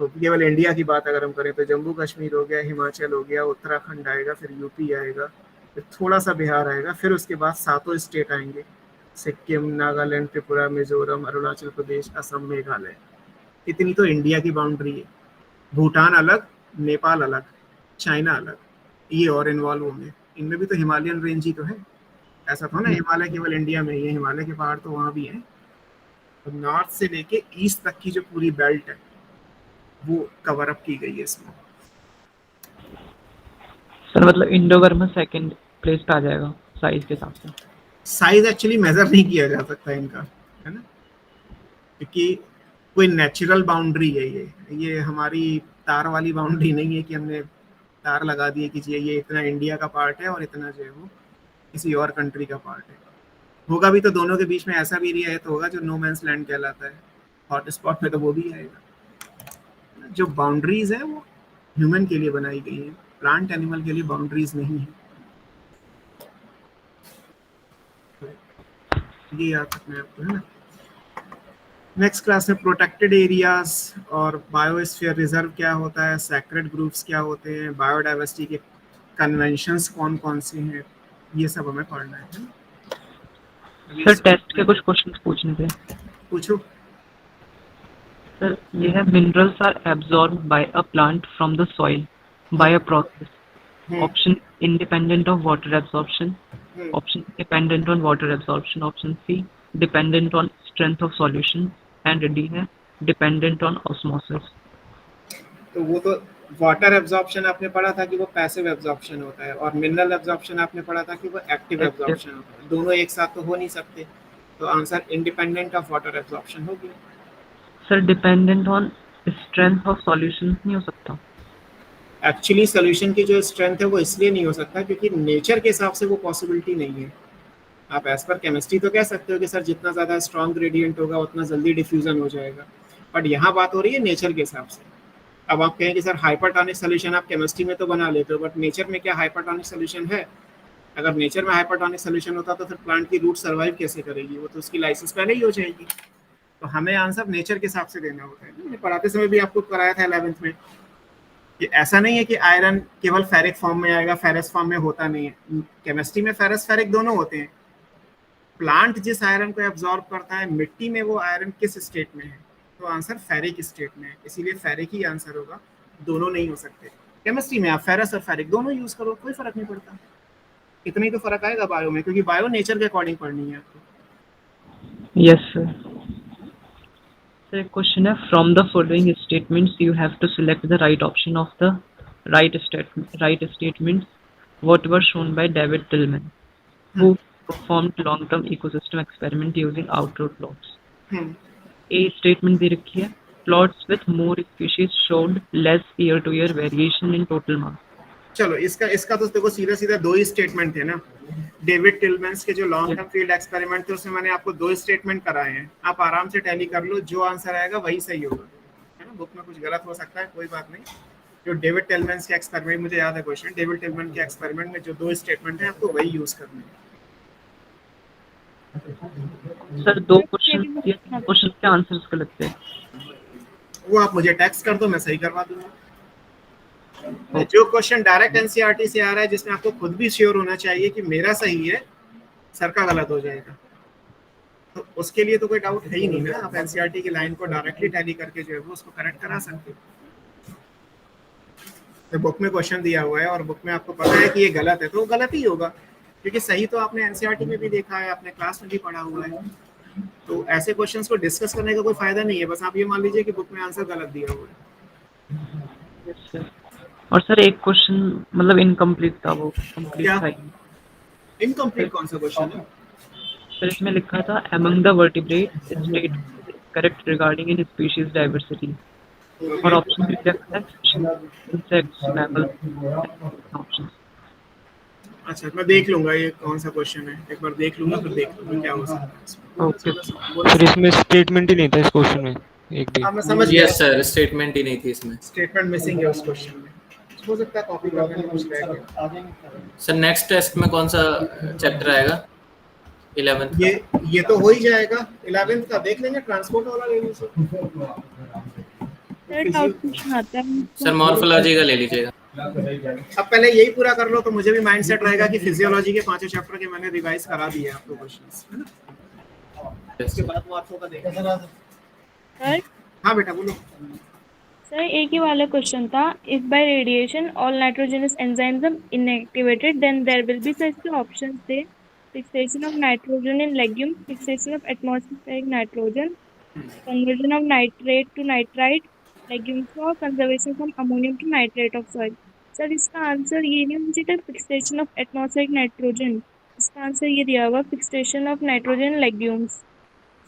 तो केवल इंडिया की बात अगर हम करें तो जम्मू कश्मीर हो गया, हिमाचल हो गया, उत्तराखंड आएगा, फिर यूपी आएगा, फिर थोड़ा सा बिहार आएगा, फिर उसके बाद 7 स्टेट आएंगे। सिक्किम, नागालैंड, त्रिपुरा, मिजोरम, अरुणाचल प्रदेश, असम, मेघालय, इतनी तो इंडिया की बाउंड्री है। भूटान अलग, नेपाल अलग, चाइना अलग, ये और इन्वॉल्व होंगे। इनमें भी तो हिमालयन रेंज ही तो है, ऐसा तो ना हिमालय केवल इंडिया में ही है, हिमालय के पहाड़ तो वहाँ भी हैं। तो नॉर्थ से लेके ईस्ट तक की जो पूरी बेल्ट है वो कवर अप की गई है इसमें। सर मतलब इंडो बर्मा सेकंड प्लेस पे आ जाएगा साइज के हिसाब से। साइज एक्चुअली मेजर नहीं किया जा सकता इनका, है ना, क्योंकि कोई नेचुरल बाउंड्री है ये हमारी तार वाली बाउंड्री नहीं है कि हमने तार लगा दिए कि ये इतना इंडिया का पार्ट है और इतना जो है वो किसी और कंट्री का पार्ट है। होगा भी तो दोनों के बीच में ऐसा भी एरिया है तो होगा जो नो मैंस लैंड कहलाता है। हॉट स्पॉट में तो वो भी आएगा। जो बाउंड्रीज है वो ह्यूमन के लिए बनाई गई है, प्लांट एनिमल के लिए बाउंड्रीज नहीं है। ये याद रखना है आपको, है ना। नेक्स्ट क्लास में प्रोटेक्टेड एरियाज और बायोस्फीयर रिजर्व क्या होता है, सैक्रेड ग्रुप्स क्या होते हैं, बायोडाइवर्सिटी के कन्वेंशंस कौन कौन से हैं, ये सब हमें पढ़ना है। सर टेस्ट के कुछ क्वेश्चन पूछने थे। पूछो सर। ये है minerals are absorb by a plant from the soil by a process. Option independent of water absorption, option dependent on water absorption, option C dependent on strength of solution and D है dependent on osmosis. तो वो तो water absorption आपने पढ़ा था कि वो passive absorption होता है, और मिनरल एब्जॉर्प्शन आपने पढ़ा था कि वो एक्टिव एब्जॉर्प्शन होता है। दोनों एक साथ तो हो नहीं सकते, तो answer independent of water absorption होगी। Sir dependent on strength of solution नहीं हो सकता? एक्चुअली सॉल्यूशन की जो स्ट्रेंथ है वो इसलिए नहीं हो सकता क्योंकि नेचर के हिसाब से वो पॉसिबिलिटी नहीं है। आप एज पर केमिस्ट्री तो कह सकते हो कि सर जितना ज़्यादा स्ट्रॉन्ग ग्रेडियंट होगा उतना जल्दी डिफ्यूजन हो जाएगा, बट यहाँ बात हो रही है नेचर के हिसाब से। अब आप कहें कि सर हाइपरटॉनिक सोल्यूशन आप केमिस्ट्री में तो बना लेते हो, बट नेचर में क्या हाइपरटॉनिक सोल्यूशन है? अगर नेचर में हाइपरटॉनिक सोल्यूशन होता तो फिर प्लांट की रूट सर्वाइव कैसे करेगी? वो तो उसकी लाइसेंस पहले ही हो जाएगी। तो हमें आंसर नेचर के हिसाब से देना होता है। मैंने पढ़ाते समय भी आपको कराया था 11th में कि ऐसा नहीं है कि आयरन केवल फेरिक फॉर्म में आएगा, फेरस फॉर्म में होता नहीं है। केमिस्ट्री में फेरस फेरिक दोनों होते हैं। प्लांट जिस आयरन को एब्जॉर्ब करता है, मिट्टी में वो आयरन किस स्टेट में है? तो आंसर फेरिक स्टेट में है, इसीलिए फेरिक ही आंसर होगा, दोनों नहीं हो सकते। केमिस्ट्री में आप फेरस और फेरिक दोनों यूज करो, कोई फर्क नहीं पड़ता। इतना ही तो फर्क आएगा बायो में, क्योंकि बायो नेचर के अकॉर्डिंग पढ़नी है आपको। Yes sir. सर एक क्वेश्चन है, from the following statements you have to select the right option of the right statements what were shown by David Tilman who performed long-term ecosystem experiment using outdoor plots. A statement दे रखी है, plots with more species showed less year-to-year variation in total mass. चलो इसका तो देखो सीधा दो ही statement थे ना। डेविड टिलमैन्स के जो लॉन्ग टर्म फील्ड एक्सपेरिमेंट थे उसमें मैंने आपको दो स्टेटमेंट कराए हैं। आप आराम से टैली कर लो, जो आंसर आएगा वही सही होगा, है ना। बुक में कुछ गलत हो सकता है, कोई बात नहीं। जो डेविड टिलमैन्स के एक्सपेरिमेंट, मुझे याद है क्वेश्चन, डेविड टिलमैन के एक्सपेरिमेंट में जो दो स्टेटमेंट है आपको वही यूज करने हैं। सर दो क्वेश्चन के आंसर्स गलत थे, वो आप मुझे टेक्स्ट कर दो, मैं सही करवा दूंगा। जो क्वेश्चन डायरेक्ट एनसीईआरटी से आ रहा है जिसमें आपको खुद भी श्योर होना चाहिए कि मेरा सही है, सर का गलत हो जाएगा, तो उसके लिए तो कोई डाउट है ही नहीं ना। आप एनसीईआरटी की लाइन को डायरेक्टली टैली करके जो है वो उसको करेक्ट करा सकते हो। तो बुक में क्वेश्चन दिया हुआ है और बुक में आपको पता है कि ये गलत है, तो वो गलत ही होगा, क्योंकि सही तो आपने एनसीईआरटी में भी देखा है, आपने क्लास में भी पढ़ा हुआ है। तो ऐसे क्वेश्चंस को डिस्कस करने का कोई फायदा नहीं है, बस आप ये मान लीजिए कि बुक में आंसर गलत दिया हुआ है। yes, और सर एक क्वेश्चन मतलब इनकम्प्लीट था, वो कंप्लीट था। इनकम्प्लीट कौन सा क्वेश्चन है? सर इसमें लिखा था among the vertebrate state correct regarding in species diversity, और ऑप्शन भी लिखा है इंसेक्ट्स, मैमल्स ऑप्शन। अच्छा, मैं देख लूंगा ये कौन सा क्वेश्चन है, एक बार देख लूंगा फिर देख लूंगा क्या हो सकता है। ओके, फिर इसमें स्टेटमेंट ही नहीं था इस क्वेश्चन में एक भी। मैं समझ गया। यस सर, स्टेटमेंट ही नहीं थी इसमें, स्टेटमेंट मिसिंग है उस क्वेश्चन में। हो सकता है कॉपी करने में कुछ रह गया। सर नेक्स्ट टेस्ट में कौन सा चैप्टर आएगा? 11th। ये तो हो ही जाएगा 11th का, देख लेंगे ट्रांसपोर्ट वाला ले लीजिए। सर डाउट पूछना आता है सर मॉर्फोलॉजी का ले लीजिएगा। अब पहले यही पूरा कर लो तो मुझे भी माइंड सेट रहेगा कि फिजियोलॉजी के 5 चैप्टर के मैंने रिवाइज करा दिए आपको क्वेश्चंस, है ना। उसके बाद वो आपको का देगा। सर हाँ बेटा बोलो। सर एक ही वाला क्वेश्चन था, if by radiation all nitrogenous enzymes inactivated then there will be such के ऑप्शंस थे fixation of nitrogen in legume, fixation of atmospheric nitrogen, conversion of nitrate to nitrite, legumes or conservation from ammonium to nitrate of soil। Sir इसका answer ये नहीं होना चाहिए fixation of atmospheric nitrogen, इसका answer ये दिया हुआ fixation of nitrogen legumes.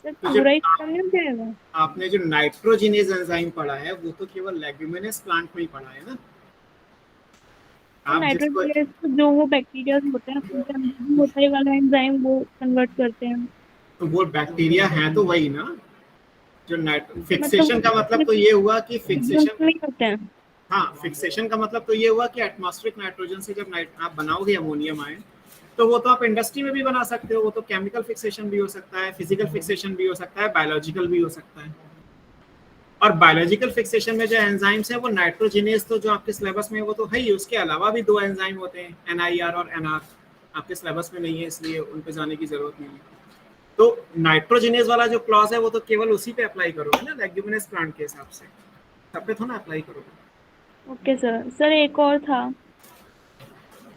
Sir तो पूरा ही जब खत्म नहीं हो जाएगा? आपने जो नाइट्रोजिनेज एंजाइम पढ़ा है वो तो केवल लेग्यूमिनस प्लांट में ही पढ़ा है ना। आप जिसको नाइट्रोजन जो वो बैक्टीरिया होते हैं उनके अंदर भी होता है वाला एंजाइम, वो कन्वर्ट करते हैं। तो वो बैक्टीरिया है तो वही ना जो फिक्सेशन का मतलब तो ये हुआ कि फिक्सेशन नहीं होते हैं। हाँ, फिक्सेशन का मतलब तो ये हुआ कि एटमॉस्फेरिक नाइट्रोजन से जब आप बनाओगे अमोनियम आयन, तो वो तो आप इंडस्ट्री में भी बना सकते हो, वो तो केमिकल फिक्सेशन भी हो सकता है, फिजिकल फिक्सेशन भी हो सकता है, बायोलॉजिकल भी हो सकता है। और बायोलॉजिकल फिक्सेशन में जो एंजाइम्स है वो नाइट्रोजिनेज तो जो आपके सिलेबस में है वो तो है ही, उसके अलावा भी 2 एंजाइम होते हैं NIR और NR, आपके सिलेबस में नहीं है इसलिए उन पे जाने की जरूरत नहीं है। तो नाइट्रोजिनेज वाला जो क्लॉज है वो तो केवल उसी पे अप्लाई करोगे ना, लेग्यूमिनस प्लांट के हिसाब से, सब पे थोड़ा अप्लाई करोगे। Okay sir. सर एक और था,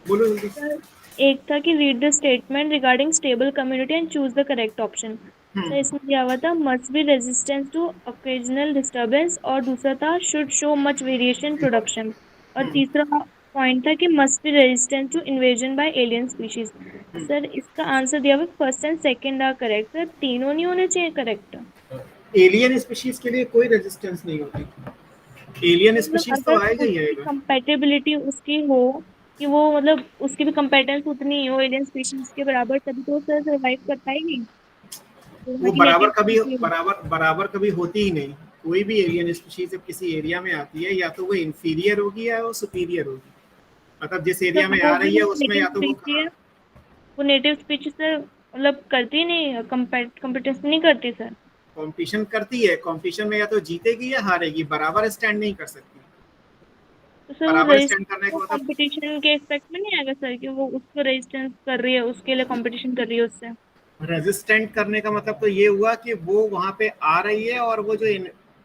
बोलो जल्दी। सर एक था कि read the statement regarding stable community and choose the correct option. Sir इसमें दिया हुआ था must be resistance to occasional disturbance, और दूसरा था should show much variation production, और तीसरा पॉइंट था कि must be resistance to invasion by alien species. Sir इसका आंसर दिया हुआ first and second are correct, sir तीनों नहीं होने चाहिए करेक्ट? एलियन स्पीशीज के लिए कोई रेजिस्टेंस नहीं होती, एलियन स्पीशीज तो आएगा ही आएगा। कंपैटिबिलिटी उसकी हो कि वो मतलब उसकी भी कंपेटेंस उतनी ही हो एलियन स्पीशीज के बराबर, तभी तो सर सर्वाइव कर पाएगी। वो बराबर कभी होती ही नहीं। कोई भी एलियन स्पीशीज जब किसी एरिया में आती है या तो वो इंफीरियर होगी या वो सुपीरियर होगी, मतलब जिस एरिया में आ रही है उसमें या तो वो नेटिव स्पीशीज से मतलब करती नहीं, कंपटीशन नहीं करती सर। कंपटीशन करती है, कंपटीशन में या तो जीतेगी या हारेगी, बराबर स्टैंड नहीं कर सकती। तो सर बराबर स्टैंड करने का मतलब कंपटीशन के एस्पेक्ट में नहीं आएगा सर कि वो उसको रेजिस्टेंस कर रही है, उसके लिए कंपटीशन कर रही है उससे? रेजिस्टेंट करने का मतलब तो ये हुआ कि वो वहां पे आ रही है और वो जो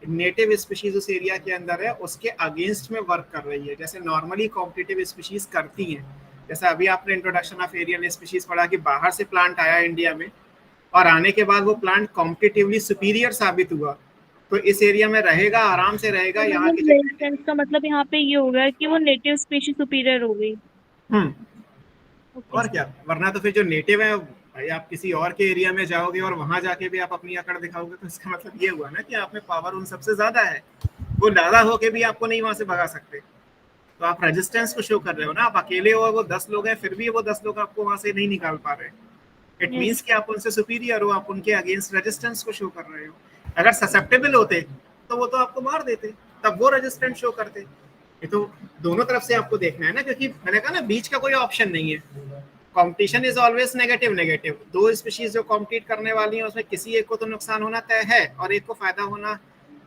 नेटिव स्पीशीज उस एरिया के अंदर है उसके अगेंस्ट में वर्क कर रही है, जैसे नॉर्मली कॉम्पिटिटिव स्पीशीज करती हैं। जैसे अभी आपने इंट्रोडक्शन ऑफ एरियन स्पीशीज पढ़ा कि बाहर से प्लांट आया इंडिया में और आने के बाद वो प्लांट कॉम्पिटिटिवली सुपीरियर साबित हुआ, तो इस एरिया में रहेगा, आराम से रहेगा। यहाँ की रेजिस्टेंस का मतलब यहाँ पे ये हो गया कि वो नेटिव स्पीशीज सुपीरियर हो गई। और क्या, वरना तो फिर जो नेटिव है भाई आप किसी और के एरिया में जाओगे और वहां जाके भी आप अपनी अकड़ दिखाओगे तो इसका मतलब ये हुआ ना कि आप में पावर उन सबसे ज्यादा है, वो ज्यादा होके भी आपको नहीं वहां से भगा सकते। तो आप रेजिस्टेंस को शो कर रहे हो ना, आप अकेले हो, वो 10 लोग हैं फिर भी वो 10 लोग आपको वहां से नहीं निकाल पा रहे। इट मींस कि आप उनसे सुपीरियर हो, आप उनके अगेंस्ट रेजिस्टेंस को शो कर रहे हो। अगर ससेप्टेबल होते तो वो तो आपको मार देते, तब वो रेजिस्टेंस शो करते। ये तो दोनों तरफ से आपको देखना है ना, क्योंकि मैंने कहा ना बीच का कोई ऑप्शन नहीं है। Competition is always negative. 2 species जो कॉम्पीट करने वाली हैं उसमें किसी एक को तो नुकसान होना तय है और एक को फायदा होना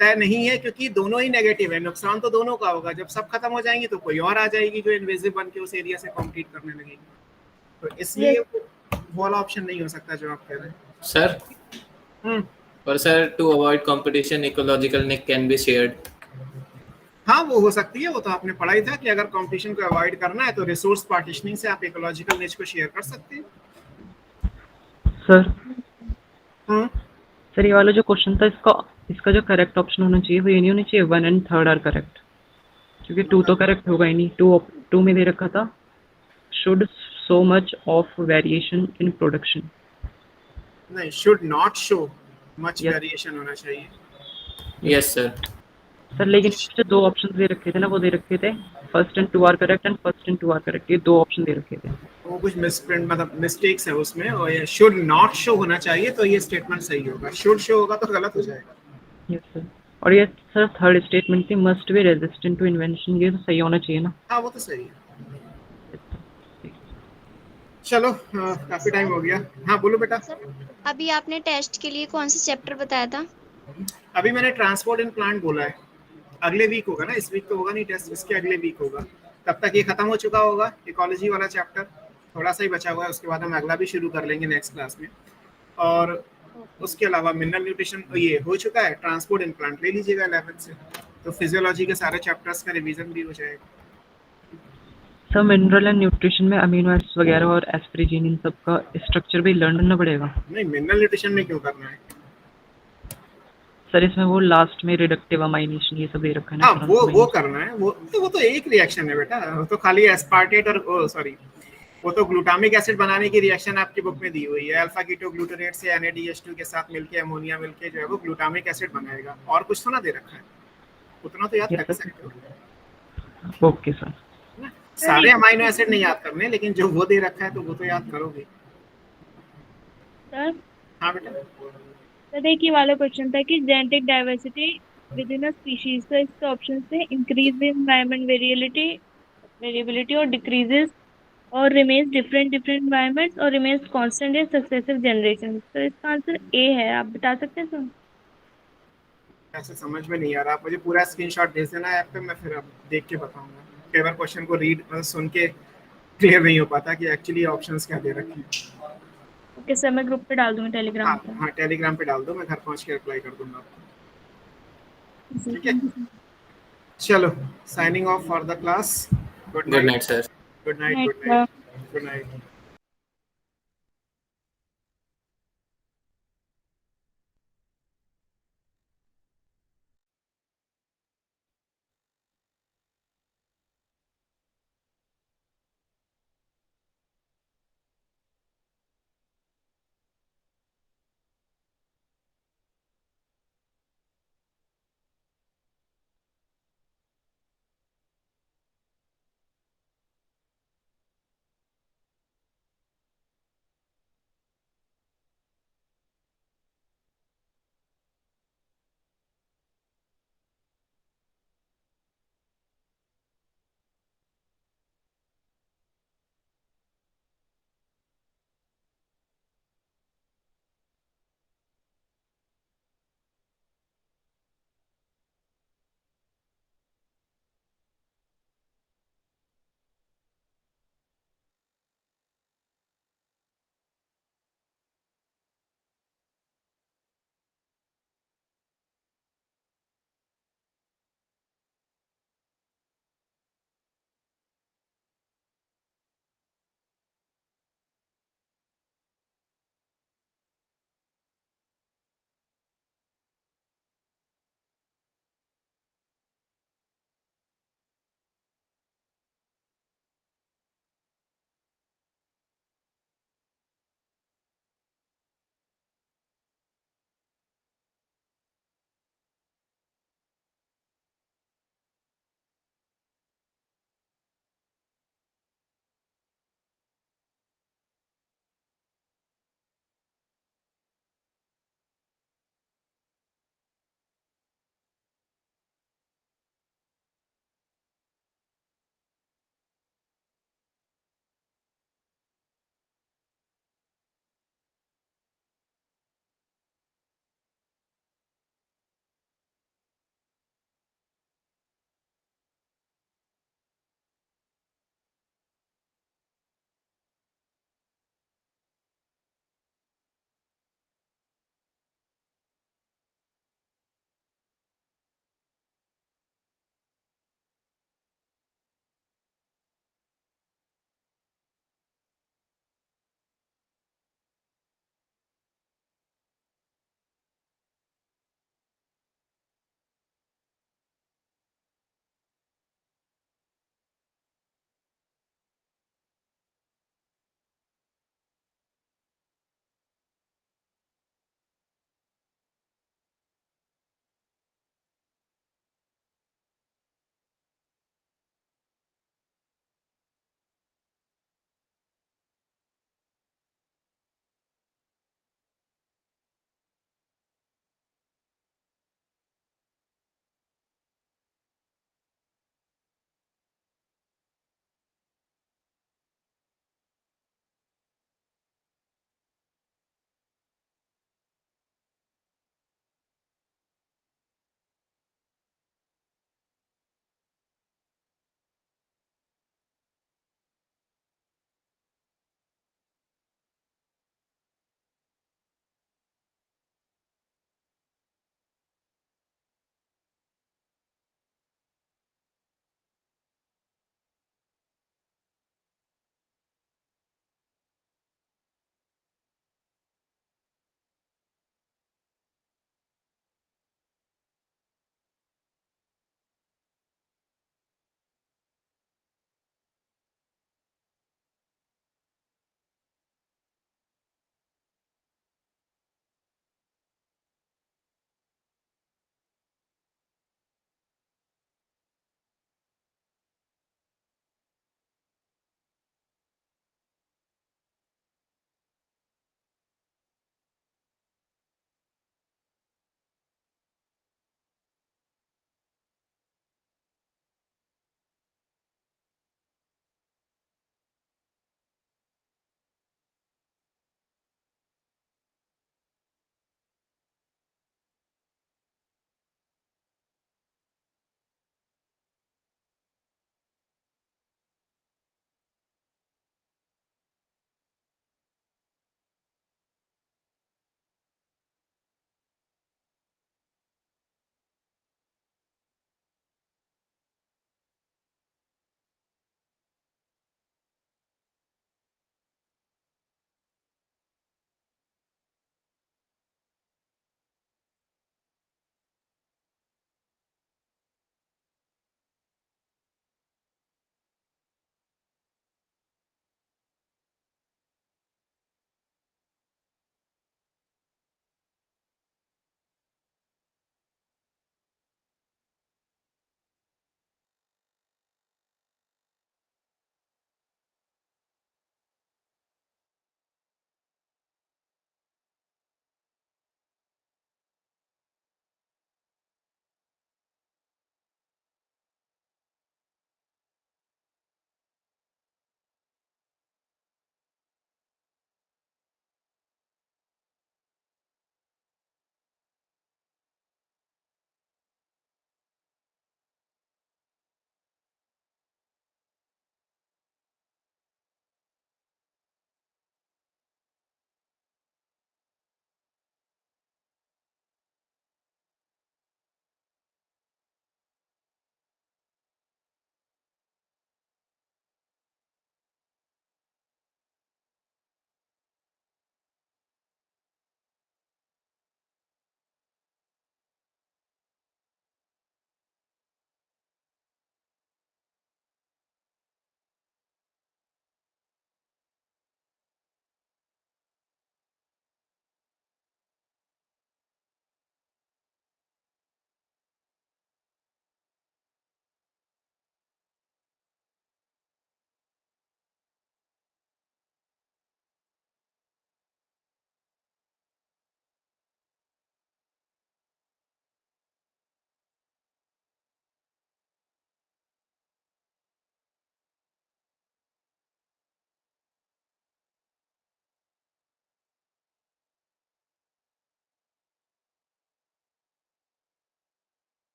तय नहीं है, क्योंकि दोनों ही नेगेटिव है। नुकसान तो दोनों का होगा, जब सब खत्म हो जाएंगी तो कोई और आ जाएगी जो इन्वेजिव बन के उस एरिया से कॉम्पीट करने लगेगी। तो इसलिए वो वाला ऑप्शन नहीं हो सकता जो आप कह रहे हैं सर। और sir to avoid competition ecological niche can be shared. हाँ वो हो सकती है, वो तो आपने पढ़ा ही था कि अगर कंपटीशन को अवॉइड करना है तो रिसोर्स पार्टीशनिंग से आप इकोलॉजिकल निच को शेयर कर सकते हैं। सर सर ये वाला जो क्वेश्चन था इसका जो करेक्ट ऑप्शन होना चाहिए वो ये नहीं होना चाहिए 1 and 3 आर करेक्ट, क्योंकि 2 तो करेक्ट होगा ही नहीं। 2 में दे रखा था should so much of variation in production, नहीं should not show much variation होना चाहिए। Yes sir. सर लेकिन जो 2 ऑप्शन दे रखे थे ना, वो दे रखे थे first and 2 are correct and first and 2 are correct, ये 2 ऑप्शन दे रखे थे। वो कुछ मिसप्रिंट मतलब मिस्टेक्स है उसमें, और ये शुड नॉट शो होना चाहिए तो ये स्टेटमेंट सही होगा, शुड शो होगा तो गलत हो जाएगा। Yes sir. और ये सर थर्ड स्टेटमेंट थी must be resistant to invention, ये तो सही होना चाहिए ना? हाँ वो तो सही है। चलो काफी टाइम हो गया। हाँ बोलो बेटा। अभी आपने टेस्ट के लिए कौन सा चैप्टर बताया था? अभी मैंने ट्रांसपोर्ट इन प्लांट बोला है, अगले वीक होगा ना, इस वीक तो होगा नहीं टेस्ट, इसके अगले वीक होगा। तब तक ये खत्म हो चुका होगा इकोलॉजी वाला चैप्टर, थोड़ा सा ही बचा हुआ है, उसके बाद हम अगला भी शुरू कर लेंगे नेक्स्ट क्लास में। और उसके अलावा मिनरल न्यूट्रिशन ये हो चुका है, ट्रांसपोर्ट एंड प्लांट ले लीजिएगा 11 से, तो फिजियोलॉजी के सारे चैप्टर्स का रिवीजन भी हो जाएगा। सर मिनरल एंड न्यूट्रिशन में अमीनो एसिड्स वगैरह और एस्पिरिजीन इन सब का स्ट्रक्चर भी लर्न करना पड़ेगा? नहीं, मिनरल न्यूट्रिशन में क्यों करना है सर? इसमें वो लास्ट में रिडक्टिव अमाइनेशन ये सब दे रखा है ना। हाँ, वो करना है, वो तो एक रिएक्शन है बेटा, वो तो खाली एस्पार्टेट और वो तो ग्लूटामिक एसिड बनाने की रिएक्शन आपकी बुक में दी हुई है। अल्फा कीटोग्लूटारेट से NADH2 के साथ मिलके अमोनिया मिलके जो है वो ग्लूटामिक एसिड बनाएगा, और कुछ तो ना दे रखा है, उतना तो याद रख सकते हो। Okay sir. सारे अमाइनो एसिड नहीं याद करने, लेकिन जो वो दे रखा है तो वो तो याद करोगे। सर हाँ बेटा। सर एक ही वाला क्वेश्चन था कि genetic diversity with in a species, तो इसके ऑप्शन थे इंक्रीज इन एनवायरमेंट वेरिएबिलिटी और डिक्रीजेस और रिमेन्स डिफरेंट एनवायरनमेंट्स और remains constant in successive generation. तो इसका आंसर ए है, आप बता सकते हैं सर? ऐसे समझ में नहीं आ रहा, आप मुझे पूरा स्क्रीनशॉट भेज देना ऐप पे, मैं फिर अब देख के बताऊंगा। कई बार क्वेश्चन को रीड सुन के क्लियर नहीं हो पाता कि एक्चुअली ऑप्शंस क्या दे रखे हैं। ओके सर, मैं ग्रुप पे डाल दूंगी टेलीग्राम पे। हाँ, टेलीग्राम पे डाल दो, मैं घर पहुंच के रिप्लाई कर दूंगा आपको। ठीक है, चलो signing off for the class. Good night sir. Good night.